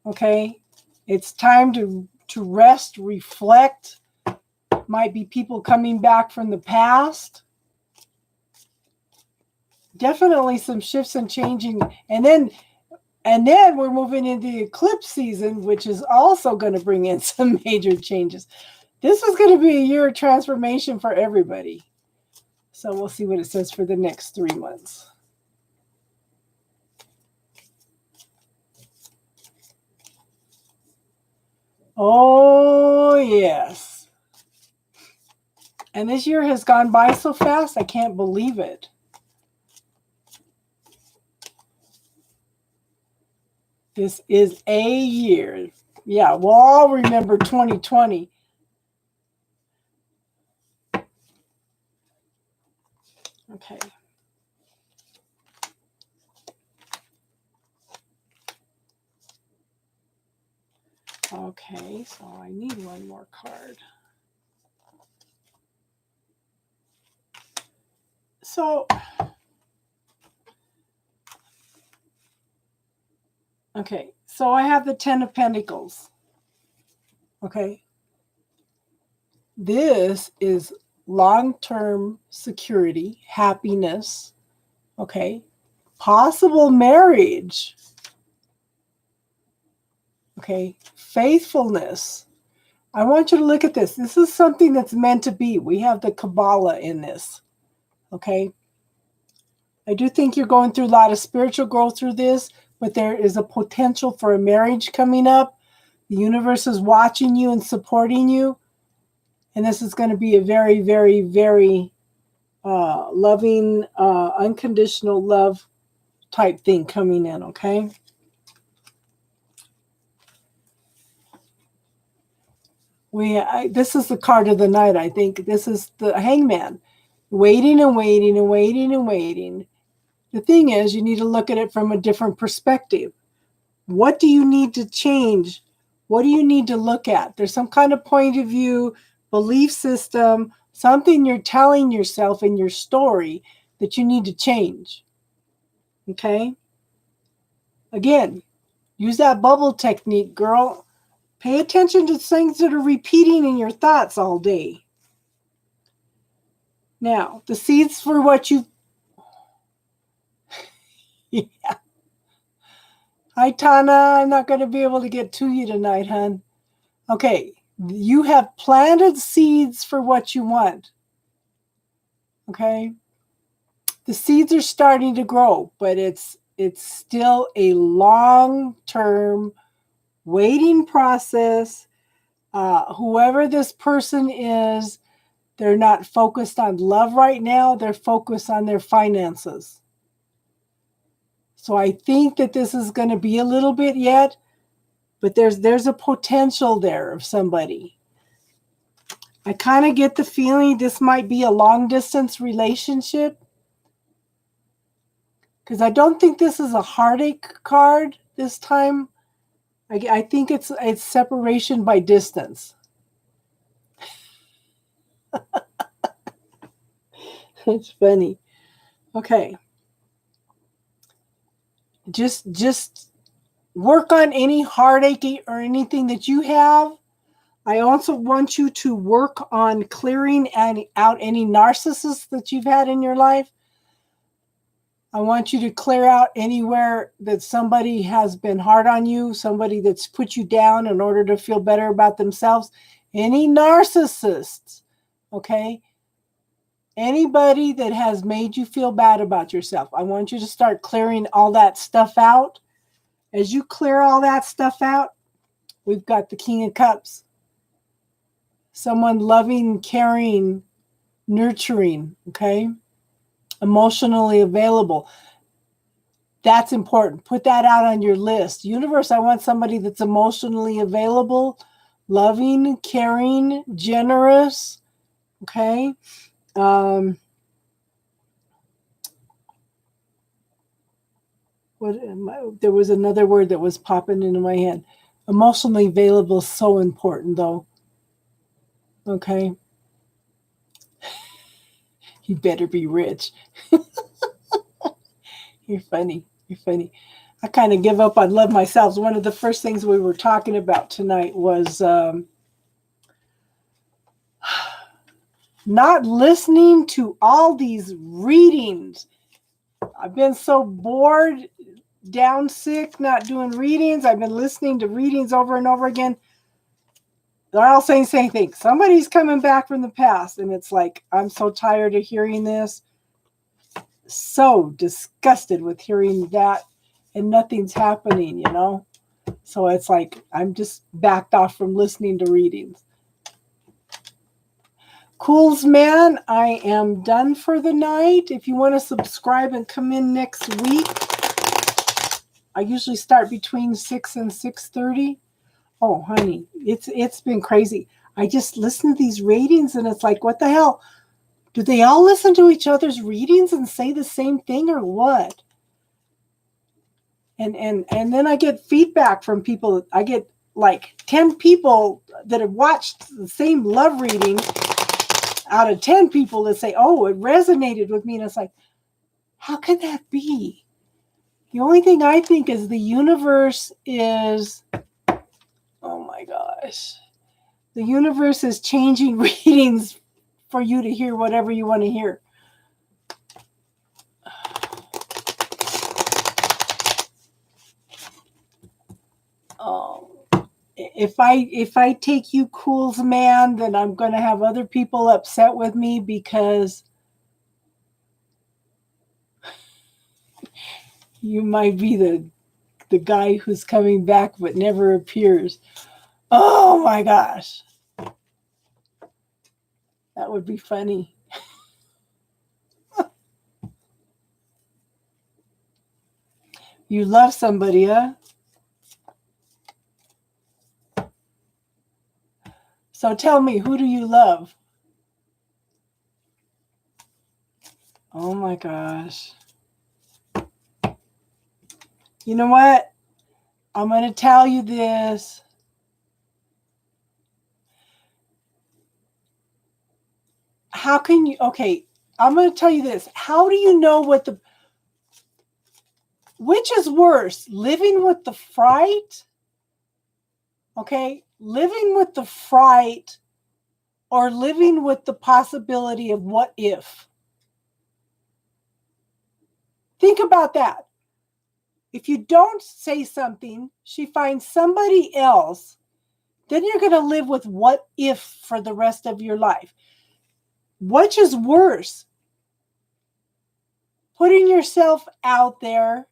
Okay? It's time to rest, reflect. Might be people coming back from the past. Definitely some shifts and changing. And then we're moving into the eclipse season, which is also going to bring in some major changes. This is going to be a year of transformation for everybody. So we'll see what it says for the next 3 months. Oh, yes. And this year has gone by so fast, I can't believe it. This is a year. Yeah, we'll all remember 2020. Okay. Okay, so I need one more card. So, okay, so I have the Ten of Pentacles. Okay. This is long-term security, happiness, okay? Possible marriage, okay? Faithfulness. I want you to look at this. This is something that's meant to be. We have the Kabbalah in this, okay? I do think you're going through a lot of spiritual growth through this, but there is a potential for a marriage coming up. The universe is watching you and supporting you. And this is going to be a very, very, very loving, unconditional love type thing coming in, okay? This is the card of the night, I think. This is the Hangman. Waiting and waiting and waiting and waiting. The thing is, you need to look at it from a different perspective. What do you need to change? What do you need to look at? There's some kind of point of view, belief system, something you're telling yourself in your story that you need to change. Okay? Again, use that bubble technique, girl. Pay attention to things that are repeating in your thoughts all day. Now, the seeds for what you... Yeah. Hi, Tana. I'm not going to be able to get to you tonight, hon. Okay, you have planted seeds for what you want. Okay? The seeds are starting to grow, but it's still a long-term waiting process. Whoever this person is, they're not focused on love right now. They're focused on their finances. So I think that this is going to be a little bit yet, but there's a potential there of somebody. I kind of get the feeling this might be a long-distance relationship, because I don't think this is a heartache card this time. I think it's separation by distance. It's funny. Okay. Just work on any heartache or anything that you have. I also want you to work on clearing out any narcissists that you've had in your life. I want you to clear out anywhere that somebody has been hard on you, somebody that's put you down in order to feel better about themselves. Any narcissists, okay? Anybody that has made you feel bad about yourself. I want you to start clearing all that stuff out. As you clear all that stuff out, we've got the King of Cups. Someone loving, caring, nurturing, okay? Emotionally available. That's important. Put that out on your list. Universe, I want somebody that's emotionally available, loving, caring, generous, okay? There was another word that was popping into my head. Emotionally available is so important, though. Okay? You better be rich. You're funny. You're funny. I kind of give up on love myself. One of the first things we were talking about tonight was not listening to all these readings. I've been so bored, down sick, not doing readings. I've been listening to readings over and over again. They're all saying the same thing. Somebody's coming back from the past. And it's like, I'm so tired of hearing this. So disgusted with hearing that. And nothing's happening, you know. So it's like, I'm just backed off from listening to readings. Cools, man, I am done for the night. If you want to subscribe and come in next week, I usually start between 6 and 6:30. Oh, honey, it's been crazy. I just listen to these readings and it's like, what the hell? Do they all listen to each other's readings and say the same thing or what? And then I get feedback from people. I get like 10 people that have watched the same love reading out of 10 people that say, oh, it resonated with me. And it's like, how can that be? The only thing I think is the universe is, oh my gosh. The universe is changing readings for you to hear whatever you want to hear. Oh, if I take you cool's man, then I'm going to have other people upset with me because you might be the guy who's coming back but never appears. Oh my gosh. That would be funny. You love somebody, huh? So tell me, who do you love? Oh my gosh. You know what? I'm going to tell you this. How can you, okay, I'm going to tell you this. How do you know which is worse, living with the fright? Okay, living with the fright or living with the possibility of what if? Think about that. If you don't say something, she finds somebody else, then you're going to live with what if for the rest of your life. Which is worse? Putting yourself out there.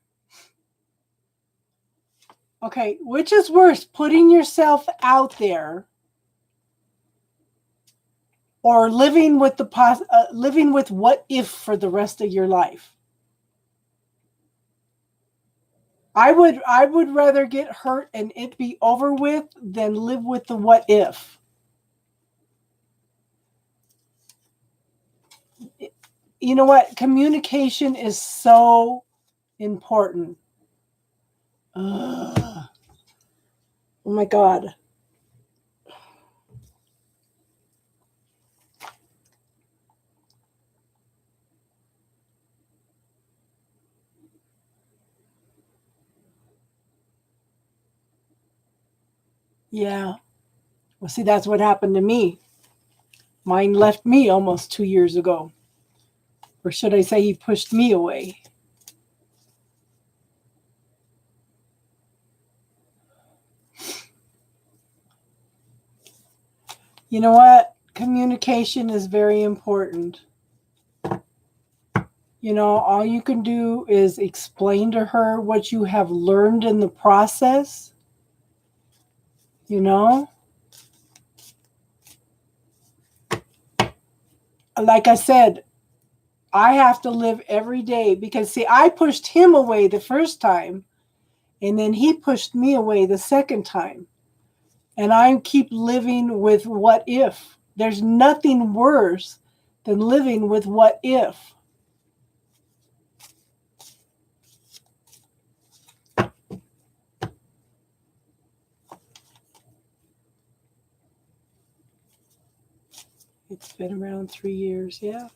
Okay, which is worse? Putting yourself out there or living with living with what if for the rest of your life? I would rather get hurt and it be over with than live with the what if. You know what? Communication is so important. Ugh. Oh my God. Yeah. Well, see, that's what happened to me. Mine left me almost 2 years ago. Or should I say he pushed me away? You know what? Communication is very important. You know, all you can do is explain to her what you have learned in the process. You know? Like I said, I have to live every day because, see, I pushed him away the first time, and then he pushed me away the second time. And I keep living with what if. There's nothing worse than living with what if. It's been around 3 years, yeah.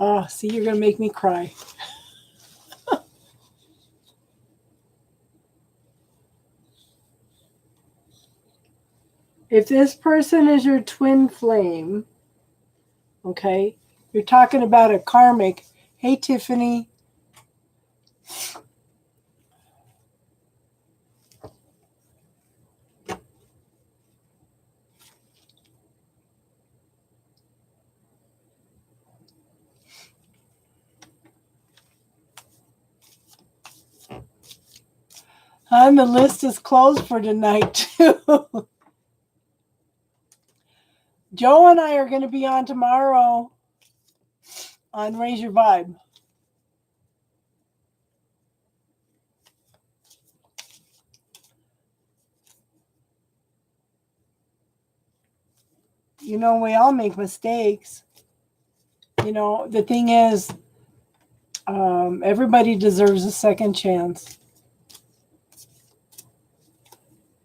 Oh, see, you're going to make me cry. If this person is your twin flame, okay, you're talking about a karmic. Hey, Tiffany. And the list is closed for tonight, too. Joe and I are going to be on tomorrow on Raise Your Vibe. You know, we all make mistakes. You know, the thing is, everybody deserves a second chance.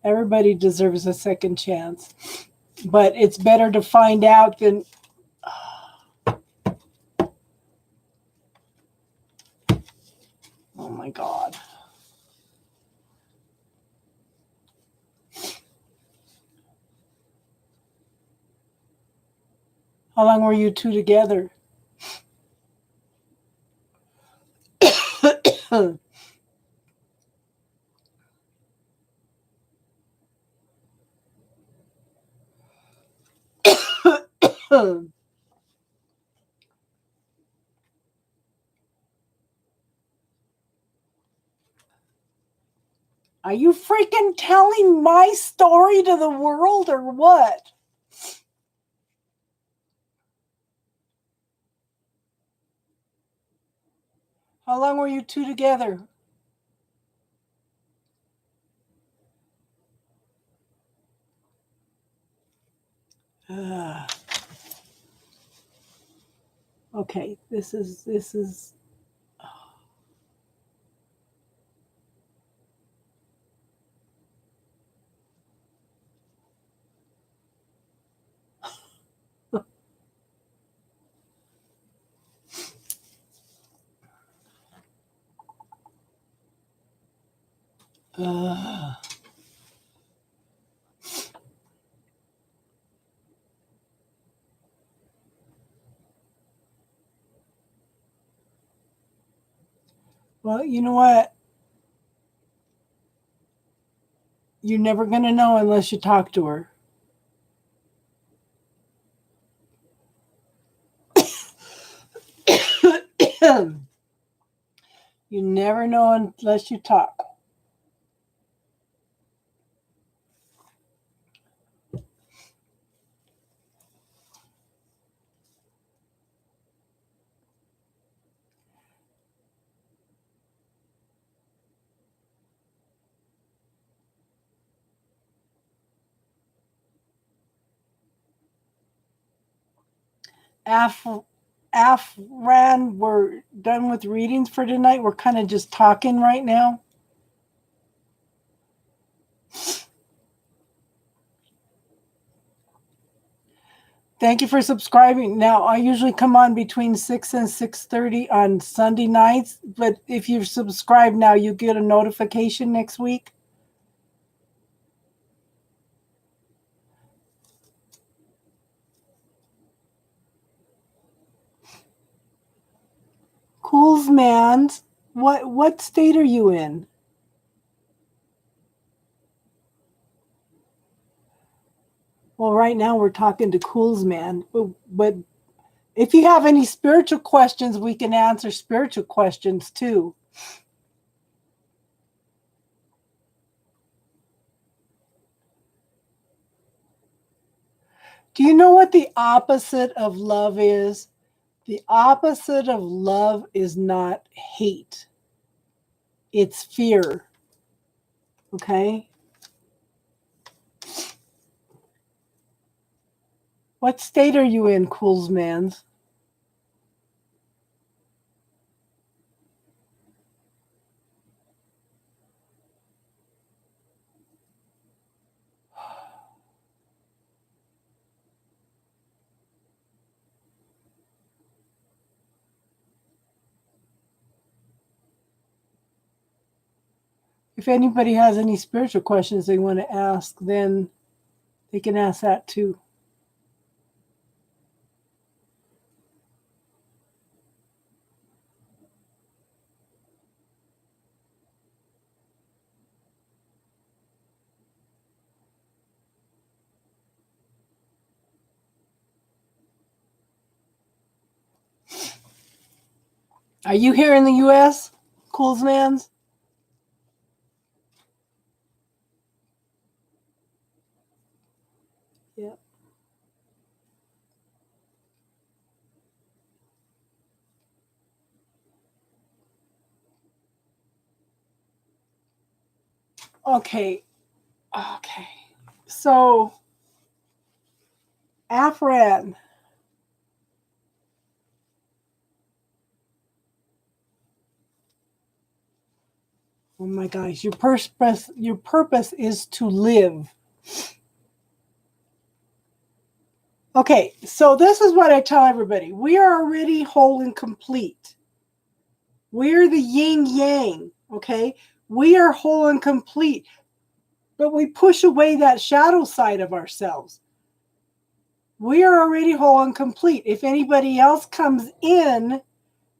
Everybody deserves a second chance. But it's better to find out than Oh my God. How long were you two together? Are you freaking telling my story to the world or what? How long were you two together? Okay, this is well, you know what? You're never going to know unless you talk to her. You never know unless you talk. Afran, we're done with readings for tonight. We're kind of just talking right now. Thank you for subscribing. Now, I usually come on between 6 and 6:30 on Sunday nights, but if you're subscribed now, you get a notification next week. Cools, man. What state are you in? Well, right now we're talking to Cools, man. But if you have any spiritual questions, we can answer spiritual questions too. Do you know what the opposite of love is? The opposite of love is not hate. It's fear. Okay? What state are you in, Coolsmans? If anybody has any spiritual questions they want to ask, then they can ask that too. Are you here in the U.S., Coolsmans? Yeah. Okay. Okay. So, Afran. Oh my gosh, your purpose is to live. Okay, so this is what I tell everybody. We are already whole and complete. We're the yin yang, okay? We are whole and complete, but we push away that shadow side of ourselves. We are already whole and complete. If anybody else comes in,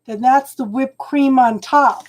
then that's the whipped cream on top.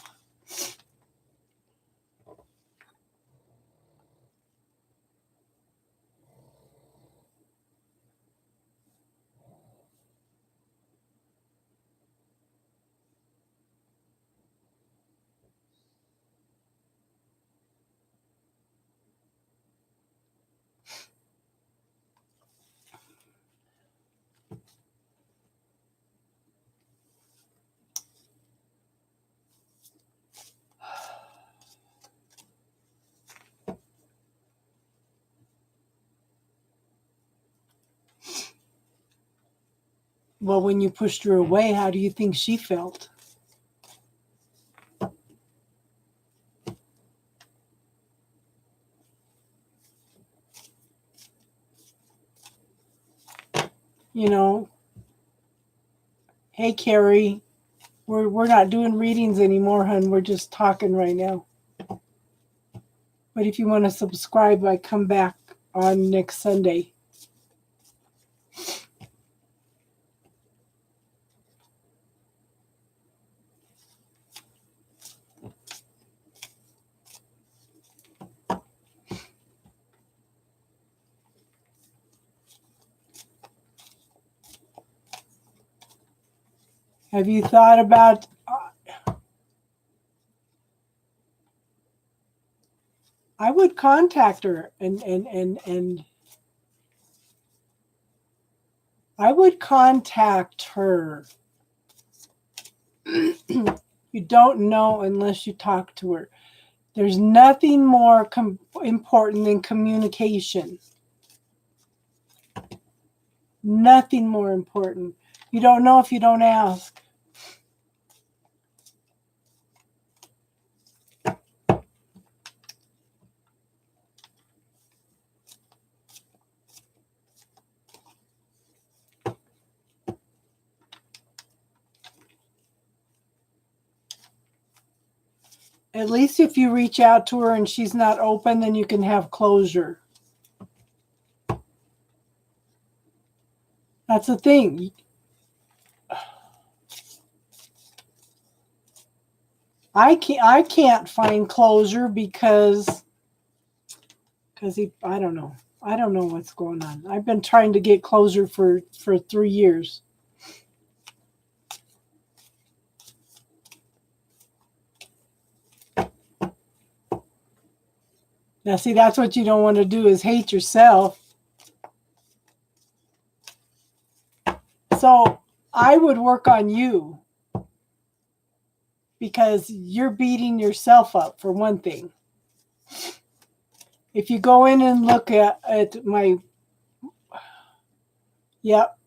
Well, when you pushed her away, how do you think she felt? You know, hey, Carrie, we're not doing readings anymore, hun. We're just talking right now. But if you want to subscribe, I come back on next Sunday. Have you thought about... I would contact her and I would contact her. You don't know unless you talk to her. There's nothing more important than communication. Nothing more important. You don't know if you don't ask. At least if you reach out to her and she's not open, then you can have closure. That's the thing. I can't find closure because I don't know. I don't know what's going on. I've been trying to get closure for 3 years. Now, see, that's what you don't want to do, is hate yourself. So I would work on you, because you're beating yourself up, for one thing. If you go in and look at my... Yep.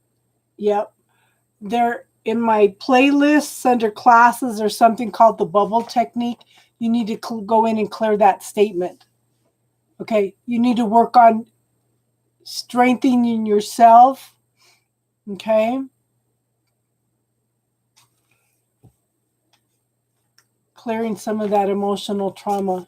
There, in my playlists under classes, there's something called the bubble technique. You need to go in and clear that statement. Okay, you need to work on strengthening yourself. Okay, clearing some of that emotional trauma.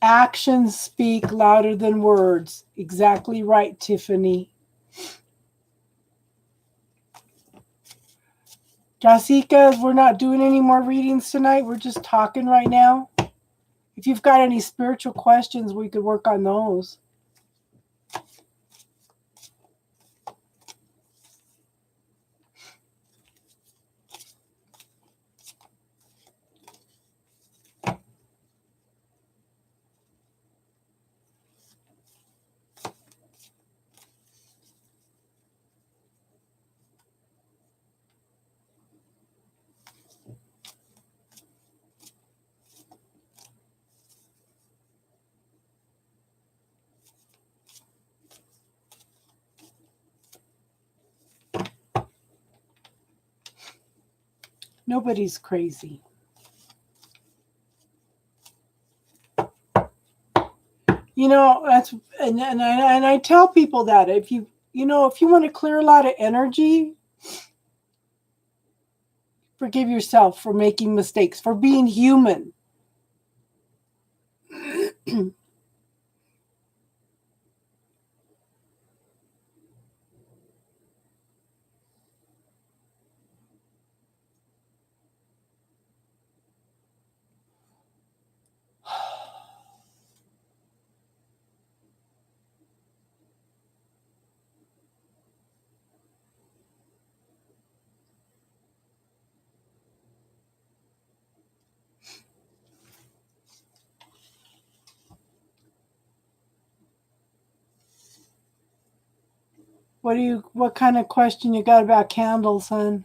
Actions speak louder than words. Exactly right, Tiffany. Jessica, we're not doing any more readings tonight. We're just talking right now. If you've got any spiritual questions, we could work on those. Nobody's crazy. That's and I tell people that if you want to clear a lot of energy, forgive yourself for making mistakes, for being human. What kind of question you got about candles, hon?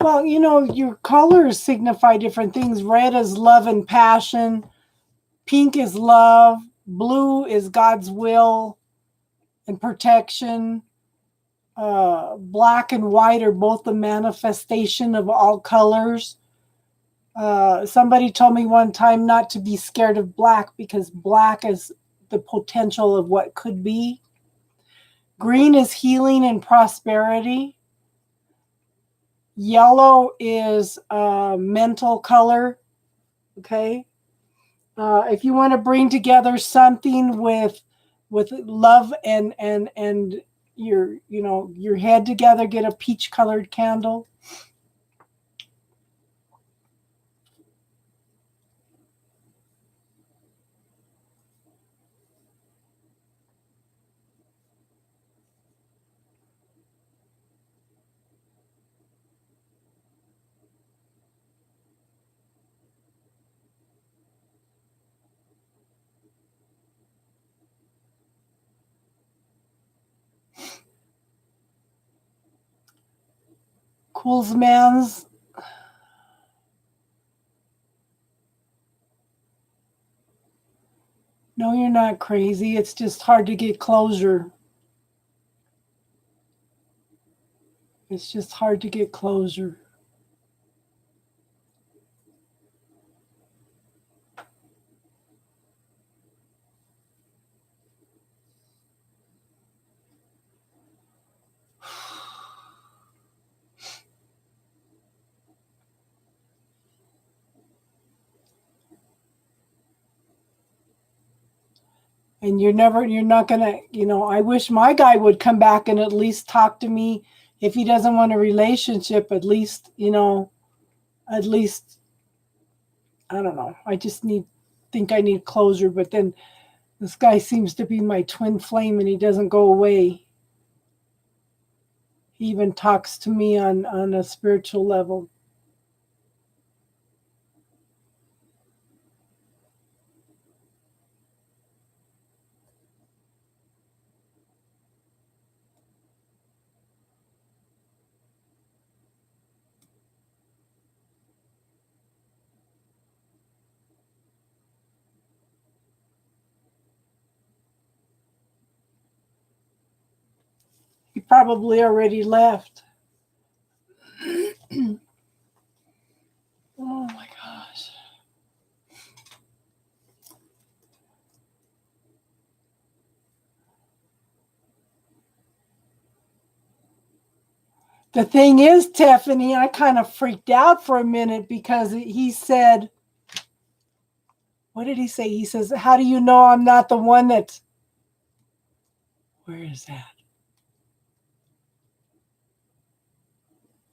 Well, your colors signify different things. Red is love and passion. Pink is love. Blue is God's will and protection. Black and white are both the manifestation of all colors. Somebody told me one time not to be scared of black because black is the potential of what could be. Green is healing and prosperity. Yellow is mental color. Okay. If you want to bring together something with love and your head together, get a peach colored candle. Cools man's. No, you're not crazy. It's just hard to get closure. It's just hard to get closure. And you're not gonna, I wish my guy would come back and at least talk to me. If he doesn't want a relationship, at least, at least, I don't know. I just think I need closure. But then this guy seems to be my twin flame and he doesn't go away. He even talks to me on a spiritual level. He probably already left. Oh my gosh. The thing is, Tiffany, I kind of freaked out for a minute because he said, what did he say? He says, how do you know I'm not the one that... Where is that?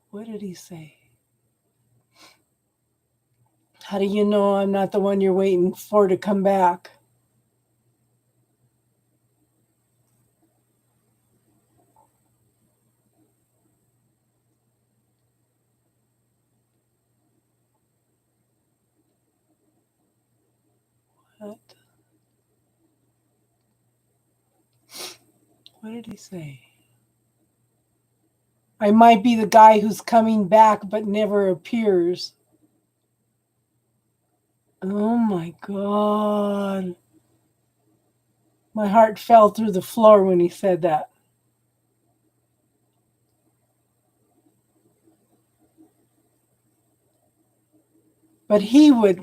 What did he say? How do you know I'm not the one you're waiting for to come back? What? What did he say? I might be the guy who's coming back but never appears. Oh my God. My heart fell through the floor when he said that. But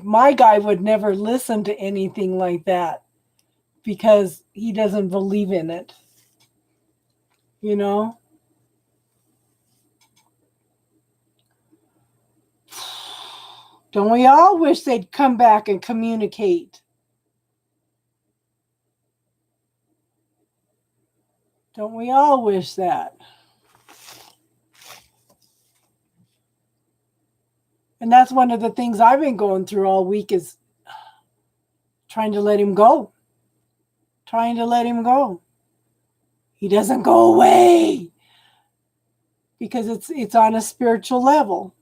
my guy would never listen to anything like that because he doesn't believe in it. You know? Don't we all wish they'd come back and communicate? Don't we all wish that? And that's one of the things I've been going through all week is trying to let him go. Trying to let him go. He doesn't go away because it's on a spiritual level.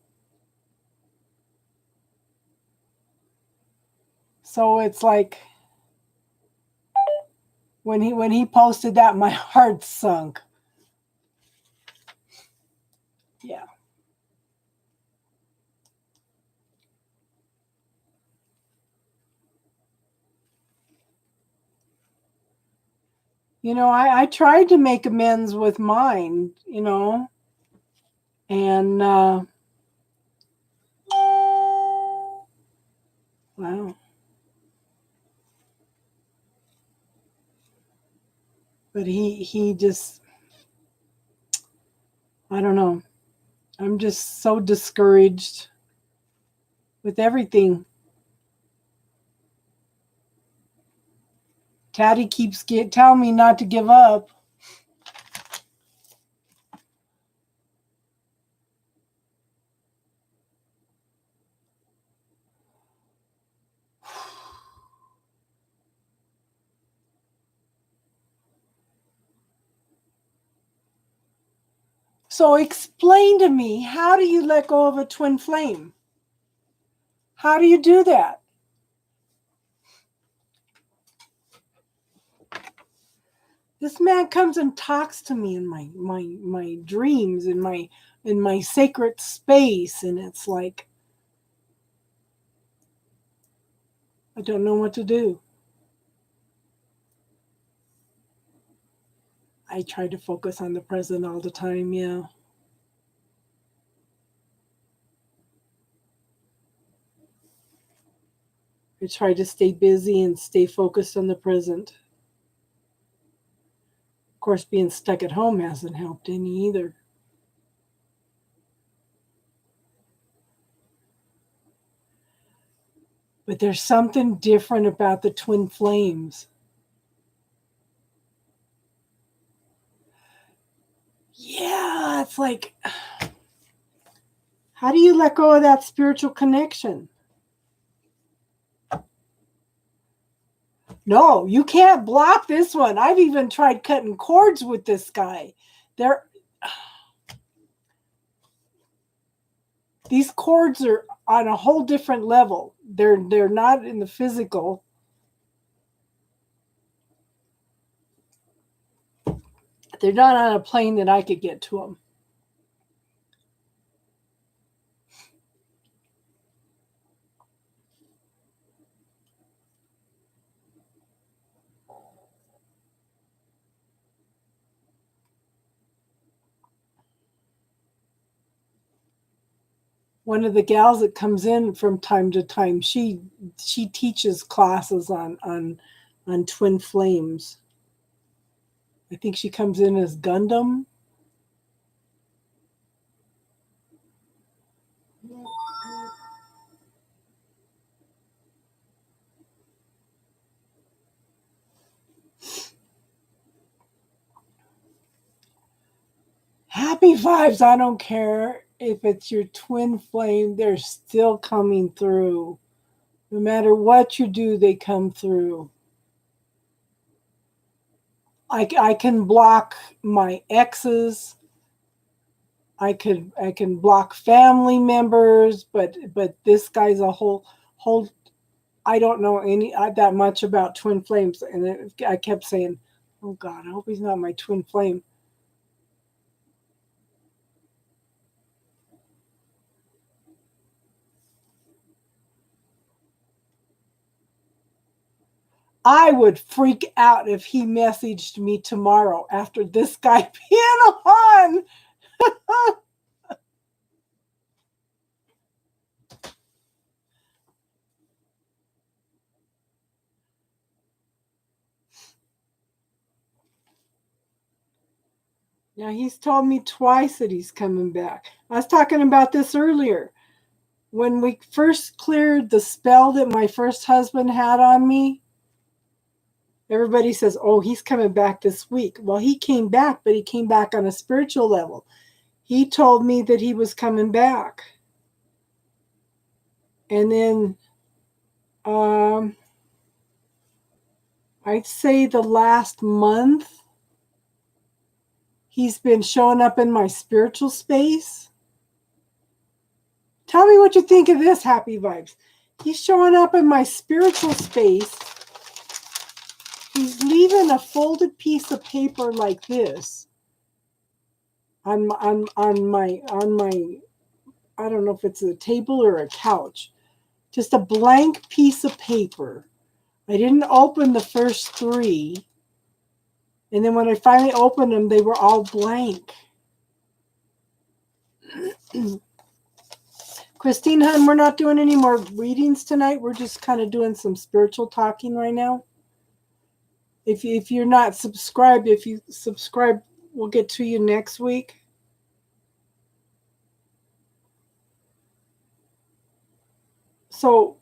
So it's like when he posted that, my heart sunk. Yeah. You know, I tried to make amends with mine, you know, and wow. But he just, I don't know. I'm just so discouraged with everything. Taddy keeps telling me not to give up. So explain to me, how do you let go of a twin flame? How do you do that? This man comes and talks to me in my dreams, in my sacred space, and it's like I don't know what to do. I try to focus on the present all the time, yeah. I try to stay busy and stay focused on the present. Of course, being stuck at home hasn't helped any either. But there's something different about the twin flames. Yeah, it's like, how do you let go of that spiritual connection? No, you can't block this one. I've even tried cutting cords with this guy. These cords are on a whole different level. They're not in the physical. They're not on a plane that I could get to them. One of the gals that comes in from time to time, she teaches classes on twin flames. I think she comes in as Gundam. Happy vibes. I don't care if it's your twin flame, they're still coming through. No matter what you do, they come through. I can block my exes. I can block family members, but this guy's a whole. I don't know that much about twin flames, and I kept saying, "Oh God, I hope he's not my twin flame." I would freak out if he messaged me tomorrow after this guy being on. Now, he's told me twice that he's coming back. I was talking about this earlier. When we first cleared the spell that my first husband had on me, everybody says, oh, he's coming back this week. Well, he came back, but he came back on a spiritual level. He told me that he was coming back. And then I'd say the last month, he's been showing up in my spiritual space. Tell me what you think of this, Happy Vibes. He's showing up in my spiritual space. He's leaving a folded piece of paper like this on my I don't know if it's a table or a couch. Just a blank piece of paper. I didn't open the first 3. And then when I finally opened them, they were all blank. Christine, hon, we're not doing any more readings tonight. We're just kind of doing some spiritual talking right now. If you're not subscribed, if you subscribe, we'll get to you next week. So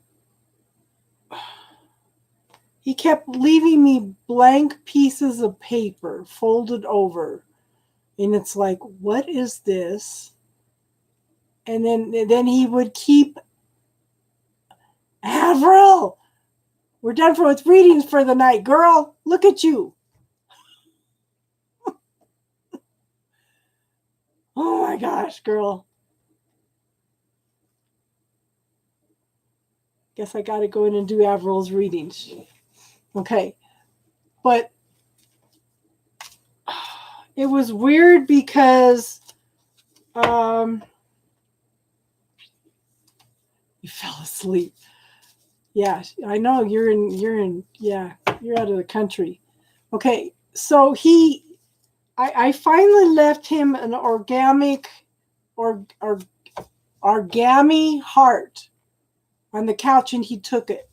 he kept leaving me blank pieces of paper folded over. And it's like, what is this? And then he would keep, Avril, we're done with readings for the night, girl. Look at you. Oh my gosh, girl. Guess I got to go in and do Avril's readings. Okay. But it was weird because you fell asleep. Yeah, I know you're out of the country. Okay, so I finally left him an origami heart on the couch, and he took it.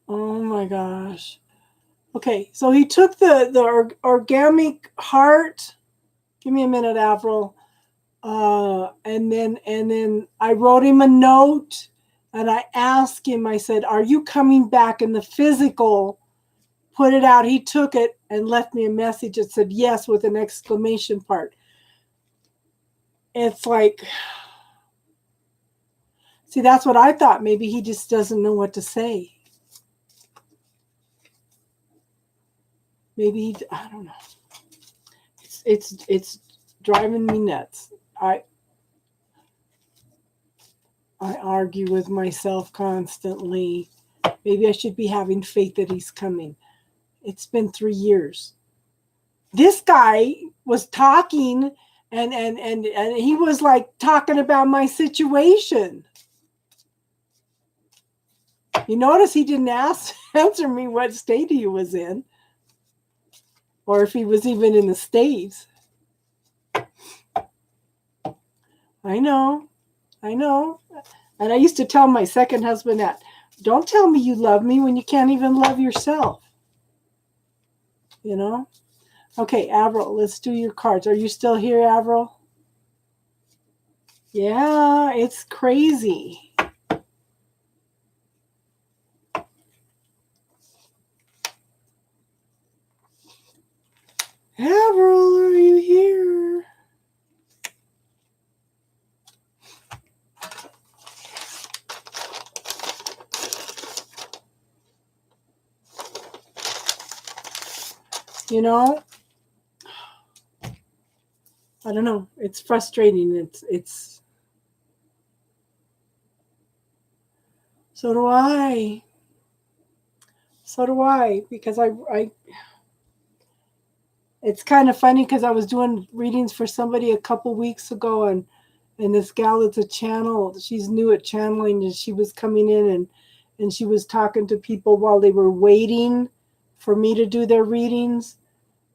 Oh my gosh. Okay, so he took the origami heart. Give me a minute, Avril. And then I wrote him a note, and I asked him, I said, are you coming back in the physical? Put it out. He took it and left me a message that said yes with an exclamation part. It's like, see, that's what I thought. Maybe he just doesn't know what to say. Maybe I don't know. It's driving me nuts. I argue with myself constantly. Maybe I should be having faith that he's coming. It's been 3 years. This guy was talking and he was like talking about my situation. You notice he didn't answer me what state he was in, or if he was even in the States. I know. And I used to tell my second husband that, don't tell me you love me when you can't even love yourself. You know? Okay, Avril, let's do your cards. Are you still here, Avril? Yeah, it's crazy. Avril, are you here? You know, I don't know. It's frustrating. It's so do I. Because I it's kind of funny because I was doing readings for somebody a couple weeks ago, and this gal that's a channel, she's new at channeling, and she was coming in and she was talking to people while they were waiting for me to do their readings.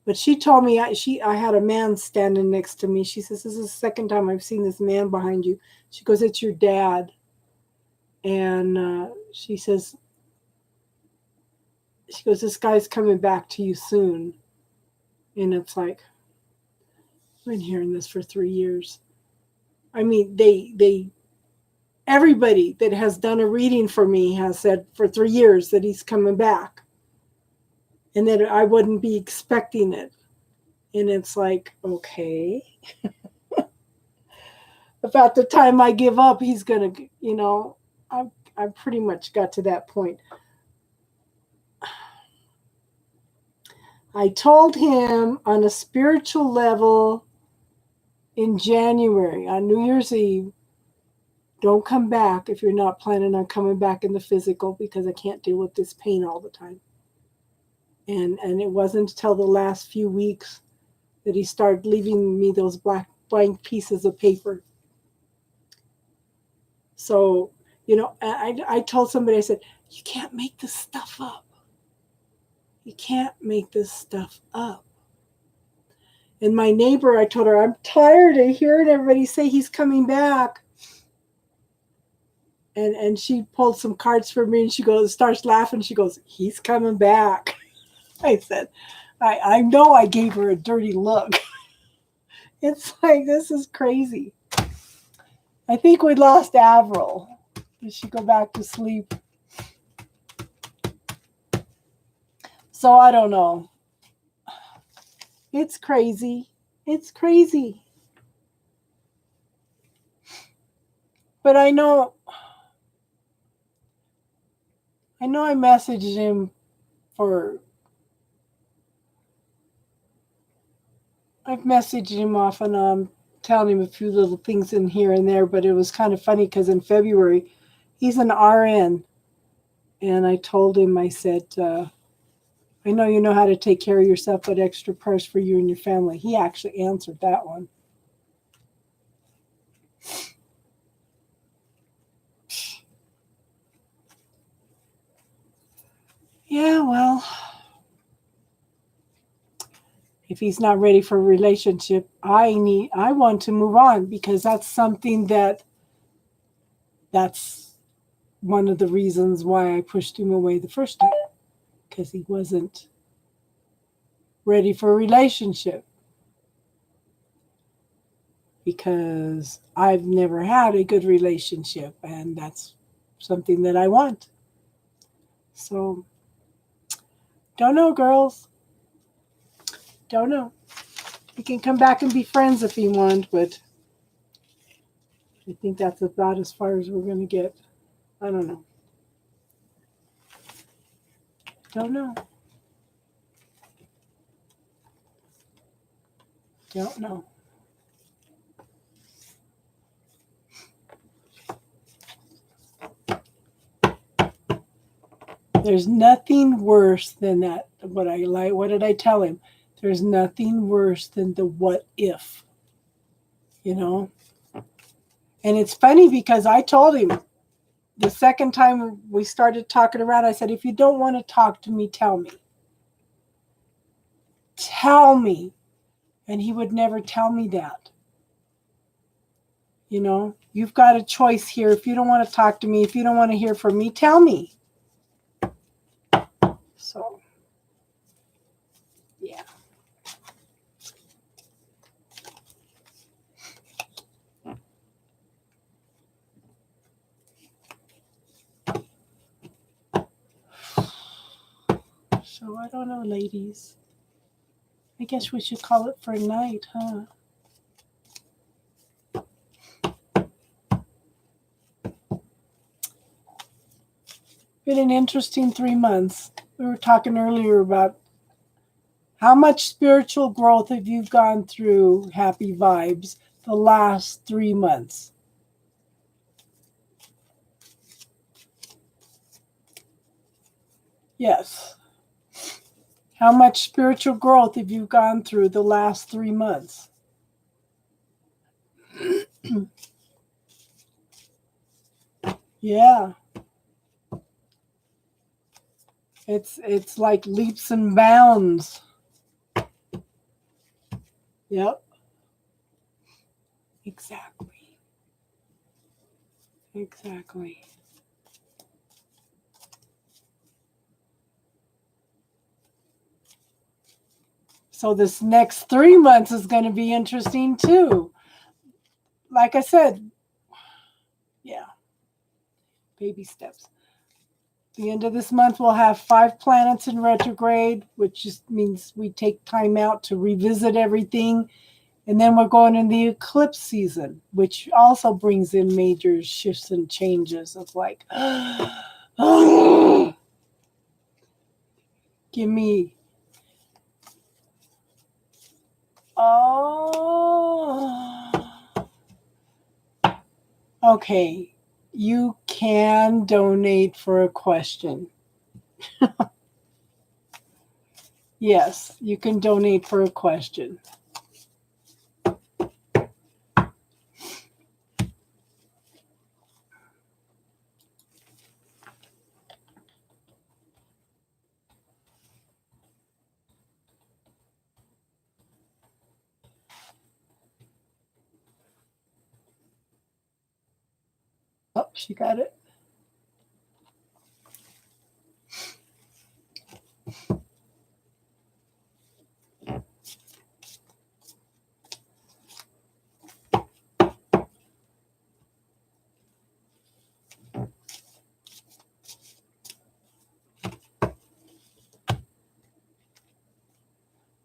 But she told me I had a man standing next to me. She says, this is the second time I've seen this man behind you. She goes, it's your dad. And she says, she goes, this guy's coming back to you soon. And it's like, I've been hearing this for 3 years. I mean, everybody that has done a reading for me has said for 3 years that he's coming back. And that I wouldn't be expecting it. And it's like, okay. About the time I give up, he's going to, you know, I've pretty much got to that point. I told him on a spiritual level in January, on New Year's Eve, don't come back if you're not planning on coming back in the physical, because I can't deal with this pain all the time. And it wasn't until the last few weeks that he started leaving me those blank pieces of paper. So, you know, I told somebody, I said, you can't make this stuff up. You can't make this stuff up. And my neighbor, I told her, I'm tired of hearing everybody say he's coming back. And she pulled some cards for me, and she goes, starts laughing. She goes, he's coming back. I said, I know I gave her a dirty look. It's like, this is crazy. I think we lost Avril. Did she go back to sleep? So I don't know. It's crazy. It's crazy. But I know I messaged him I've messaged him off and on, telling him a few little things in here and there, but it was kind of funny because in February, he's an RN. And I told him, I said, I know you know how to take care of yourself, but extra prayers for you and your family. He actually answered that one. Yeah, well, if he's not ready for a relationship, I want to move on, because that's something that's one of the reasons why I pushed him away the first time, because he wasn't ready for a relationship. Because I've never had a good relationship, and that's something that I want. So, don't know, girls. Don't know. We can come back and be friends if you want, but I think that's about as far as we're going to get. I don't know. Don't know. Don't know. There's nothing worse than that. What did I tell him? There's nothing worse than the what if. You know? And it's funny because I told him the second time we started talking around, I said, if you don't want to talk to me, tell me. Tell me. And he would never tell me that. You know, you've got a choice here. If you don't want to talk to me, if you don't want to hear from me, tell me. So, yeah. So, I don't know, ladies. I guess we should call it for a night, huh? Been an interesting 3 months. We were talking earlier about how much spiritual growth have you gone through, happy vibes, the last 3 months? Yes. How much spiritual growth have you gone through the last 3 months? Yeah. It's like leaps and bounds. Yep. Exactly. Exactly. So this next 3 months is going to be interesting too. Like I said, yeah, baby steps. The end of this month, we'll have 5 planets in retrograde, which just means we take time out to revisit everything. And then we're going in the eclipse season, which also brings in major shifts and changes of like, give me, okay, you can donate for a question. Yes, you can donate for a question. Oh, she got it.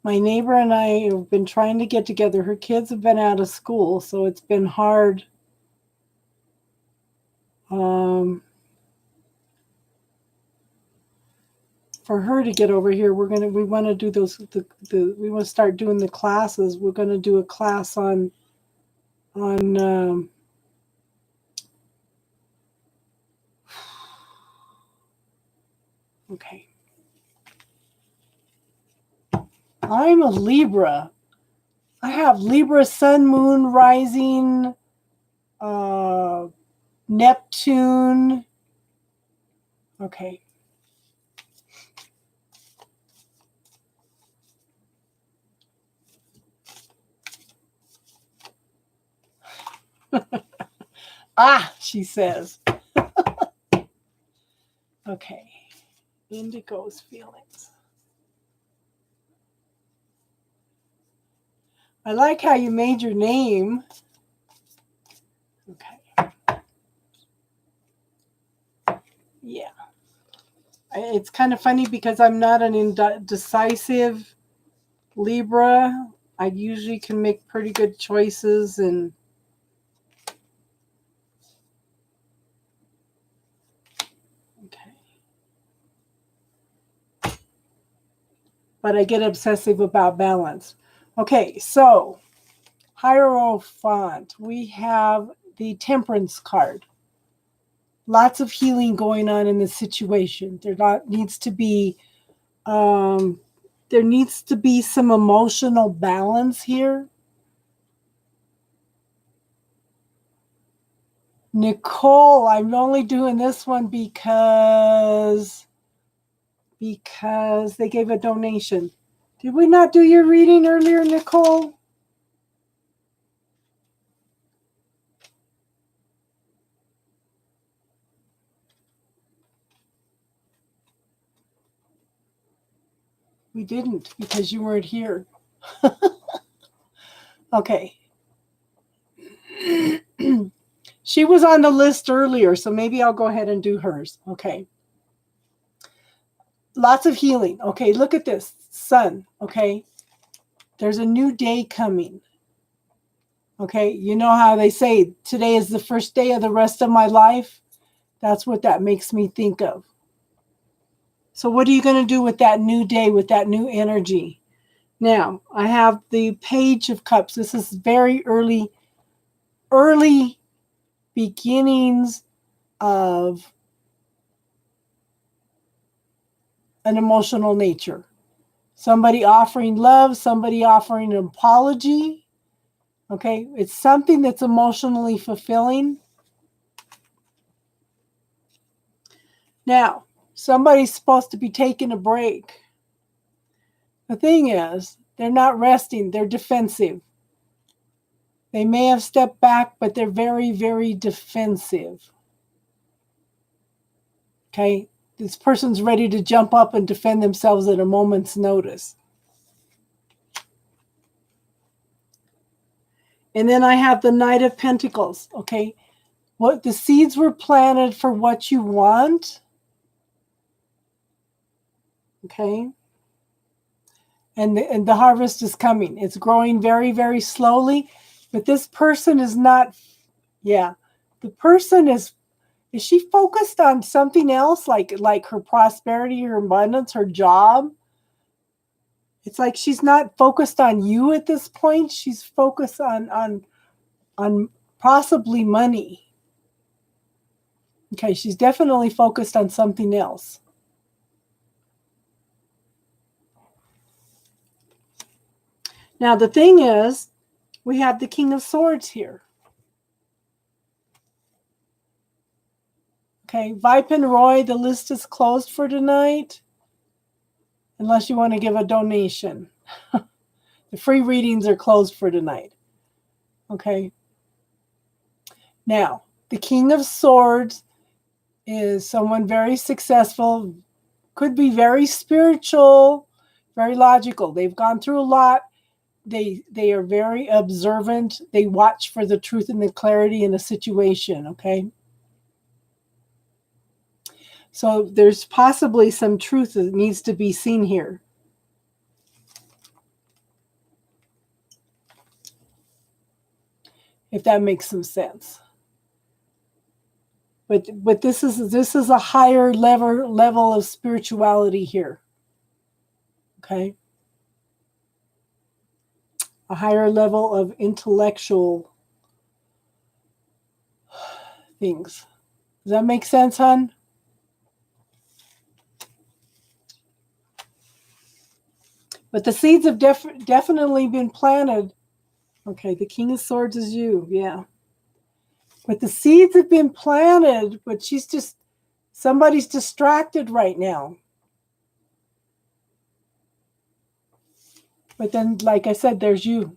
My neighbor and I have been trying to get together. Her kids have been out of school, so it's been hard. For her to get over here, we want to do those. We want to start doing the classes. We're going to do a class on okay. I'm a Libra. I have Libra, Sun, Moon, Rising, Neptune. Okay. She says. Okay. Indigo's feelings. I like how you made your name. Okay. Yeah. It's kind of funny because I'm not an indecisive Libra. I usually can make pretty good choices and okay. But I get obsessive about balance. Okay, so Hierophant, we have the Temperance card. Lots of healing going on in the situation. There needs to be some emotional balance here. Nicole, I'm only doing this one because they gave a donation. Did we not do your reading earlier, Nicole? We didn't because you weren't here. Okay. She was on the list earlier, so maybe I'll go ahead and do hers. Okay. Lots of healing. Okay, look at this. Sun. Okay. There's a new day coming. Okay. You know how they say today is the first day of the rest of my life? That's what that makes me think of. So what are you going to do with that new day, with that new energy? Now, I have the Page of Cups. This is very early beginnings of an emotional nature. Somebody offering love, somebody offering an apology. Okay, it's something that's emotionally fulfilling. Now, somebody's supposed to be taking a break. The thing is, they're not resting, they're defensive. They may have stepped back, but they're very, very defensive. Okay, this person's ready to jump up and defend themselves at a moment's notice. And then I have the Knight of Pentacles. Okay. What the seeds were planted for what you want. Okay. And the harvest is coming. It's growing very, very slowly. But this person is not, yeah. The person is she focused on something else, like her prosperity, her abundance, her job? It's like she's not focused on you at this point. She's focused on possibly money. Okay, she's definitely focused on something else. Now, the thing is, we have the King of Swords here. Okay, Vipe and Roy, the list is closed for tonight, unless you want to give a donation. The free readings are closed for tonight. Okay. Now, the King of Swords is someone very successful, could be very spiritual, very logical. They've gone through a lot. They are very observant. They watch for the truth and the clarity in a situation, okay? So there's possibly some truth that needs to be seen here. If that makes some sense. But this is a higher level of spirituality here. Okay? A higher level of intellectual things. Does that make sense, hon? But the seeds have definitely been planted. Okay, the King of Swords is you, yeah. But the seeds have been planted, but somebody's distracted right now. But then, like I said, there's you.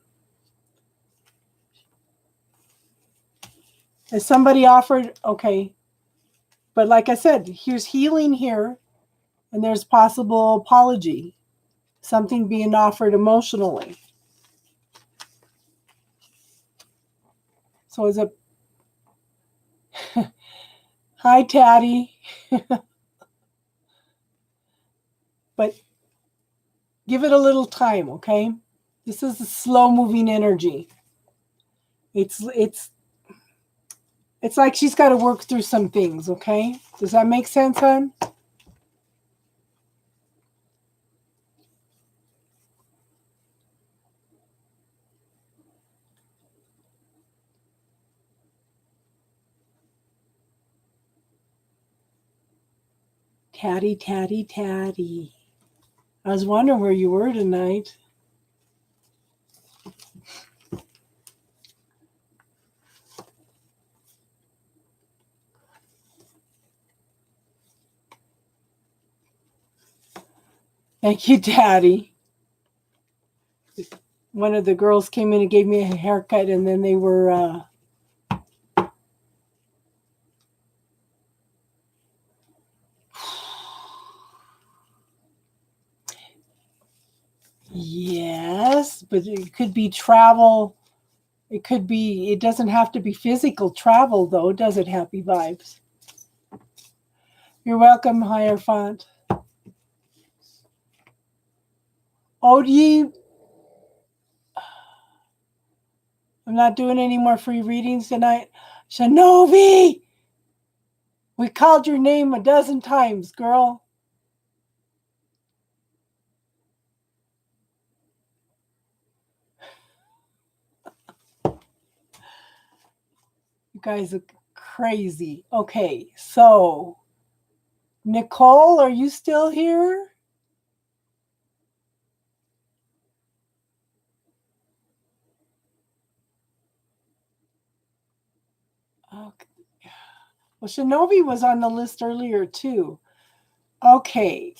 Has somebody offered, okay. But like I said, here's healing here, and there's possible apology. Something being offered emotionally. So is it, hi, Tatty. But give it a little time, okay? This is a slow-moving energy. It's like she's got to work through some things, okay? Does that make sense, hon? Tatty, Tatty, Tatty. I was wondering where you were tonight. Thank you, Daddy. One of the girls came in and gave me a haircut, and then they were... Yes, but it could be travel. It doesn't have to be physical travel, though, does it, Happy Vibes? You're welcome, Hierophant. Odie, I'm not doing any more free readings tonight. Shanovi! We called your name 12 times, girl. You guys are crazy. Okay, so Nicole, are you still here? Okay. Well, Shinobi was on the list earlier too. Okay.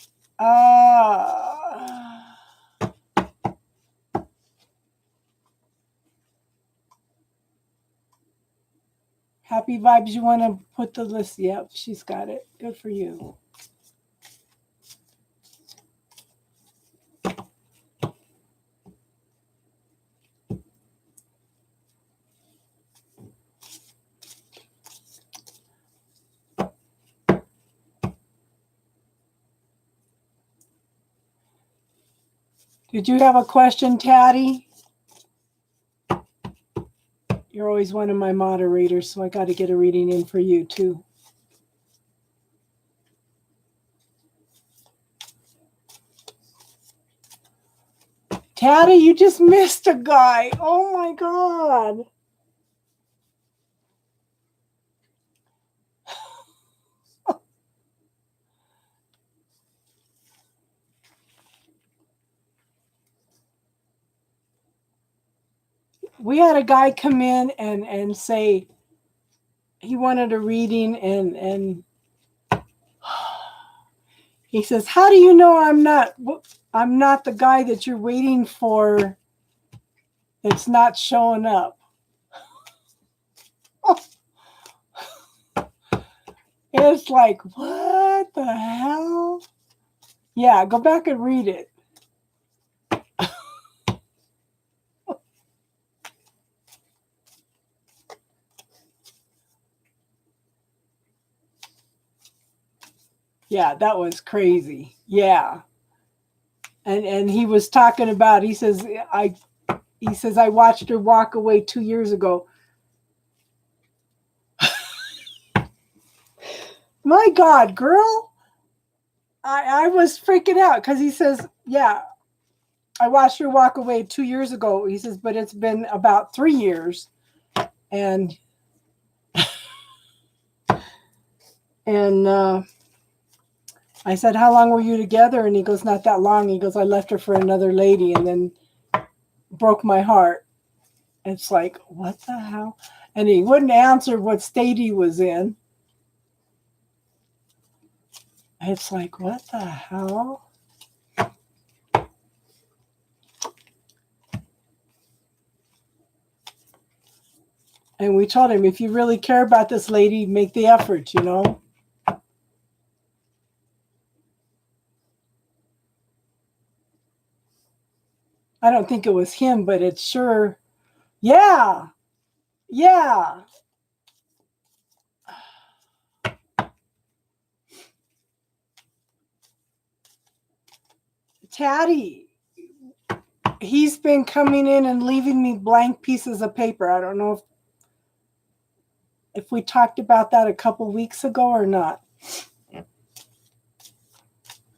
Happy Vibes, you want to put the list? Yep, she's got it. Good for you. Did you have a question, Taddy? You're always one of my moderators, so I got to get a reading in for you too. Taddy, you just missed a guy. Oh my God. We had a guy come in and say he wanted a reading, and he says, "How do you know I'm not the guy that you're waiting for that's not showing up?" It's like, what the hell? Yeah, go back and read it. Yeah, that was crazy. Yeah. And he was talking about, he says, I watched her walk away 2 years ago. My God, girl. I was freaking out because he says, yeah, I watched her walk away 2 years ago. He says, but it's been about 3 years. And I said, how long were you together? And he goes, not that long. He goes, I left her for another lady and then broke my heart. It's like, what the hell? And he wouldn't answer what state he was in. It's like, what the hell? And we told him, if you really care about this lady, make the effort, you know? I don't think it was him, but it's sure. Yeah. Yeah. Taddy, he's been coming in and leaving me blank pieces of paper. I don't know if we talked about that a couple weeks ago or not.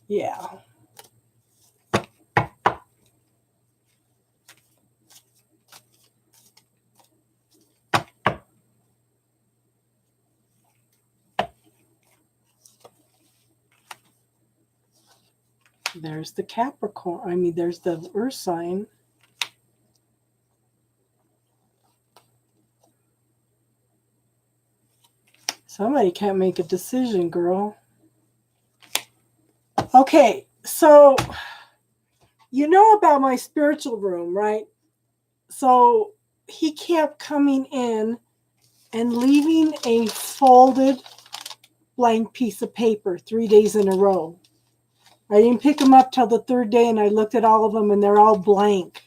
Yeah. There's the Capricorn. I mean, there's the Earth sign. Somebody can't make a decision, girl. Okay, so you know about my spiritual room, right? So he kept coming in and leaving a folded blank piece of paper 3 days in a row. I didn't pick them up till the third day, and I looked at all of them, and they're all blank.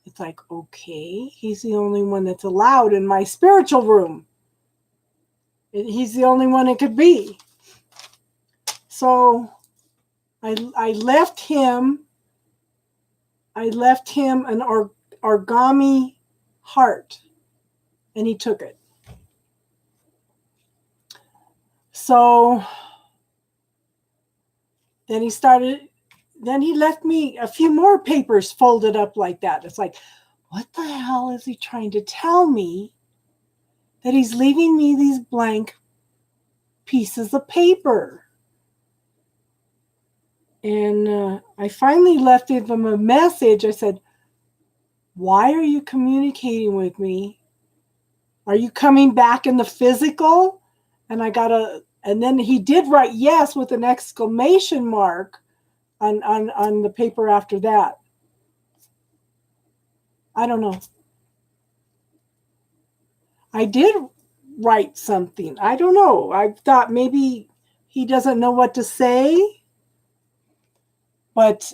It's like, okay, he's the only one that's allowed in my spiritual room. He's the only one it could be. So I left him an origami heart, and he took it. So then he left me a few more papers folded up like that. It's like, what the hell is he trying to tell me? That he's leaving me these blank pieces of paper. And I finally left him a message. I said, why are you communicating with me? Are you coming back in the physical? And and then he did write yes with an exclamation mark on the paper after that. I don't know. I did write something. I don't know. I thought maybe he doesn't know what to say. But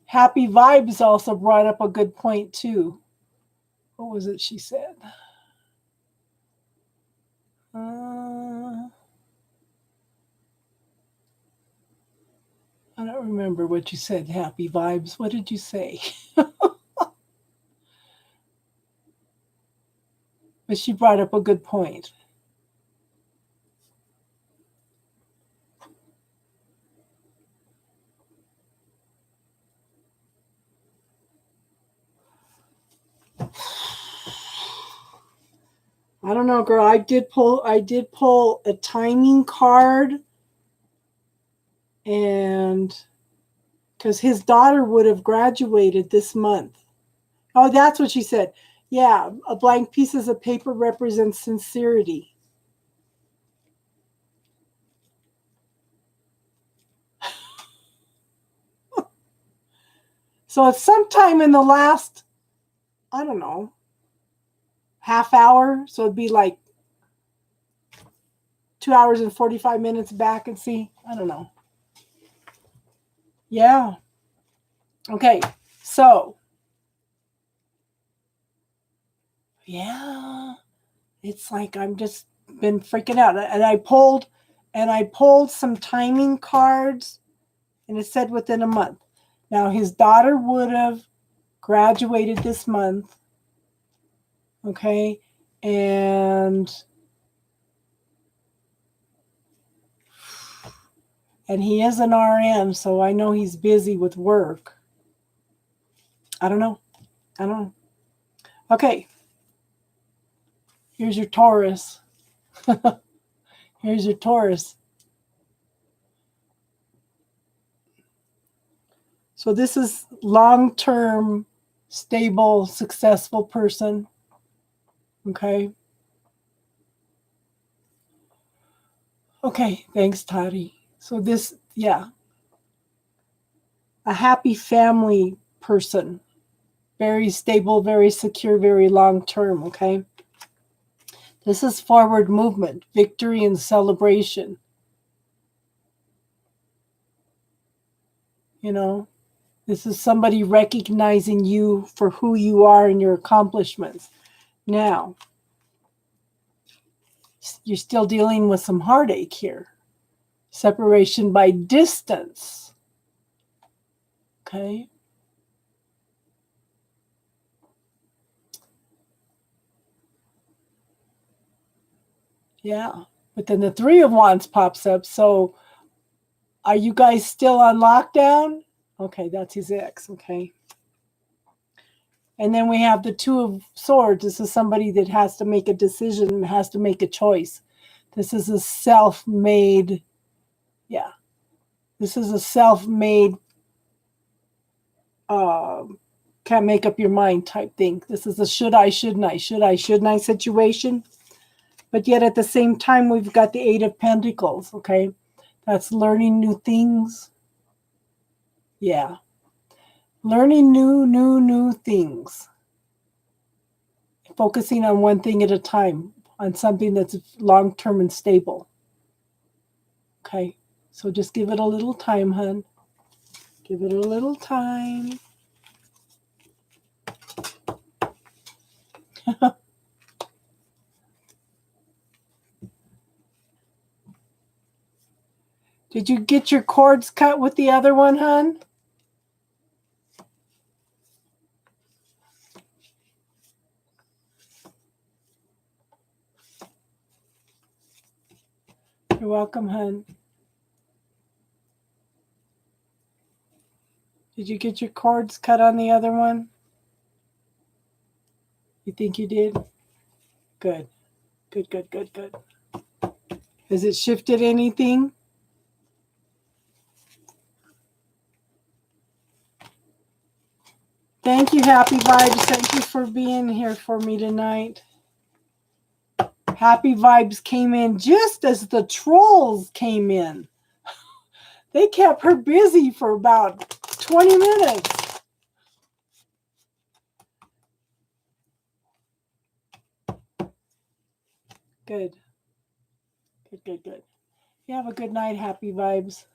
Happy Vibes also brought up a good point too. What was it she said? I don't remember what you said, happy vibes. What did you say? But she brought up a good point. I don't know, girl. I did pull a timing card, and because his daughter would have graduated this month. Oh, that's what she said. Yeah, a blank piece of paper represents sincerity. So it's sometime in the last, I don't know, half hour. So it'd be like 2 hours and 45 minutes back and see. I don't know. Yeah. Okay. So, yeah, it's like I'm just been freaking out. And I pulled some timing cards, and it said within a month. Now his daughter would have graduated this month. Okay. And he is an RN, so I know he's busy with work. I don't know. Okay. Here's your Taurus. Here's your Taurus. So this is long-term, stable, successful person. Okay. Okay. Thanks, Tati. So this, yeah. A happy family person. Very stable, very secure, very long-term. Okay. This is forward movement, victory and celebration. You know, this is somebody recognizing you for who you are and your accomplishments. Now, you're still dealing with some heartache here. Separation by distance. Okay. Yeah. But then the Three of Wands pops up. So are you guys still on lockdown? Okay, that's his ex. Okay. And then we have the Two of Swords. This is somebody that has to make a decision, has to make a choice. This is a self-made, yeah. This is a self-made, can't make up your mind type thing. This is a should I, shouldn't I situation. But yet at the same time, we've got the Eight of Pentacles, okay? That's learning new things. Yeah. Learning new things. Focusing on one thing at a time, on something that's long-term and stable. Okay? So just give it a little time, hun. Give it a little time. Did you get your cords cut with the other one, hun? You're welcome, hun. Did you get your cords cut on the other one? You think you did? Good. Good. Has it shifted anything? Thank you, Happy Vibes. Thank you for being here for me tonight. Happy Vibes came in just as the trolls came in. They kept her busy for about 20 minutes. Good. You have a good night, Happy Vibes.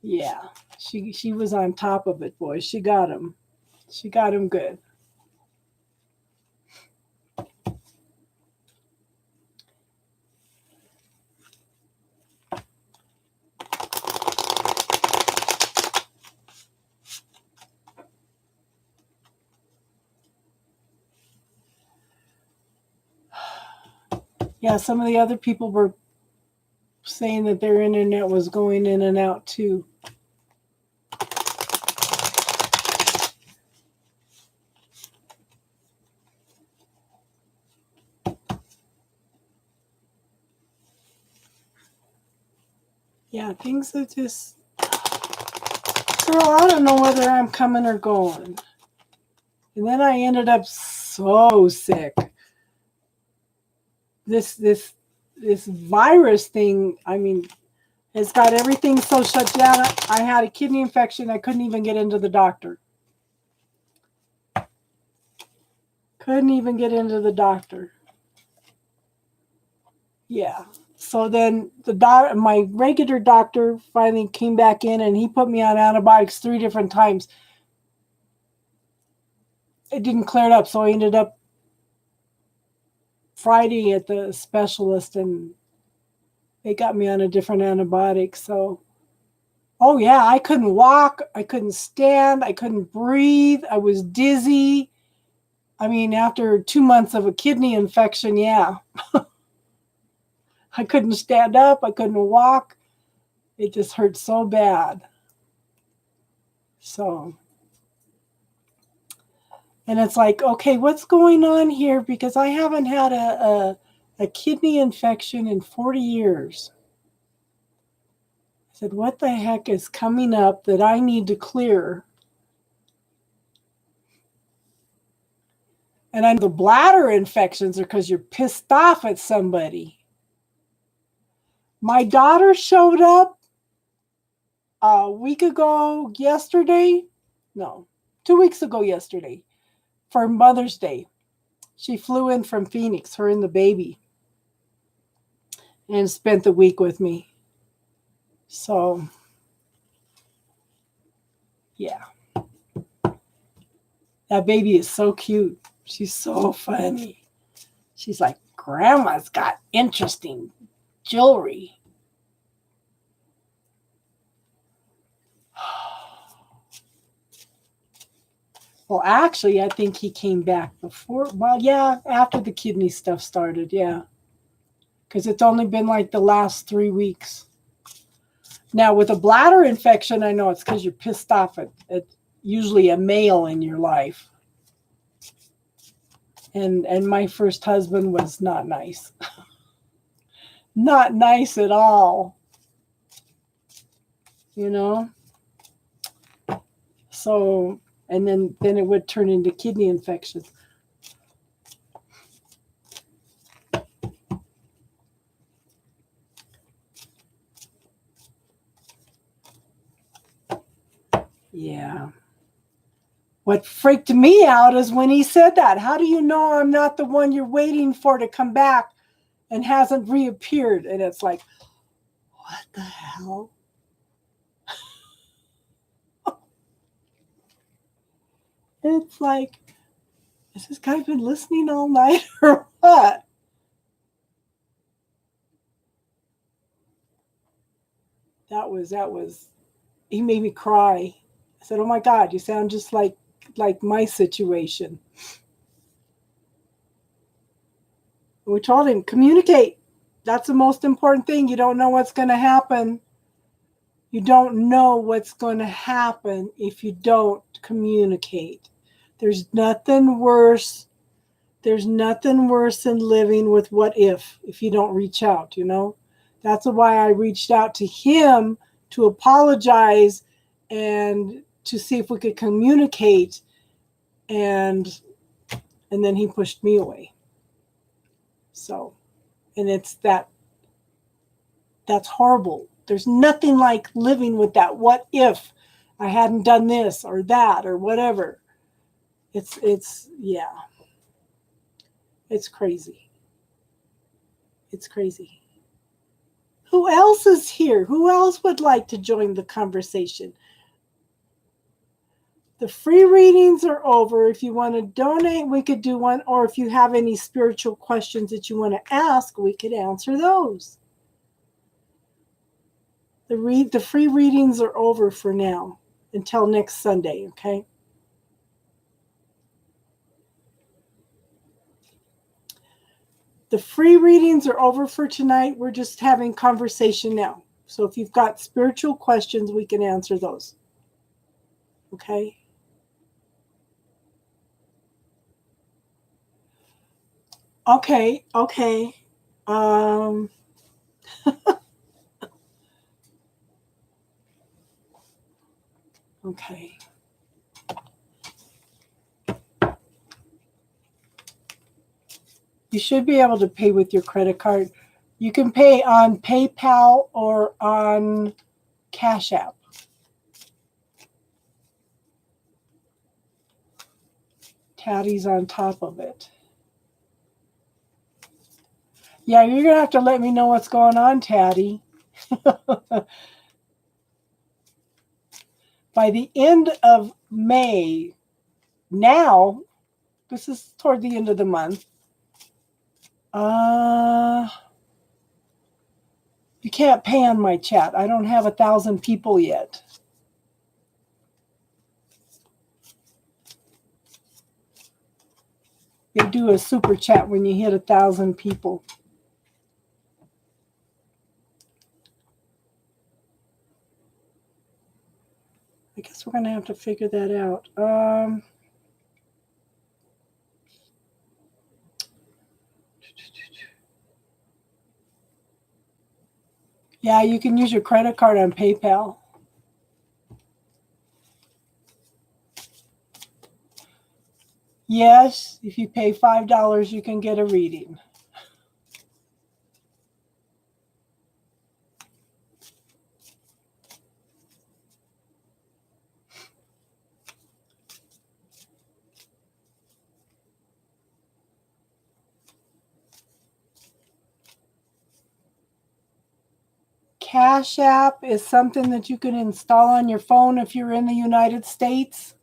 Yeah, she was on top of it, boys. She got him. She got him good. Yeah, some of the other people were saying that their internet was going in and out too. Yeah, things are just... Girl, I don't know whether I'm coming or going. And then I ended up so sick. This virus thing, I mean, it's got everything so shut down. I had a kidney infection. I couldn't even get into the doctor. Couldn't even get into the doctor. Yeah. So then my regular doctor finally came back in and he put me on antibiotics 3 different times. It didn't clear it up, so I ended up Friday at the specialist and they got me on a different antibiotic. So, oh yeah, I couldn't walk, I couldn't stand, I couldn't breathe, I was dizzy. I mean, after 2 months of a kidney infection, yeah. I couldn't stand up, I couldn't walk. It just hurt so bad. So, and it's like, okay, what's going on here? Because I haven't had a kidney infection in 40 years. I said, what the heck is coming up that I need to clear? And I know the bladder infections are because you're pissed off at somebody. My daughter showed up a week ago yesterday. No, 2 weeks ago yesterday for Mother's Day. She flew in from Phoenix, her and the baby, and spent the week with me. So, yeah. That baby is so cute. She's so funny. She's like, Grandma's got interesting jewelry. Well, actually, I think he came back before. Well, yeah, after the kidney stuff started, yeah. Because it's only been like the last 3 weeks. Now, with a bladder infection, I know it's because you're pissed off at usually a male in your life. And my first husband was not nice. Not nice at all. You know? So, and then it would turn into kidney infections. Yeah. What freaked me out is when he said that. How do you know I'm not the one you're waiting for to come back and hasn't reappeared? And it's like, what the hell? It's like, has this guy been listening all night or what? That was, he made me cry. I said, oh my God, you sound just like my situation. And we told him, communicate. That's the most important thing. You don't know what's going to happen. You don't know what's going to happen if you don't communicate. There's nothing worse. There's nothing worse than living with what if you don't reach out, you know? That's why I reached out to him to apologize and to see if we could communicate, and then he pushed me away. So, and it's that's horrible. There's nothing like living with that what if I hadn't done this or that or whatever. It's yeah. It's crazy. It's crazy. Who else is here? Who else would like to join the conversation? The free readings are over. If you want to donate, we could do one. Or if you have any spiritual questions that you want to ask, we could answer those. The free readings are over for now until next Sunday, okay? The free readings are over for tonight. We're just having conversation now. So if you've got spiritual questions, we can answer those. Okay? Okay. Okay. You should be able to pay with your credit card. You can pay on PayPal or on Cash App. Taddy's on top of it. Yeah, you're going to have to let me know what's going on, Taddy. By the end of May, now, this is toward the end of the month, you can't pay on my chat. I don't have 1,000 people yet. They do a super chat when you hit 1,000 people. I guess we're going to have to figure that out. Yeah, you can use your credit card on PayPal. Yes, if you pay $5, you can get a reading. Cash App is something that you can install on your phone if you're in the United States.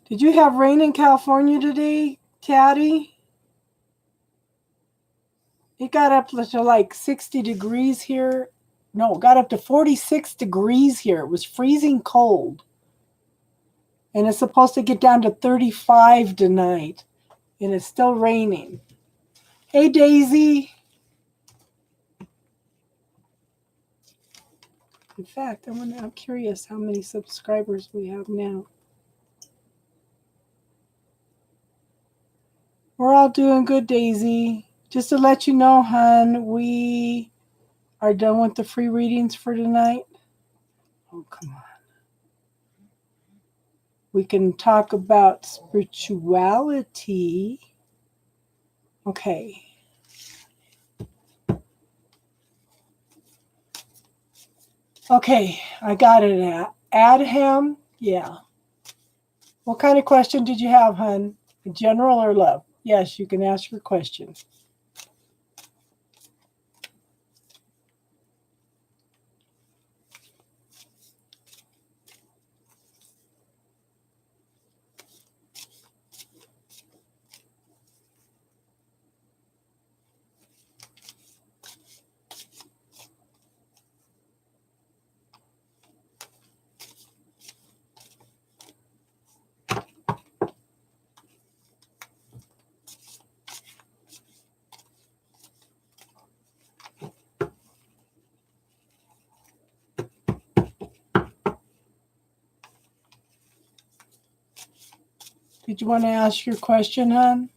Did you have rain in California today, Taddy? It got up to like 60 degrees here. No, it got up to 46 degrees here. It was freezing cold. And it's supposed to get down to 35 tonight. And it's still raining. Hey, Daisy. In fact, I'm curious how many subscribers we have now. We're all doing good, Daisy. Just to let you know, hon, we are done with the free readings for tonight. Oh, come on. We can talk about spirituality. Okay. Okay, I got it. Adham? Yeah. What kind of question did you have, hon? General or love? Yes, you can ask your question. Did you want to ask your question, hon?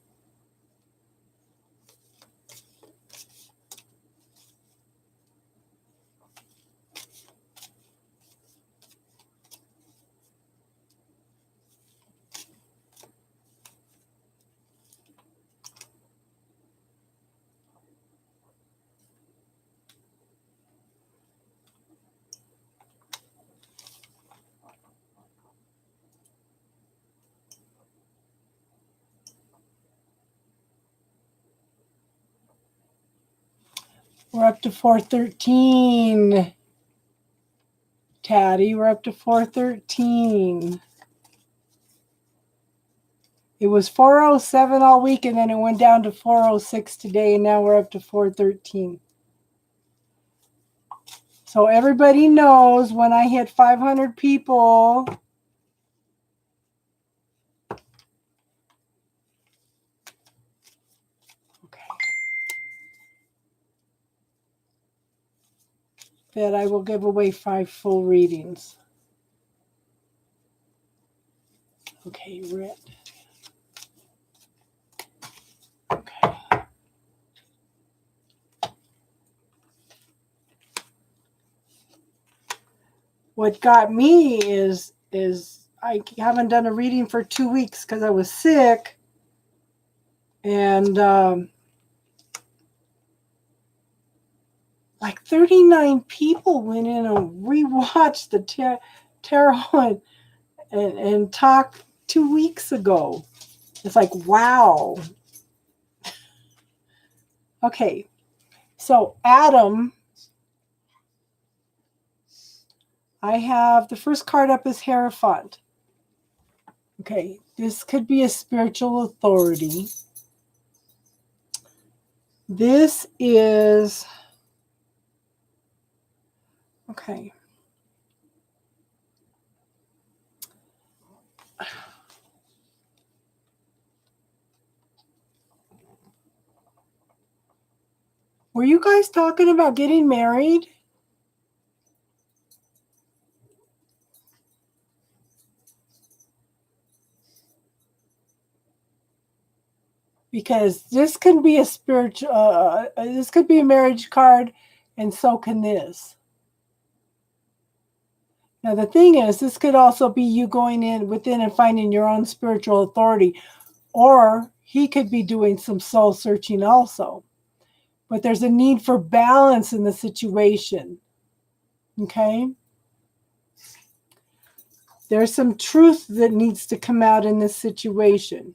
We're up to 413. Taddy, we're up to 413. It was 407 all week, and then it went down to 406 today, and now we're up to 413. So everybody knows when I hit 500 people, that I will give away 5 full readings. Okay, red. Okay. What got me is I haven't done a reading for 2 weeks because I was sick, and like 39 people went in and rewatched the tarot and talked 2 weeks ago. It's like, wow. Okay, so Adam, I have the first card up is Hierophant. Okay, this could be a spiritual authority. This is, okay. Were you guys talking about getting married? Because this can be a spiritual, this could be a marriage card, and so can this. Now, the thing is, this could also be you going in within and finding your own spiritual authority, or he could be doing some soul searching also. But there's a need for balance in the situation. Okay? There's some truth that needs to come out in this situation.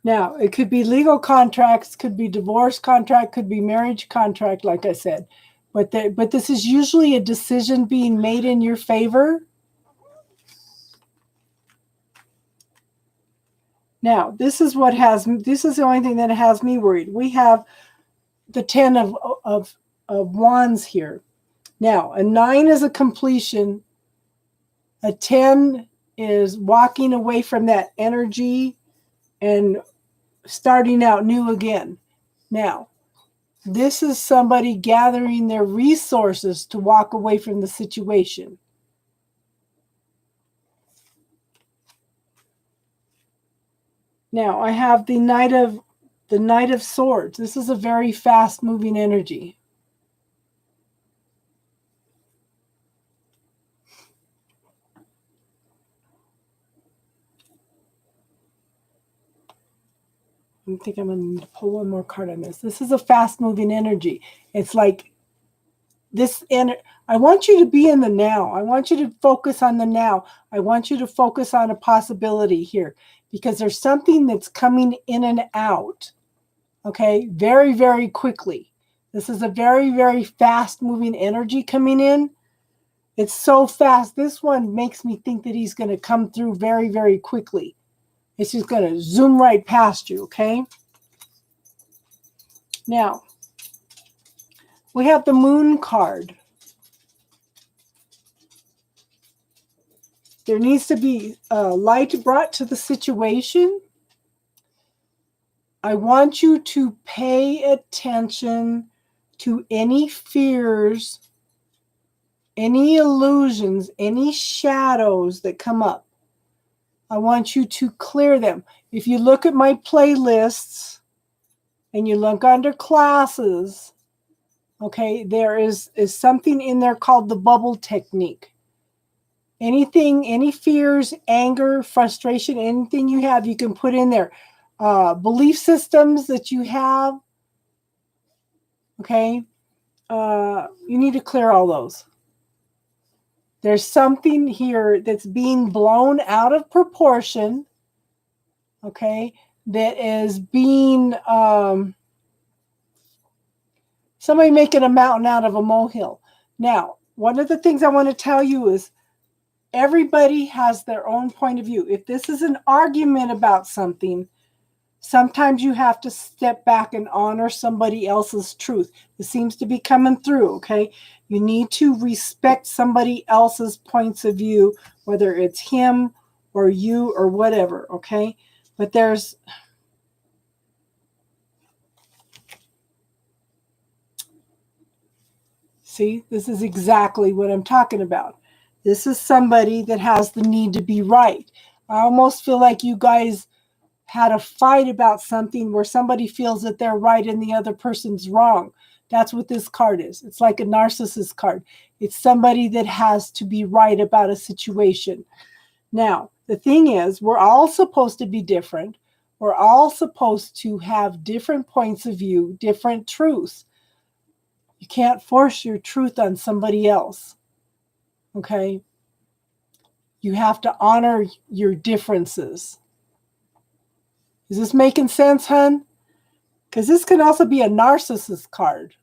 Now, it could be legal contracts, could be divorce contract, could be marriage contract, like I said. But this is usually a decision being made in your favor. Now, this is the only thing that has me worried. We have the 10 of wands here. Now, a 9 is a completion. A 10 is walking away from that energy and starting out new again. Now, this is somebody gathering their resources to walk away from the situation. Now, I have the Knight of Swords. This is a very fast-moving energy. I think I'm going to pull one more card on this. This is a fast-moving energy. It's like this. I want you to be in the now. I want you to focus on the now. I want you to focus on a possibility here, because there's something that's coming in and out. Okay, very, very quickly. This is a very, very fast-moving energy coming in. It's so fast. This one makes me think that he's going to come through very, very quickly. It's just going to zoom right past you, okay? Now, we have the Moon card. There needs to be light brought to the situation. I want you to pay attention to any fears, any illusions, any shadows that come up. I want you to clear them. If you look at my playlists and you look under classes, okay, there is something in there called the bubble technique. Anything, any fears, anger, frustration, anything you have, you can put in there. Belief systems that you have, okay, you need to clear all those. There's something here that's being blown out of proportion, okay, that is being, somebody making a mountain out of a molehill. Now, one of the things I want to tell you is everybody has their own point of view. If this is an argument about something, sometimes you have to step back and honor somebody else's truth. This seems to be coming through, okay? You need to respect somebody else's points of view, whether it's him or you or whatever, okay? But there's... See, this is exactly what I'm talking about. This is somebody that has the need to be right. I almost feel like you guys had a fight about something where somebody feels that they're right and the other person's wrong. That's what this card is. It's like a narcissist card. It's somebody that has to be right about a situation. Now, the thing is, we're all supposed to be different. We're all supposed to have different points of view, different truths. You can't force your truth on somebody else. Okay? You have to honor your differences. Is this making sense, hun? Because this can also be a narcissist card.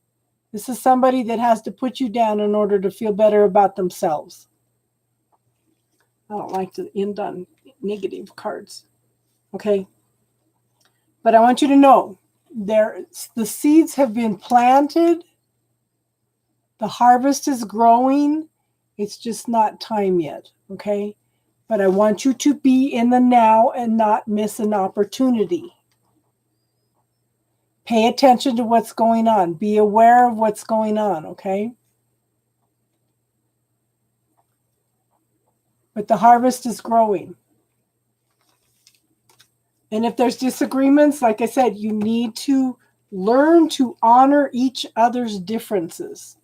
This is somebody that has to put you down in order to feel better about themselves. I don't like to end on negative cards. Okay? But I want you to know, the seeds have been planted. The harvest is growing. It's just not time yet. Okay? But I want you to be in the now and not miss an opportunity. Pay attention to what's going on. Be aware of what's going on, okay? But the harvest is growing. And if there's disagreements, like I said, you need to learn to honor each other's differences.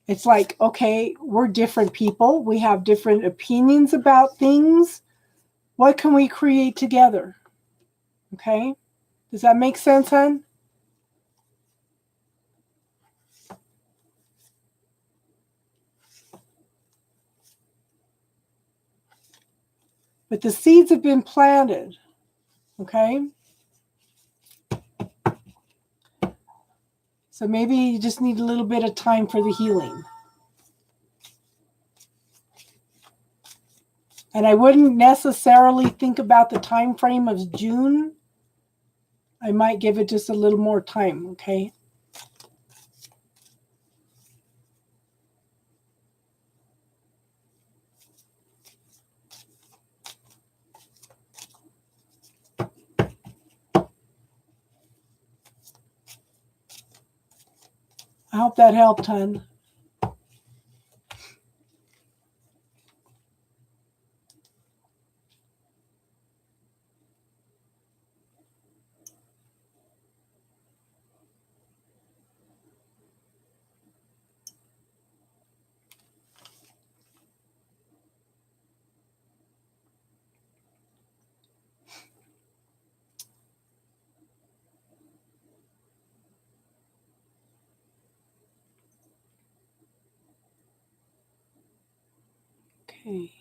It's like, okay, we're different people. We have different opinions about things. What can we create together? Okay? Does that make sense, hon? But the seeds have been planted. Okay? So maybe you just need a little bit of time for the healing. And I wouldn't necessarily think about the time frame of June. I might give it just a little more time, okay? I hope that helped, hon. Okay.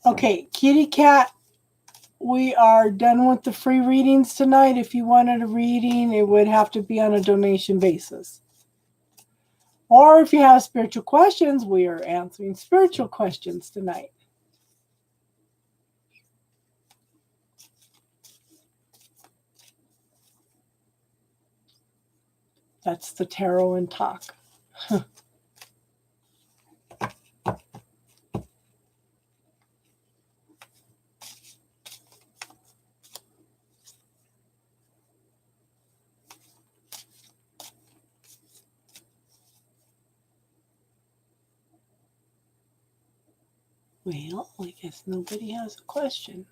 Okay, kitty cat, we are done with the free readings tonight. If you wanted a reading, it would have to be on a donation basis. Or if you have spiritual questions, we are answering spiritual questions tonight. That's the tarot and talk. Well, I guess nobody has a question.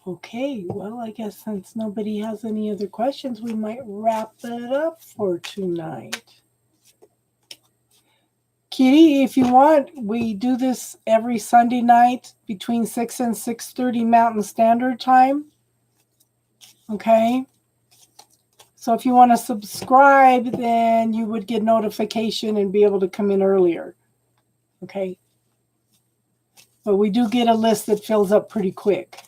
Okay, well, I guess since nobody has any other questions, we might wrap that up for tonight. Kitty, if you want, we do this every Sunday night between 6 and 6:30 Mountain Standard Time. Okay? So if you want to subscribe, then you would get notification and be able to come in earlier. Okay? But we do get a list that fills up pretty quick.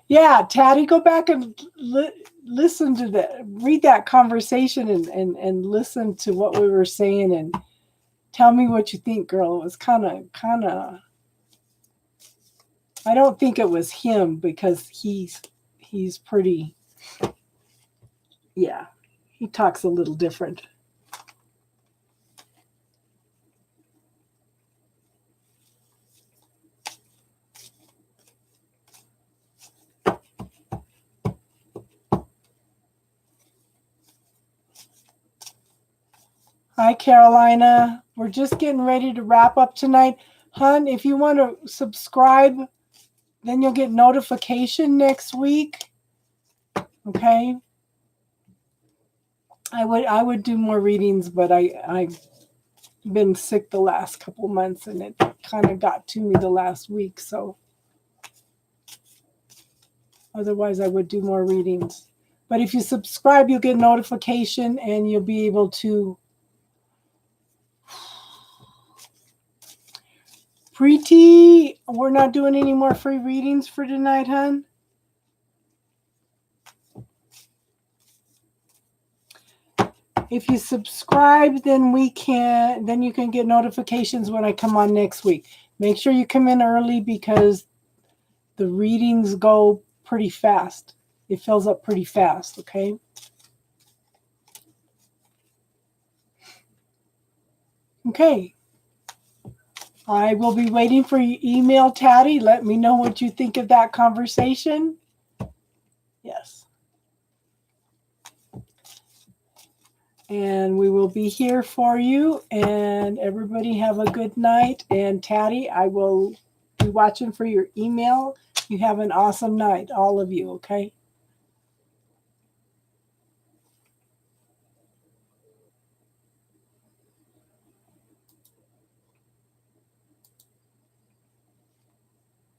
Yeah, Taddy, go back and listen to that, read that conversation and listen to what we were saying and tell me what you think, girl. It was kind of, I don't think it was him because he's pretty, yeah, he talks a little different. Hi, Carolina. We're just getting ready to wrap up tonight. Hun, if you want to subscribe, then you'll get notification next week. Okay? I would do more readings, but I've been sick the last couple months and it kind of got to me the last week, so otherwise I would do more readings. But if you subscribe, you'll get notification and you'll be able to. Preeti, we're not doing any more free readings for tonight, hun. If you subscribe, then you can get notifications when I come on next week. Make sure you come in early because the readings go pretty fast. It fills up pretty fast, okay? Okay. I will be waiting for your email, Taddy. Let me know what you think of that conversation. Yes. And we will be here for you. And everybody have a good night. And Taddy, I will be watching for your email. You have an awesome night, all of you, okay?